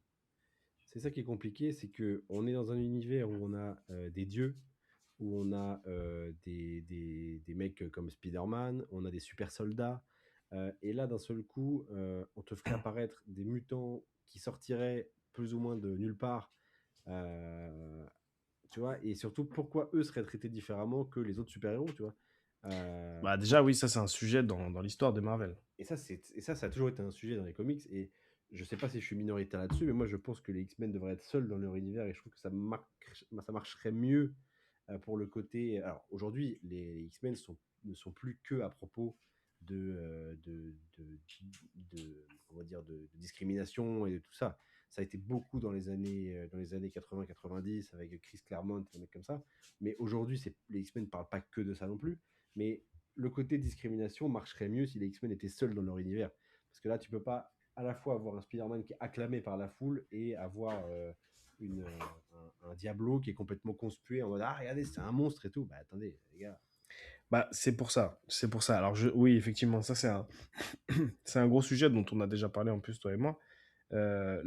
C'est ça qui est compliqué, c'est que on est dans un univers où on a des dieux, où on a des mecs comme Spider-Man, on a des super soldats, et là d'un seul coup, on te ferait apparaître des mutants qui sortiraient plus ou moins de nulle part, euh, tu vois, et surtout pourquoi eux seraient traités différemment que les autres super-héros, tu vois. Bah déjà, oui, ça c'est un sujet dans l'histoire de Marvel. Et ça a toujours été un sujet dans les comics. Et je sais pas si je suis minoritaire là-dessus, mais moi je pense que les X-Men devraient être seuls dans leur univers et je trouve que ça marcherait mieux pour le côté. Alors aujourd'hui, les X-Men ne sont plus que à propos on va dire de discrimination et de tout ça. Ça a été beaucoup dans les années 80-90 avec Chris Claremont, des mecs comme ça. Mais aujourd'hui, les X-Men ne parlent pas que de ça non plus. Mais le côté discrimination marcherait mieux si les X-Men étaient seuls dans leur univers. Parce que là, tu peux pas à la fois avoir un Spider-Man qui est acclamé par la foule et avoir un Diablo qui est complètement conspué en mode ah regardez c'est un monstre et tout. Bah attendez les gars. Bah, c'est pour ça. C'est pour ça. Alors, oui, effectivement, ça, c'est un gros sujet dont on a déjà parlé en plus, toi et moi. La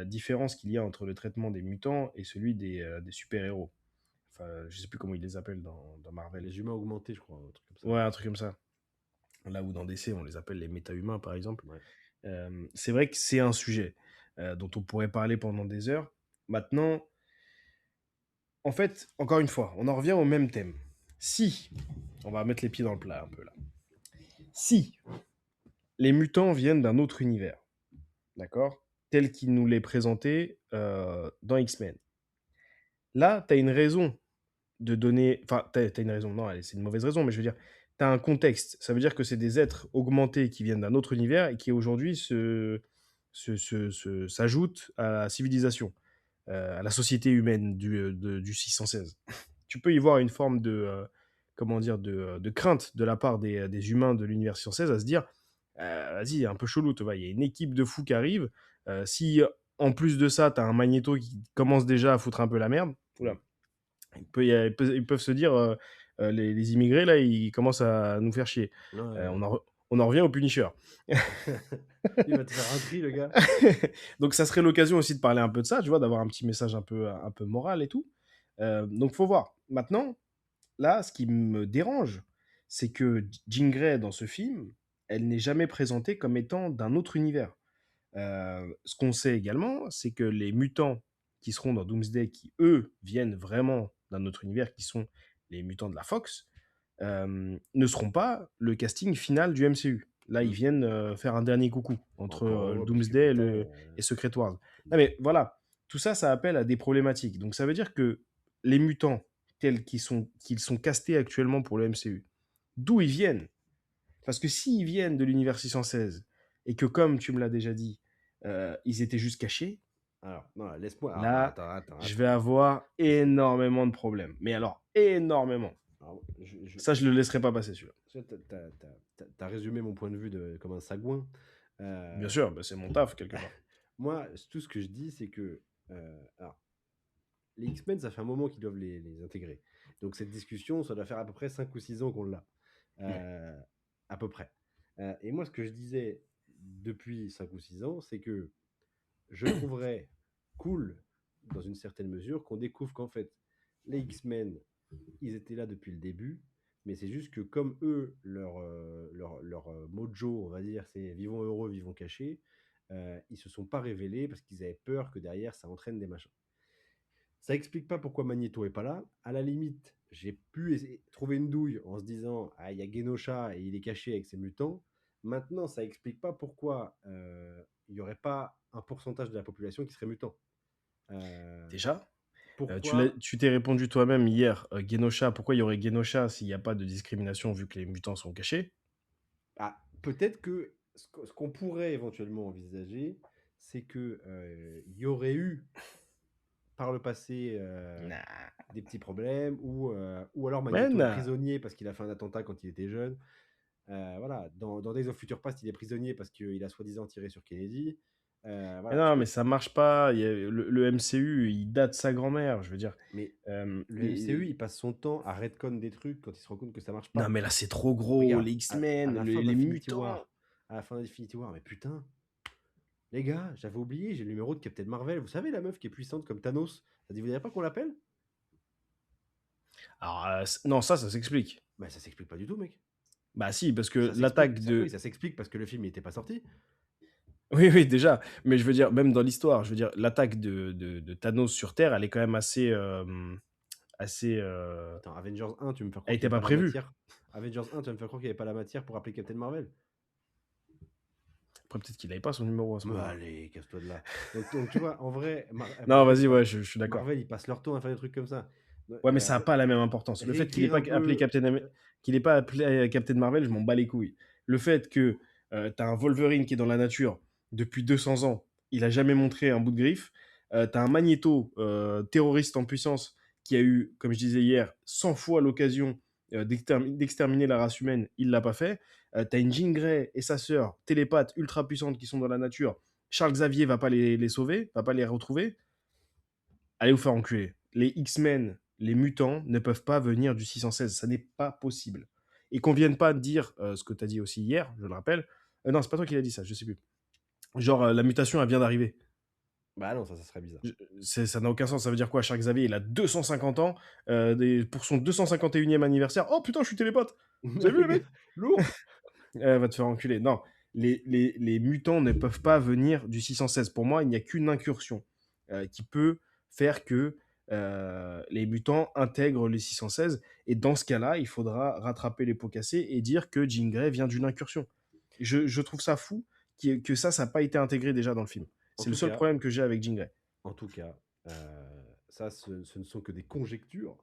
différence qu'il y a entre le traitement des mutants et celui des super-héros. Enfin, je sais plus comment ils les appellent dans Marvel. Les humains augmentés, je crois, un truc comme ça. Ouais, un truc comme ça. Là où dans DC, on les appelle les méta-humains, par exemple. Ouais. C'est vrai que c'est un sujet dont on pourrait parler pendant des heures. Maintenant, en fait, encore une fois, on en revient au même thème. Si, on va mettre les pieds dans le plat un peu là. Si les mutants viennent d'un autre univers, d'accord, tel qu'il nous l'est présenté dans X-Men, là, tu as une raison de donner. Enfin, t'as une raison, non, c'est une mauvaise raison, mais je veux dire, tu as un contexte. Ça veut dire que c'est des êtres augmentés qui viennent d'un autre univers et qui aujourd'hui s'ajoutent à la civilisation, à la société humaine du 616. Tu peux y voir une forme comment dire, de crainte de la part des humains de l'univers 616 à se dire vas-y, un peu chelou, tu vois, il y a une équipe de fous qui arrive. Si en plus de ça, tu as un Magneto qui commence déjà à foutre un peu la merde, oula, ils peuvent se dire les immigrés, là, ils commencent à nous faire chier. Ouais. On en revient au Punisher. Il va te faire un tri, le gars. Donc, ça serait l'occasion aussi de parler un peu de ça, tu vois, d'avoir un petit message un peu moral et tout. Donc, faut voir. Maintenant, là, ce qui me dérange, c'est que Jean Grey, dans ce film, elle n'est jamais présentée comme étant d'un autre univers. Ce qu'on sait également, c'est que les mutants qui seront dans Doomsday, qui eux viennent vraiment d'un autre univers, qui sont les mutants de la Fox, ne seront pas le casting final du MCU. Là, ils viennent faire un dernier coucou entre Encore heureux, parce que, Doomsday putain, et Secret Wars. Non, mais voilà, tout ça, ça appelle à des problématiques. Donc, ça veut dire que les mutants tels qu'ils sont castés actuellement pour le MCU, d'où ils viennent? Parce que s'ils viennent de l'univers 616 et que, comme tu me l'as déjà dit, ils étaient juste cachés, Alors, non, laisse-moi. là, Attends. je vais avoir énormément de problèmes. Mais alors, énormément. Alors, Ça, je le laisserai pas passer, celui-là. T'as résumé mon point de vue comme un sagouin. Bien sûr, bah, c'est mon taf, quelque part. Moi, tout ce que je dis, c'est que alors, les X-Men, ça fait un moment qu'ils doivent les intégrer. Donc cette discussion, ça doit faire à peu près 5 ou 6 ans qu'on l'a. À peu près. Et moi, ce que je disais depuis 5 ou 6 ans, c'est que je trouverais cool, dans une certaine mesure, qu'on découvre qu'en fait, les X-Men, ils étaient là depuis le début, mais c'est juste que comme eux, leur mojo, on va dire, c'est vivons heureux, vivons cachés, ils se sont pas révélés parce qu'ils avaient peur que derrière, ça entraîne des machins. Ça explique pas pourquoi Magneto est pas là. À la limite, j'ai pu trouver une douille en se disant ah il y a Genosha et il est caché avec ses mutants. Maintenant, ça explique pas pourquoi il y aurait pas un pourcentage de la population qui serait mutant. Déjà, Pourquoi tu t'es répondu toi-même hier, Genosha, pourquoi il y aurait Genosha s'il n'y a pas de discrimination vu que les mutants sont cachés? Ah, peut-être que ce qu'on pourrait éventuellement envisager, c'est que il y aurait eu par le passé Nah. des petits problèmes ou alors Mais Magneto est non. prisonnier parce qu'il a fait un attentat quand il était jeune. Voilà, dans Days of Future Past, il est prisonnier parce qu'il a soi-disant tiré sur Kennedy. Mais Voilà, non, mais ça marche pas. Le MCU, il date de sa grand-mère, je veux dire. mais Euh, le les- MCU, il passe son temps à retcon des trucs quand il se rend compte que ça marche Non, pas. mais là, c'est trop gros. Regarde, Les à X-Men, la fin les d'Infinity mutants. War, mais putain, les gars, j'avais oublié, j'ai le numéro de Captain Marvel. Vous savez, la meuf qui est puissante comme Thanos, ça dit, vous dirait pas qu'on l'appelle? Alors, non, ça s'explique. Bah, ça s'explique pas du tout, mec. Bah si, parce que Ça l'attaque s'explique, oui, de... ça s'explique parce que le film n'était pas sorti. Oui, oui, déjà. Mais je veux dire, même dans l'histoire, je veux dire, l'attaque de Thanos sur Terre, elle est quand même assez... assez Attends, Avengers 1, tu me fais croire elle qu'il était n'y avait pas pas la prévue. matière. Avengers 1, tu vas me faire croire qu'il n'y avait pas la matière pour appeler Captain Marvel. Après, peut-être qu'il n'avait pas son numéro à ce Mais moment-là. allez, casse-toi de là. Donc, tu vois, en vrai, Non, vas-y, ouais, je suis d'accord. Marvel, ils passent leur temps à faire des trucs comme ça. Ouais, mais ça n'a pas la même importance. Le fait qu'il n'ait Réécrire pas un appelé peu. qu'il ait pas appelé Captain Marvel, je m'en bats les couilles. Le fait que t'as un Wolverine qui est dans la nature depuis 200 ans, il a jamais montré un bout de griffe. T'as un Magneto, terroriste en puissance, qui a eu, comme je disais hier, 100 fois l'occasion d'exterminer la race humaine, il l'a pas fait. T'as une Jean Grey et sa sœur, télépathe, ultra puissante, qui sont dans la nature. Charles Xavier va pas les sauver, va pas les retrouver. Allez vous faire enculer. Les X-Men, les mutants, ne peuvent pas venir du 616. Ça n'est pas possible. Et qu'on vienne pas dire ce que tu as dit aussi hier, je le rappelle. Non, c'est pas toi qui l'as dit ça, je sais plus. Genre, la mutation, elle vient d'arriver. Bah non, ça serait bizarre. Ça n'a aucun sens. Ça veut dire quoi? Charles Xavier, il a 250 ans. Pour son 251e anniversaire. Oh putain, je suis télépathe. Vous avez vu le mec? Lourd. Va te faire enculer. Non, les mutants ne peuvent pas venir du 616. Pour moi, il n'y a qu'une incursion qui peut faire que les mutants intègrent les 616. Et dans ce cas-là, il faudra rattraper les pots cassés et dire que Jean Grey vient d'une incursion. Je trouve ça fou que ça n'a pas été intégré déjà dans le film. En C'est le tout seul cas- problème que j'ai avec Jean Grey. En tout cas, ça, ce ne sont que des conjectures,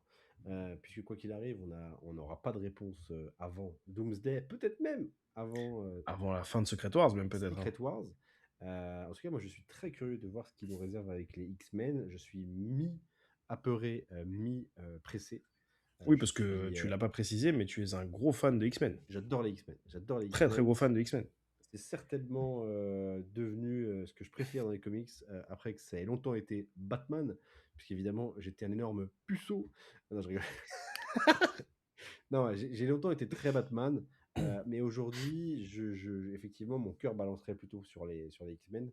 puisque quoi qu'il arrive, on n'aura pas de réponse avant Doomsday, peut-être même avant Avant la fin de Secret Wars, même peut-être. Secret Wars. En tout cas, moi, je suis très curieux de voir ce qu'ils nous réservent avec les X-Men. Je suis mi-apeuré, mi-pressé. Oui, parce que tu l'as pas précisé, mais tu es un gros fan de X-Men. J'adore les X-Men. J'adore les Très, X-Men. très gros fan de X-Men. C'est certainement devenu ce que je préfère dans les comics, après que ça ait longtemps été Batman, puisqu'évidemment, j'étais un énorme puceau. Non, je rigole. Non, j'ai longtemps été très Batman, mais aujourd'hui, effectivement, mon cœur balancerait plutôt sur les X-Men.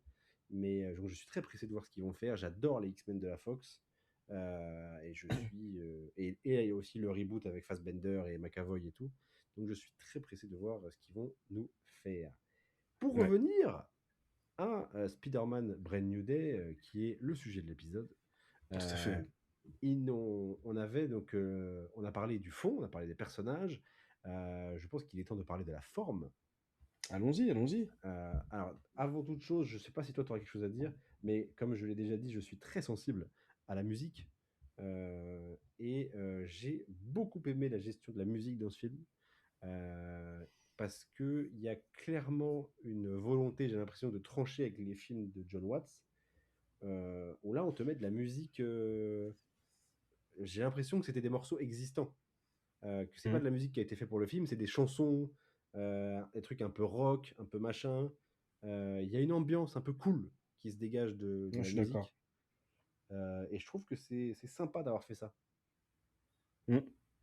Mais donc, je suis très pressé de voir ce qu'ils vont faire. J'adore les X-Men de la Fox. Et je suis et il y a aussi le reboot avec Fassbender et McAvoy et tout. Donc je suis très pressé de voir ce qu'ils vont nous faire. Pour Ouais. revenir à Spider-Man Brand New Day, qui est le sujet de l'épisode, Tout à fait. on avait donc on a parlé du fond, on a parlé des personnages. Je pense qu'il est temps de parler de la forme. Allons-y, allons-y. Alors, avant toute chose, je ne sais pas si toi tu auras quelque chose à dire, mais comme je l'ai déjà dit, je suis très sensible à la musique. Et j'ai beaucoup aimé la gestion de la musique dans ce film. Parce qu'il y a clairement une volonté, j'ai l'impression, de trancher avec les films de John Watts. Où là, on te met de la musique. J'ai l'impression que c'était des morceaux existants. Que c'est pas de la musique qui a été fait pour le film, c'est des chansons, des trucs un peu rock, un peu machin. Il y a une ambiance un peu cool qui se dégage de Je la suis musique. d'accord. Et je trouve que c'est sympa d'avoir fait ça. Mm.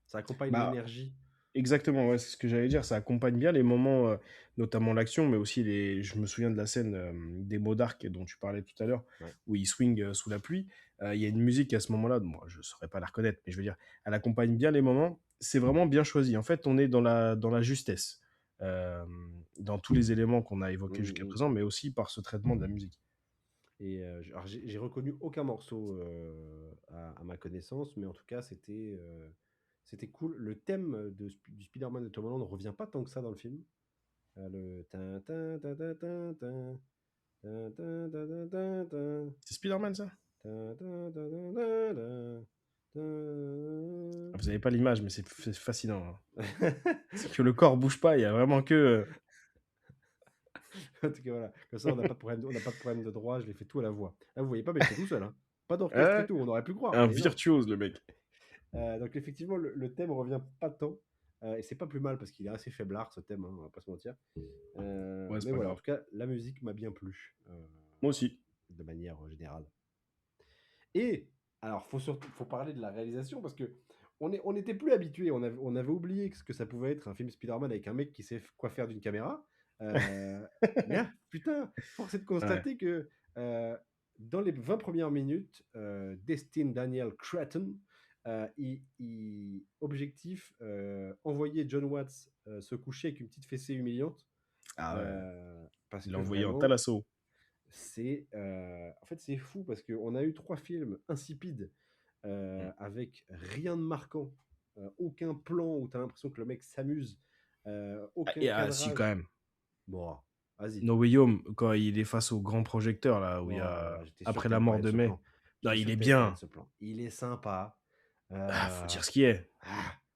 Ça accompagne Bah, l'énergie. Exactement, ouais, c'est ce que j'allais dire. Ça accompagne bien les moments, notamment l'action, mais aussi je me souviens de la scène des mots d'arc dont tu parlais tout à l'heure, Ouais. où il swing sous la pluie. Il y a une musique à ce moment-là, moi je ne saurais pas la reconnaître, mais je veux dire, elle accompagne bien les moments. C'est vraiment bien choisi. En fait, on est dans la justesse, dans tous les éléments qu'on a évoqués jusqu'à présent, mais aussi par ce traitement de la musique. Et alors, j'ai reconnu aucun morceau à ma connaissance, mais en tout cas, c'était cool. Le thème du Spider-Man de Tom Holland ne revient pas tant que ça dans le film. Le tin, tin, tin, tin, tin, tin, tin, tin, tin, tin, tin, tin, C'est Spider-Man, ça? tin, tin, tin, tin, tin, tin, tin. Vous n'avez pas l'image, mais c'est fascinant, hein. C'est que le corps bouge pas, il y a vraiment que... En tout cas, voilà. Comme ça, on n'a pas de problème de droit. Je l'ai fait tout à la voix. Là, vous voyez pas, mais je fais tout seul. Hein. Pas d'orchestre et tout. On aurait pu croire. Un mais non. virtuose, le mec. Donc effectivement, le thème revient pas tant. Et c'est pas plus mal parce qu'il est assez faiblard ce thème, hein, on va pas se mentir. Ouais, c'est Mais pas voilà, en grave. tout cas, la musique m'a bien plu. Moi aussi. de manière générale. Et alors, faut parler de la réalisation parce que on n'était plus habitué. On avait oublié que ça pouvait être un film Spider-Man avec un mec qui sait quoi faire d'une caméra. Euh, mais là, putain, force est de Ouais. constater que dans les 20 premières minutes, Destin Daniel Cretton, objectif, envoyer John Watts se coucher avec une petite fessée humiliante. Ah ouais. Parce Il que l'a envoyé en vraiment, Talasso. en fait, c'est fou parce qu'on a eu 3 films insipides Mm. avec rien de marquant, aucun plan où tu as l'impression que le mec s'amuse, aucun Si, quand cadrage. même. Bon, vas-y. No Way Home, quand il est face au grand projecteur, là, où il y Oh là a. là, j'étais sûr que Après tu la allais mort parler de de ce Mai. plan. Non, J'étais il sûr est que tu allais parler de bien. ce plan. Il est sympa. Faut Euh, dire ce qui est.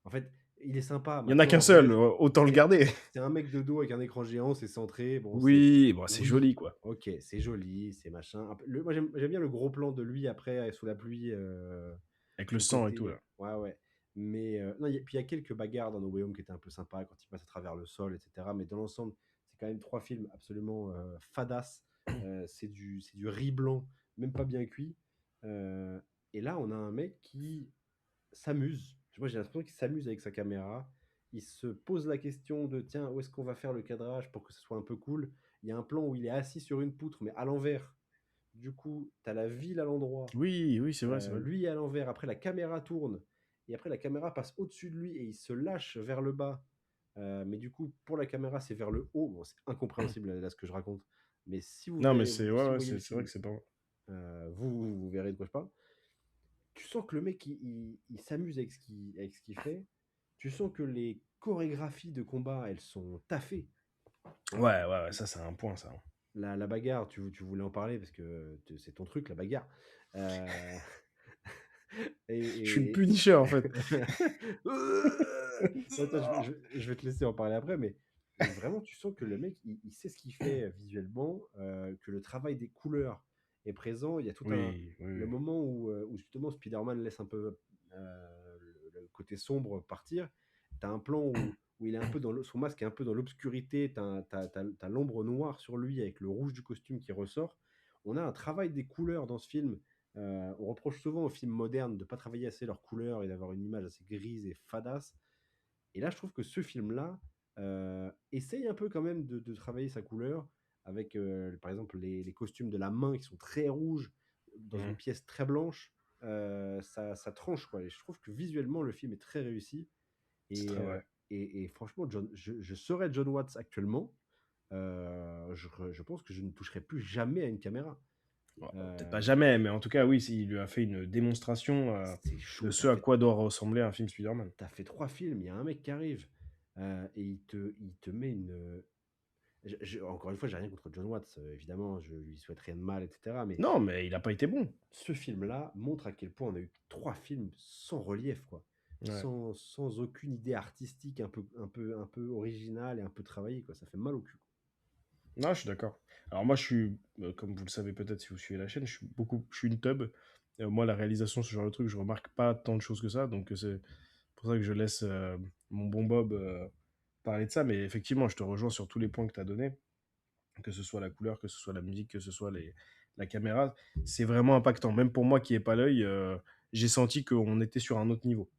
en fait, il est sympa. Il y en a qu'un Maintenant, seul, ouais, autant le c'est garder. c'est un mec de dos avec un écran géant, c'est centré. Bon, Oui, bon, c'est joli, oui, quoi. ok, c'est joli, c'est machin. Moi, j'aime bien le gros plan de lui après, sous la pluie, Avec le sur le sang et tout, côté. là. Ouais, ouais. Mais non, puis il y a quelques bagarres dans No Way Home qui étaient un peu sympas quand il passe à travers le sol, etc. Mais dans l'ensemble, c'est quand même 3 films absolument fadas. C'est du riz blanc, même pas bien cuit. Euh, et là, on a un mec qui s'amuse. Moi, j'ai l'impression qu'il s'amuse avec sa caméra. Il se pose la question de tiens, où est-ce qu'on va faire le cadrage pour que ce soit un peu cool. Il y a un plan où il est assis sur une poutre, mais à l'envers. Du coup, tu as la ville à l'endroit, Oui, oui, c'est vrai, c'est vrai. lui à l'envers. Après, la caméra tourne. Et après, la caméra passe au-dessus de lui et il se lâche vers le bas. Mais du coup, pour la caméra, c'est vers le haut. Bon, c'est incompréhensible là, ce que je raconte. Mais si vous Non, mais verrez, c'est si ouais, vous ouais, voyez le c'est vrai film, que c'est pas. vous verrez de quoi je parle. Tu sens que le mec, il s'amuse avec ce qu'il fait. Tu sens que les chorégraphies de combat, elles sont taffées. Ouais, ouais, ouais, ça, c'est un point, ça. La bagarre, tu voulais en parler parce que c'est ton truc, la bagarre. Euh, Je suis le et, Punisher, en fait. Attends, je vais te laisser en parler après, mais vraiment, tu sens que le mec, il sait ce qu'il fait visuellement, que le travail des couleurs est présent. Il y a tout Oui, oui, le oui. moment où justement Spider-Man laisse un peu le côté sombre partir. Tu as un plan où il est un peu son masque est un peu dans l'obscurité, tu as l'ombre noire sur lui avec le rouge du costume qui ressort. On a un travail des couleurs dans ce film. On reproche souvent aux films modernes de ne pas travailler assez leurs couleurs et d'avoir une image assez grise et fadasse. Et là, je trouve que ce film-là essaye un peu quand même de travailler sa couleur avec, par exemple, les costumes de la main qui sont très rouges dans une Mhm. pièce très blanche. Ça tranche, quoi. Et je trouve que visuellement, le film est très réussi. C'est Et, très euh, vrai. et franchement, je serais John Watts actuellement. Je pense que je ne toucherai plus jamais à une caméra. Ouais, peut-être pas Euh, jamais, mais en tout cas, oui, il lui a fait une démonstration c'est de chaud. ce à quoi doit ressembler un film Spider-Man. T'as fait 3 films, il y a un mec qui arrive et il te met une. Encore une fois, j'ai rien contre John Watts, évidemment, je lui souhaite rien de mal, etc. Mais Non, mais il a pas été bon. ce film-là montre à quel point on a eu 3 films sans relief, quoi. Ouais. Sans aucune idée artistique un peu originale et un peu travaillée, quoi. Ça fait mal au cul. Non, je suis d'accord. Alors moi, je suis, comme vous le savez peut-être si vous suivez la chaîne, je suis une tub. Moi, la réalisation, ce genre de truc, je remarque pas tant de choses que ça. Donc c'est pour ça que je laisse mon bon Bob parler de ça. Mais effectivement, je te rejoins sur tous les points que tu as donnés. Que ce soit la couleur, que ce soit la musique, que ce soit la caméra. C'est vraiment impactant. Même pour moi qui n'ai pas l'œil, j'ai senti qu'on était sur un autre niveau.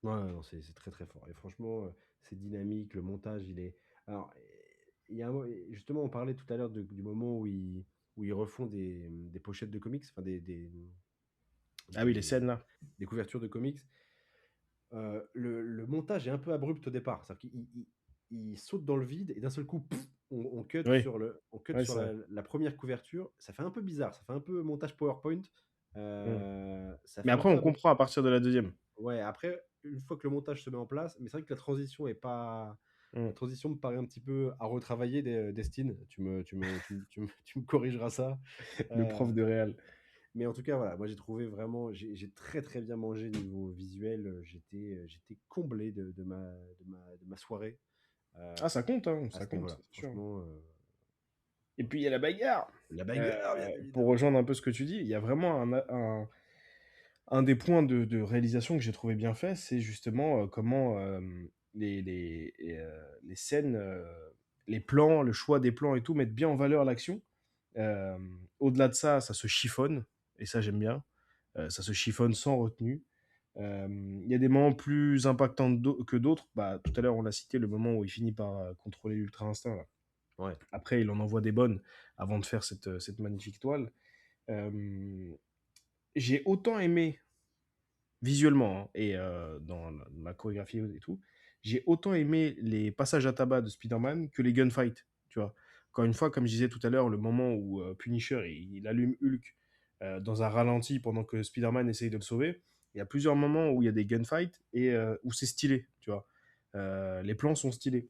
Ouais, ouais, non, c'est très très fort. Et franchement, c'est dynamique, le montage, il est. Alors, il y a justement, on parlait tout à l'heure du moment où ils refont des pochettes de comics, enfin Ah oui, les des, scènes là. des couvertures de comics. Le montage est un peu abrupt au départ. C'est-à-dire qu'il saute dans le vide et d'un seul coup, pff, on cut Oui, oui, sur c'est vrai. la première couverture. Ça fait un peu bizarre, ça fait un peu montage PowerPoint. Mm. Ça Mais fait un après, peu on abrupt. comprend à partir de la deuxième. Ouais, après, une fois que le montage se met en place, mais c'est vrai que la transition est pas. Mm. La transition me paraît un petit peu à retravailler, Destine. Tu me corrigeras ça. Le prof Euh, de réal. mais en tout cas, voilà, moi j'ai trouvé vraiment, j'ai très très bien mangé niveau visuel. J'étais comblé de ma soirée Ah, ça compte, hein, à ça ce compte, niveau-là. c'est sûr. Franchement, Et puis il y a la bagarre. la Euh, bagarre, bien pour évidemment. rejoindre un peu ce que tu dis, il y a vraiment un des points de réalisation que j'ai trouvé bien fait, c'est justement comment les scènes, les plans, le choix des plans et tout mettent bien en valeur l'action. Euh, Au-delà de ça, ça se chiffonne, et ça j'aime bien. Ça se chiffonne sans retenue. Il y a des moments plus impactants que d'autres. Bah, tout à l'heure, on l'a cité, le moment où il finit par contrôler l'Ultra Instinct, là. Ouais. Après, il en envoie des bonnes avant de faire cette magnifique toile. Euh, j'ai autant aimé visuellement, hein, et dans la chorégraphie et tout, j'ai autant aimé les passages à tabac de Spider-Man que les gunfights, tu vois. Encore une fois, comme je disais tout à l'heure, le moment où Punisher il allume Hulk dans un ralenti pendant que Spider-Man essaye de le sauver, il y a plusieurs moments où il y a des gunfights et où c'est stylé, tu vois. Les plans sont stylés.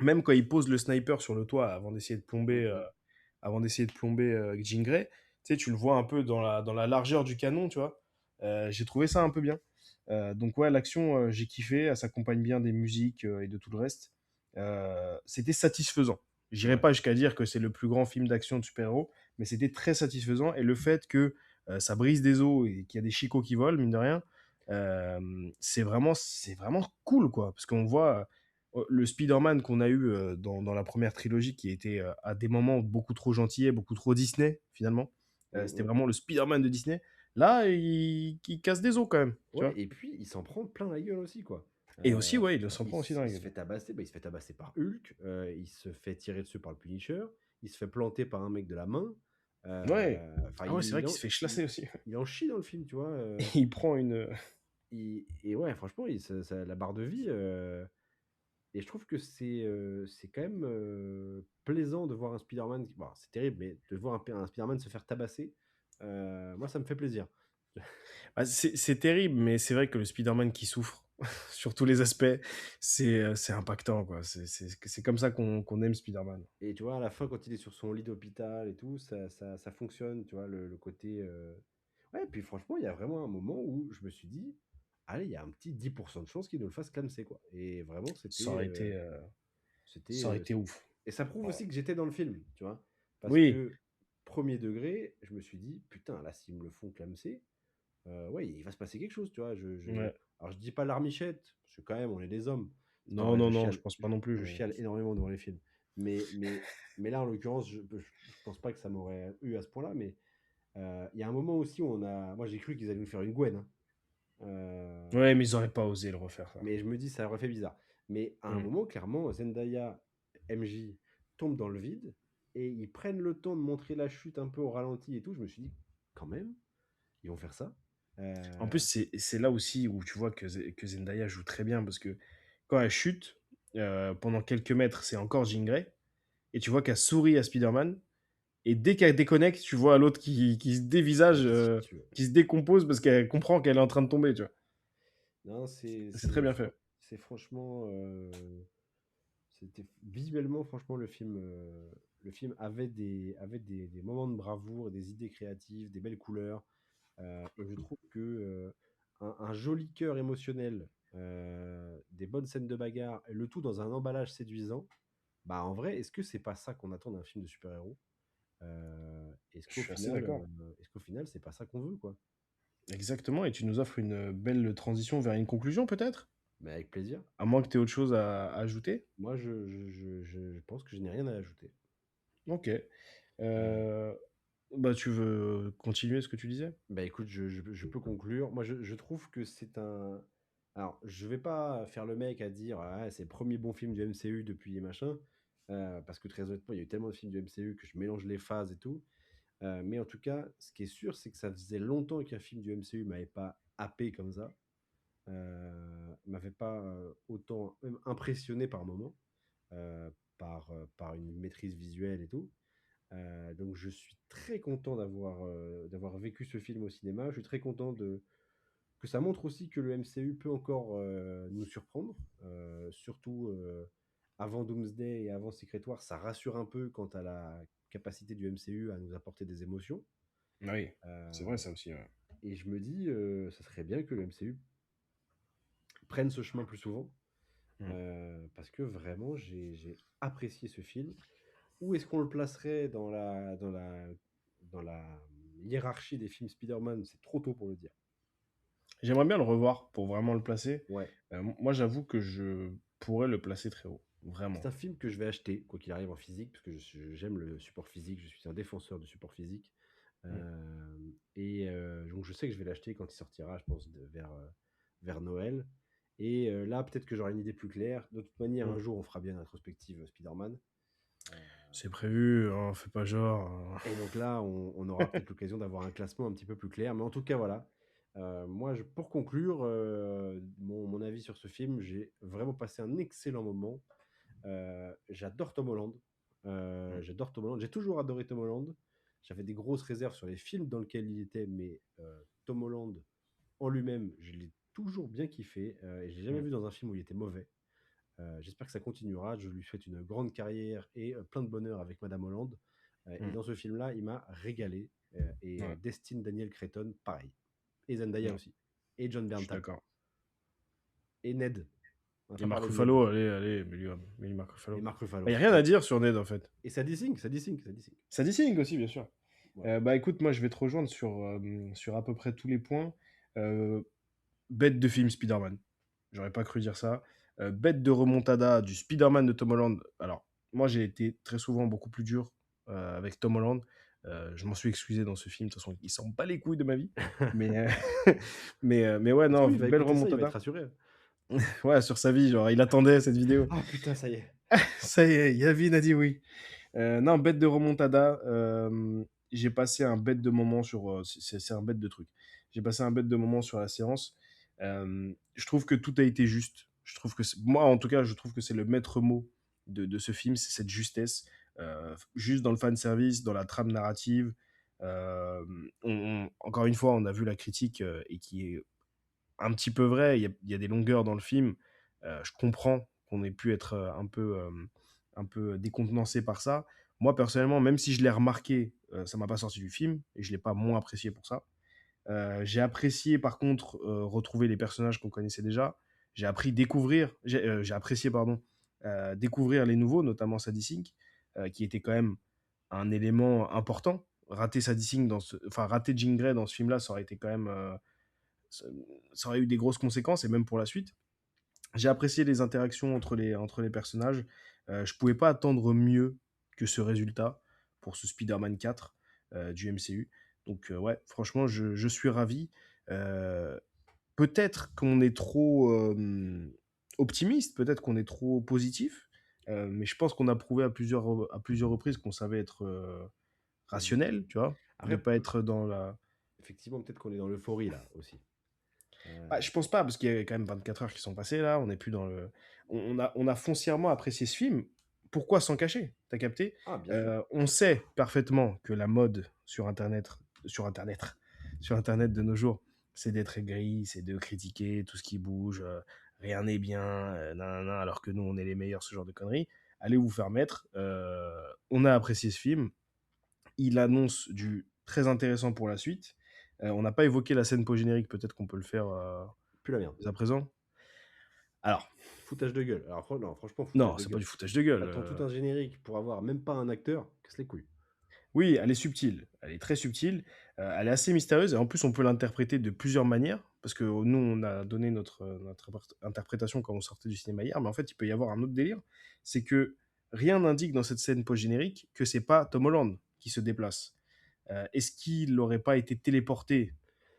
Même quand il pose le sniper sur le toit Mhm. avant d'essayer de plomber Jean Grey, tu sais, tu le vois un peu dans la largeur du canon, tu vois. J'ai trouvé ça un peu bien. Donc ouais, l'action, j'ai kiffé, elle s'accompagne bien des musiques et de tout le reste. C'était satisfaisant. J'irai Ouais. pas jusqu'à dire que c'est le plus grand film d'action de super-héros, mais c'était très satisfaisant. Et le fait que ça brise des os et qu'il y a des chicots qui volent, mine de rien, c'est vraiment cool, quoi. Parce qu'on voit le Spider-Man qu'on a eu dans la première trilogie, qui était à des moments beaucoup trop gentil, beaucoup trop Disney, finalement. C'était Mhm. vraiment le Spider-Man de Disney. Là, il casse des os quand même, tu Ouais, vois. et puis il s'en prend plein la gueule aussi, quoi. Et aussi, Euh, ouais, il s'en prend aussi dans il la se gueule. fait tabasser, bah, il se fait tabasser par Hulk, il se fait tirer dessus par le Punisher, il se fait planter par un mec de la main. Ouais. Enfin, Ah ouais, c'est vrai qu'il se fait chlasser aussi. il en chie dans le film, tu vois. Il prend une. Et ouais, franchement, la barre de vie. Et je trouve que c'est quand même plaisant de voir un Spider-Man. Bon, c'est terrible, mais de voir un Spider-Man se faire tabasser, moi, ça me fait plaisir. Ah, c'est terrible, mais c'est vrai que le Spider-Man qui souffre sur tous les aspects, c'est impactant, quoi. C'est comme ça qu'on aime Spider-Man. Et tu vois, à la fin, quand il est sur son lit d'hôpital et tout, ça fonctionne, tu vois, le côté. Ouais, puis franchement, il y a vraiment un moment où je me suis dit, allez, il y a un petit 10% de chance qu'il nous le fasse clamser, quoi. Et vraiment, Ça aurait été, c'était. ça aurait été ouf. Et ça prouve Ouais. aussi que j'étais dans le film, tu vois. Parce Oui, que, premier degré, je me suis dit, putain, là, s'ils me le font clamser, ouais, il va se passer quelque chose, tu vois. ouais. Alors, je dis pas larmichette, parce que quand même, on est des hommes. C'est pas Non, vrai, non, non, je pense pas non plus. je chiale énormément devant les films. Mais, mais, mais là, en l'occurrence, je pense pas que ça m'aurait eu à ce point-là, mais il y a un moment aussi où moi, j'ai cru qu'ils allaient nous faire une Gwen, hein. Euh, Ouais, mais ils auraient pas osé le refaire, ça. mais je me dis, ça aurait fait bizarre. Mais à un Mm. moment, clairement, Zendaya, MJ tombent dans le vide et ils prennent le temps de montrer la chute un peu au ralenti et tout. Je me suis dit, quand même, ils vont faire ça. En plus, Euh, c'est là aussi où tu vois que Zendaya joue très bien, parce que quand elle chute, pendant quelques mètres, c'est encore Jean Grey, et tu vois qu'elle sourit à Spider-Man, et dès qu'elle déconnecte, tu vois l'autre qui se dévisage, qui se tue. qui se décompose parce qu'elle comprend qu'elle est en train de tomber, tu vois. Non, C'est très bien fait. c'est franchement. C'était visuellement, franchement, le film avait des moments de bravoure, des idées créatives, des belles couleurs. Et je trouve que un joli cœur émotionnel, des bonnes scènes de bagarre, et le tout dans un emballage séduisant, bah en vrai, est-ce que c'est pas ça qu'on attend d'un film de super-héros? Je suis assez d'accord. Est-ce qu'au final, c'est pas ça qu'on veut, quoi? Exactement, et tu nous offres une belle transition vers une conclusion, peut-être. Mais avec plaisir. À moins que tu aies autre chose à ajouter. Moi, je pense que je n'ai rien à ajouter. Ok. Euh, Euh, Bah, tu veux continuer ce que tu disais? Bah écoute, je peux conclure. Moi, je trouve que c'est un. Alors, je vais pas faire le mec à dire ah, c'est le premier bon film du MCU depuis machin, parce que très honnêtement, il y a eu tellement de films du MCU que je mélange les phases et tout. Mais en tout cas, ce qui est sûr, c'est que ça faisait longtemps qu'un film du MCU m'avait pas happé comme ça, m'avait pas autant même impressionné par moment, par une maîtrise visuelle et tout. Donc je suis très content d'avoir vécu ce film au cinéma. Je suis très content que ça montre aussi que le MCU peut encore nous surprendre, surtout avant Doomsday et avant Secret War. Ça rassure un peu quant à la capacité du MCU à nous apporter des émotions. Oui, c'est vrai Euh, ça aussi, ouais. et je me dis, ça serait bien que le MCU prenne ce chemin plus souvent, Mm. parce que vraiment, j'ai apprécié ce film. Où est-ce qu'on le placerait dans la hiérarchie des films Spider-Man? C'est trop tôt pour le dire. J'aimerais bien le revoir pour vraiment le placer. Ouais. Moi, j'avoue que je pourrais le placer très haut. Vraiment. C'est un film que je vais acheter, quoi qu'il arrive en physique, parce que j'aime le support physique, je suis un défenseur du support physique. Donc je sais que je vais l'acheter quand il sortira, je pense, vers Noël. Et là, peut-être que j'aurai une idée plus claire. De toute manière, un jour, on fera bien une rétrospective Spider-Man. C'est prévu, hein, fais pas genre. Et donc là, on aura peut-être l'occasion d'avoir un classement un petit peu plus clair. Mais en tout cas, voilà. Moi, pour conclure mon avis sur ce film, j'ai vraiment passé un excellent moment. J'adore Tom Holland. J'adore Tom Holland. J'ai toujours adoré Tom Holland. J'avais des grosses réserves sur les films dans lesquels il était, mais Tom Holland en lui-même, je l'ai toujours bien kiffé. Et je l'ai jamais vu dans un film où il était mauvais. J'espère que ça continuera. Je lui souhaite une grande carrière et plein de bonheur avec Madame Holland. Et dans ce film-là, il m'a régalé. Ouais. Destin Daniel Cretton, pareil. Et Zendaya Ouais. aussi. Et John Je suis Bernthal. d'accord. Et Ned. On a Et pas Mark parlé de Ruffalo, allez, mets-lui Mark Ned. Ruffalo. Et Mark Ruffalo. Il n'y a rien à dire sur Ned en fait. Et ça dessine. Ça dessine aussi, bien sûr. Ouais. Bah écoute, moi je vais te rejoindre sur à peu près tous les points. Bête de film Spider-Man. J'aurais pas cru dire ça. Bête de remontada du Spider-Man de Tom Holland. Alors, moi j'ai été très souvent beaucoup plus dur avec Tom Holland. Je m'en suis excusé dans ce film. De toute façon, il s'en bat les couilles de ma vie. Mais, mais ouais, non, Il va belle écouter ça, il va remontada. être rassuré. Ouais, sur sa vie, genre, il attendait cette vidéo. Ah putain, ça y est. Ça y est, Yavin a dit oui. Non, bête de remontada. J'ai passé un bête de moment sur. C'est un bête de truc. J'ai passé un bête de moment sur la séance. Je trouve que tout a été juste. Je trouve que moi, en tout cas, je trouve que c'est le maître mot de ce film, c'est cette justesse. Juste dans le fan service, dans la trame narrative. Encore une fois, on a vu la critique et qui est un petit peu vrai. Il y a des longueurs dans le film. Je comprends qu'on ait pu être un peu décontenancé par ça. Moi, personnellement, même si je l'ai remarqué, ça m'a pas sorti du film et je l'ai pas moins apprécié pour ça. J'ai apprécié, par contre, retrouver les personnages qu'on connaissait déjà. J'ai apprécié, pardon, découvrir les nouveaux, notamment Sadie Sink, qui était quand même un élément important. Rater Sadie Sink rater Jean Grey dans ce film-là, ça aurait été quand même ça aurait eu des grosses conséquences, et même pour la suite. J'ai apprécié les interactions entre les personnages. Je pouvais pas attendre mieux que ce résultat pour ce Spider-Man 4 du MCU. Donc ouais, franchement, je suis ravi. Peut-être qu'on est trop optimiste, peut-être qu'on est trop positif, mais je pense qu'on a prouvé à plusieurs reprises qu'on savait être rationnel, tu vois, ne Après, pas être dans la... effectivement, peut-être qu'on est dans l'euphorie là aussi. Bah, je pense pas, parce qu'il y a quand même 24 heures qui sont passées là, on n'est plus dans le... On a foncièrement apprécié ce film. Pourquoi s'en cacher? T'as capté? Ah, bien sûr. On sait parfaitement que la mode sur Internet de nos jours, c'est d'être aigri, c'est de critiquer tout ce qui bouge, rien n'est bien, nanana, alors que nous, on est les meilleurs, ce genre de conneries. Allez vous faire mettre. On a apprécié ce film. Il annonce du très intéressant pour la suite. On n'a pas évoqué la scène post-générique, peut-être qu'on peut le faire Plus la merde. dès à présent. Alors, Foutage de gueule. Alors, non, franchement, foutage non, de c'est pas gueule. du foutage de gueule. T'attends tout un générique pour avoir même pas un acteur, casse les couilles. Oui, elle est subtile. Elle est très subtile. Elle est assez mystérieuse. Et en plus, on peut l'interpréter de plusieurs manières. Parce que nous, on a donné notre interprétation quand on sortait du cinéma hier. Mais en fait, il peut y avoir un autre délire. C'est que rien n'indique dans cette scène post-générique que c'est pas Tom Holland qui se déplace. Est-ce qu'il n'aurait pas été téléporté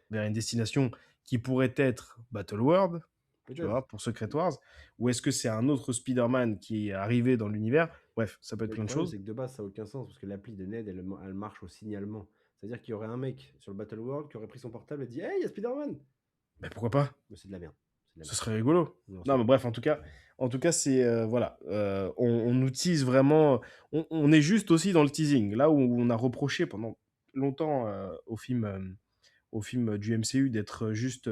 vers une destination qui pourrait être Battleworld, tu Peut-être. vois, pour Secret Wars, ou est-ce que c'est un autre Spider-Man qui est arrivé dans l'univers? Bref, ça peut être Mais plein le de problème, choses. c'est que de base, ça n'a aucun sens parce que l'appli de Ned, elle marche au signalement. C'est-à-dire qu'il y aurait un mec sur le Battle World qui aurait pris son portable et dit Hey, il y a Spider-Man. Mais pourquoi pas? Mais c'est de la merde. Ce serait rigolo. Non, Non, mais bref, en tout cas, c'est voilà, on nous tease vraiment. On est juste aussi dans le teasing. Là où on a reproché pendant longtemps au film du MCU d'être juste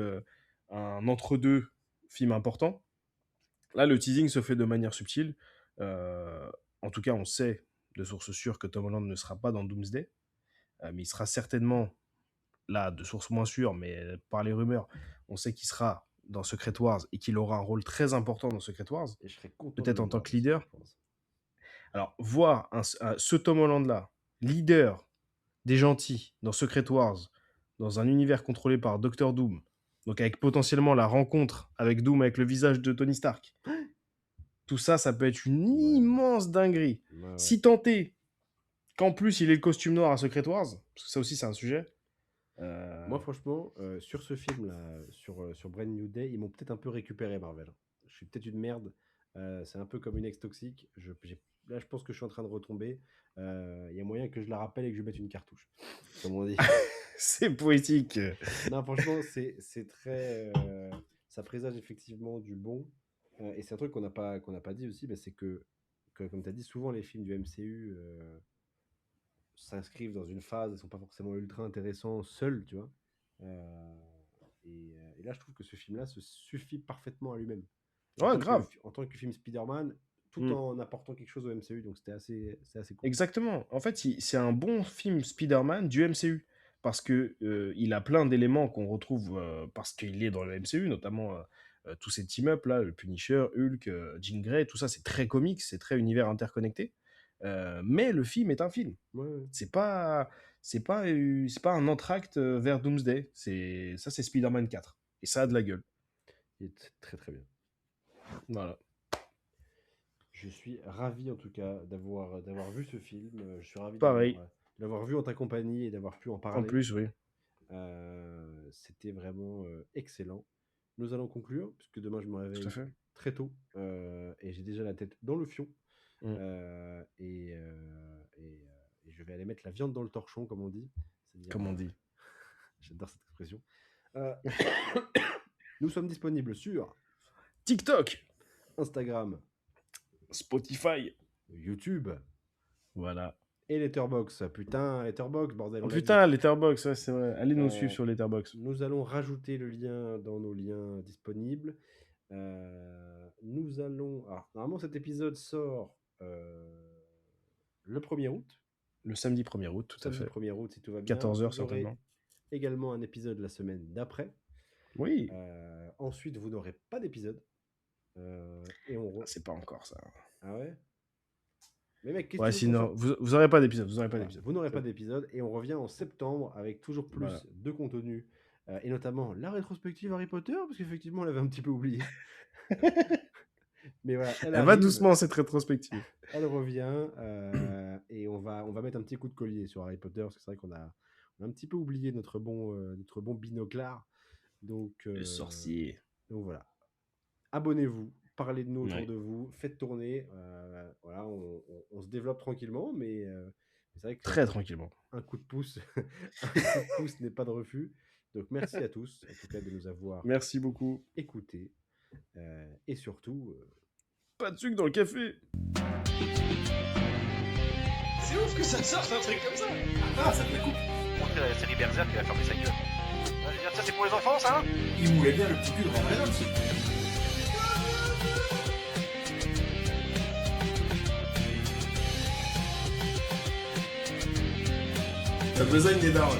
un entre-deux film important. Là, le teasing se fait de manière subtile. En tout cas, on sait de sources sûres que Tom Holland ne sera pas dans Doomsday, mais il sera certainement, là, de sources moins sûres, mais par les rumeurs, on sait qu'il sera dans Secret Wars et qu'il aura un rôle très important dans Secret Wars, Et je serais content peut-être de le en tant voir que aussi, leader. je pense. Alors, voir ce Tom Holland-là, leader des gentils dans Secret Wars, dans un univers contrôlé par Doctor Doom, donc avec potentiellement la rencontre avec Doom, avec le visage de Tony Stark, tout ça, ça peut être une Ouais. immense dinguerie. Ouais. Si tant est qu'en plus il ait le costume noir à Secret Wars, parce que ça aussi c'est un sujet. Moi, franchement, sur ce film-là, sur Brand New Day, ils m'ont peut-être un peu récupéré, Marvel. Je suis peut-être une merde. C'est un peu comme une ex toxique. Là, je pense que je suis en train de retomber. Il y a moyen que je la rappelle et que je mette une cartouche, comme on dit. C'est poétique. Non, franchement, c'est très. Ça présage effectivement du bon. Et c'est un truc qu'on n'a pas dit aussi, mais c'est que, comme tu as dit, souvent les films du MCU s'inscrivent dans une phase, ils sont pas forcément ultra intéressants seuls, tu vois. Et là, je trouve que ce film-là se suffit parfaitement à lui-même. Ouais, grave. En tant que film Spider-Man, tout en apportant quelque chose au MCU, donc c'est assez cool. Exactement. En fait, c'est un bon film Spider-Man du MCU. Parce que il a plein d'éléments qu'on retrouve parce qu'il est dans le MCU, notamment tous ces team-up là, le Punisher, Hulk, Jean Grey, tout ça, c'est très comique, c'est très univers interconnecté. Mais le film est un film. Ouais, ouais. C'est pas un entracte vers Doomsday. C'est Spider-Man 4. Et ça a de la gueule. Il est très très bien. Voilà. Je suis ravi en tout cas d'avoir vu ce film. Je suis ravi Pareil. de l'avoir vu en ta compagnie et d'avoir pu en parler. En plus, oui. C'était vraiment excellent. Nous allons conclure, puisque demain je me réveille Tout à fait. très tôt et j'ai déjà la tête dans le fion. Mm. Et je vais aller mettre la viande dans le torchon, comme on dit. C'est-à-dire, Comme on dit. j'adore cette expression. Nous sommes disponibles sur TikTok, Instagram, Spotify. YouTube Voilà. et Letterboxd. Putain, Letterboxd, bordel. Oh on l'a putain, Letterboxd, ouais, c'est vrai. Allez nous Euh, suivre sur Letterboxd. dit. Nous allons rajouter le lien dans nos liens disponibles. Nous allons... Alors, normalement, cet épisode sort le 1er août. Le samedi 1er août, tout à Samedi fait. 1er août, si tout va bien. 14h Vous aurez certainement. également un épisode la semaine d'après. Oui. Ensuite, vous n'aurez pas d'épisode. Et on... Ah, c'est pas encore ça. Ah ouais? Mais mec, qu'est-ce Ouais, que tu veux qu'on sinon, fasse vous aurez pas d'épisode. Vous aurez pas Voilà, d'épisode. vous n'aurez pas d'épisode et on revient en septembre avec toujours plus Voilà. de contenu et notamment la rétrospective Harry Potter parce qu'effectivement on l'avait un petit peu oublié. Mais voilà, elle Elle va arrive, doucement cette rétrospective. elle revient et on va mettre un petit coup de collier sur Harry Potter parce que c'est vrai qu'on a un petit peu oublié notre bon binoclard. Donc Le sorcier. donc voilà. Abonnez-vous, parlez de nous autour Ouais. de vous, faites tourner. Voilà, on se développe tranquillement, mais c'est vrai que Très tranquillement. un coup de pouce, un coup de pouce n'est pas de refus. Donc merci à tous, en tout cas, de nous avoir Merci beaucoup. écoutés. Et surtout, Pas de sucre dans le café. C'est ouf que ça te sorte un truc comme ça. Ah, ça te la coupe. Montrer la série Berserk, il va fermer sa gueule. Je veux dire, ça c'est pour les enfants, ça hein. Il moulait bien le petit cul de Ryan Reynolds. T'as besoin des darons.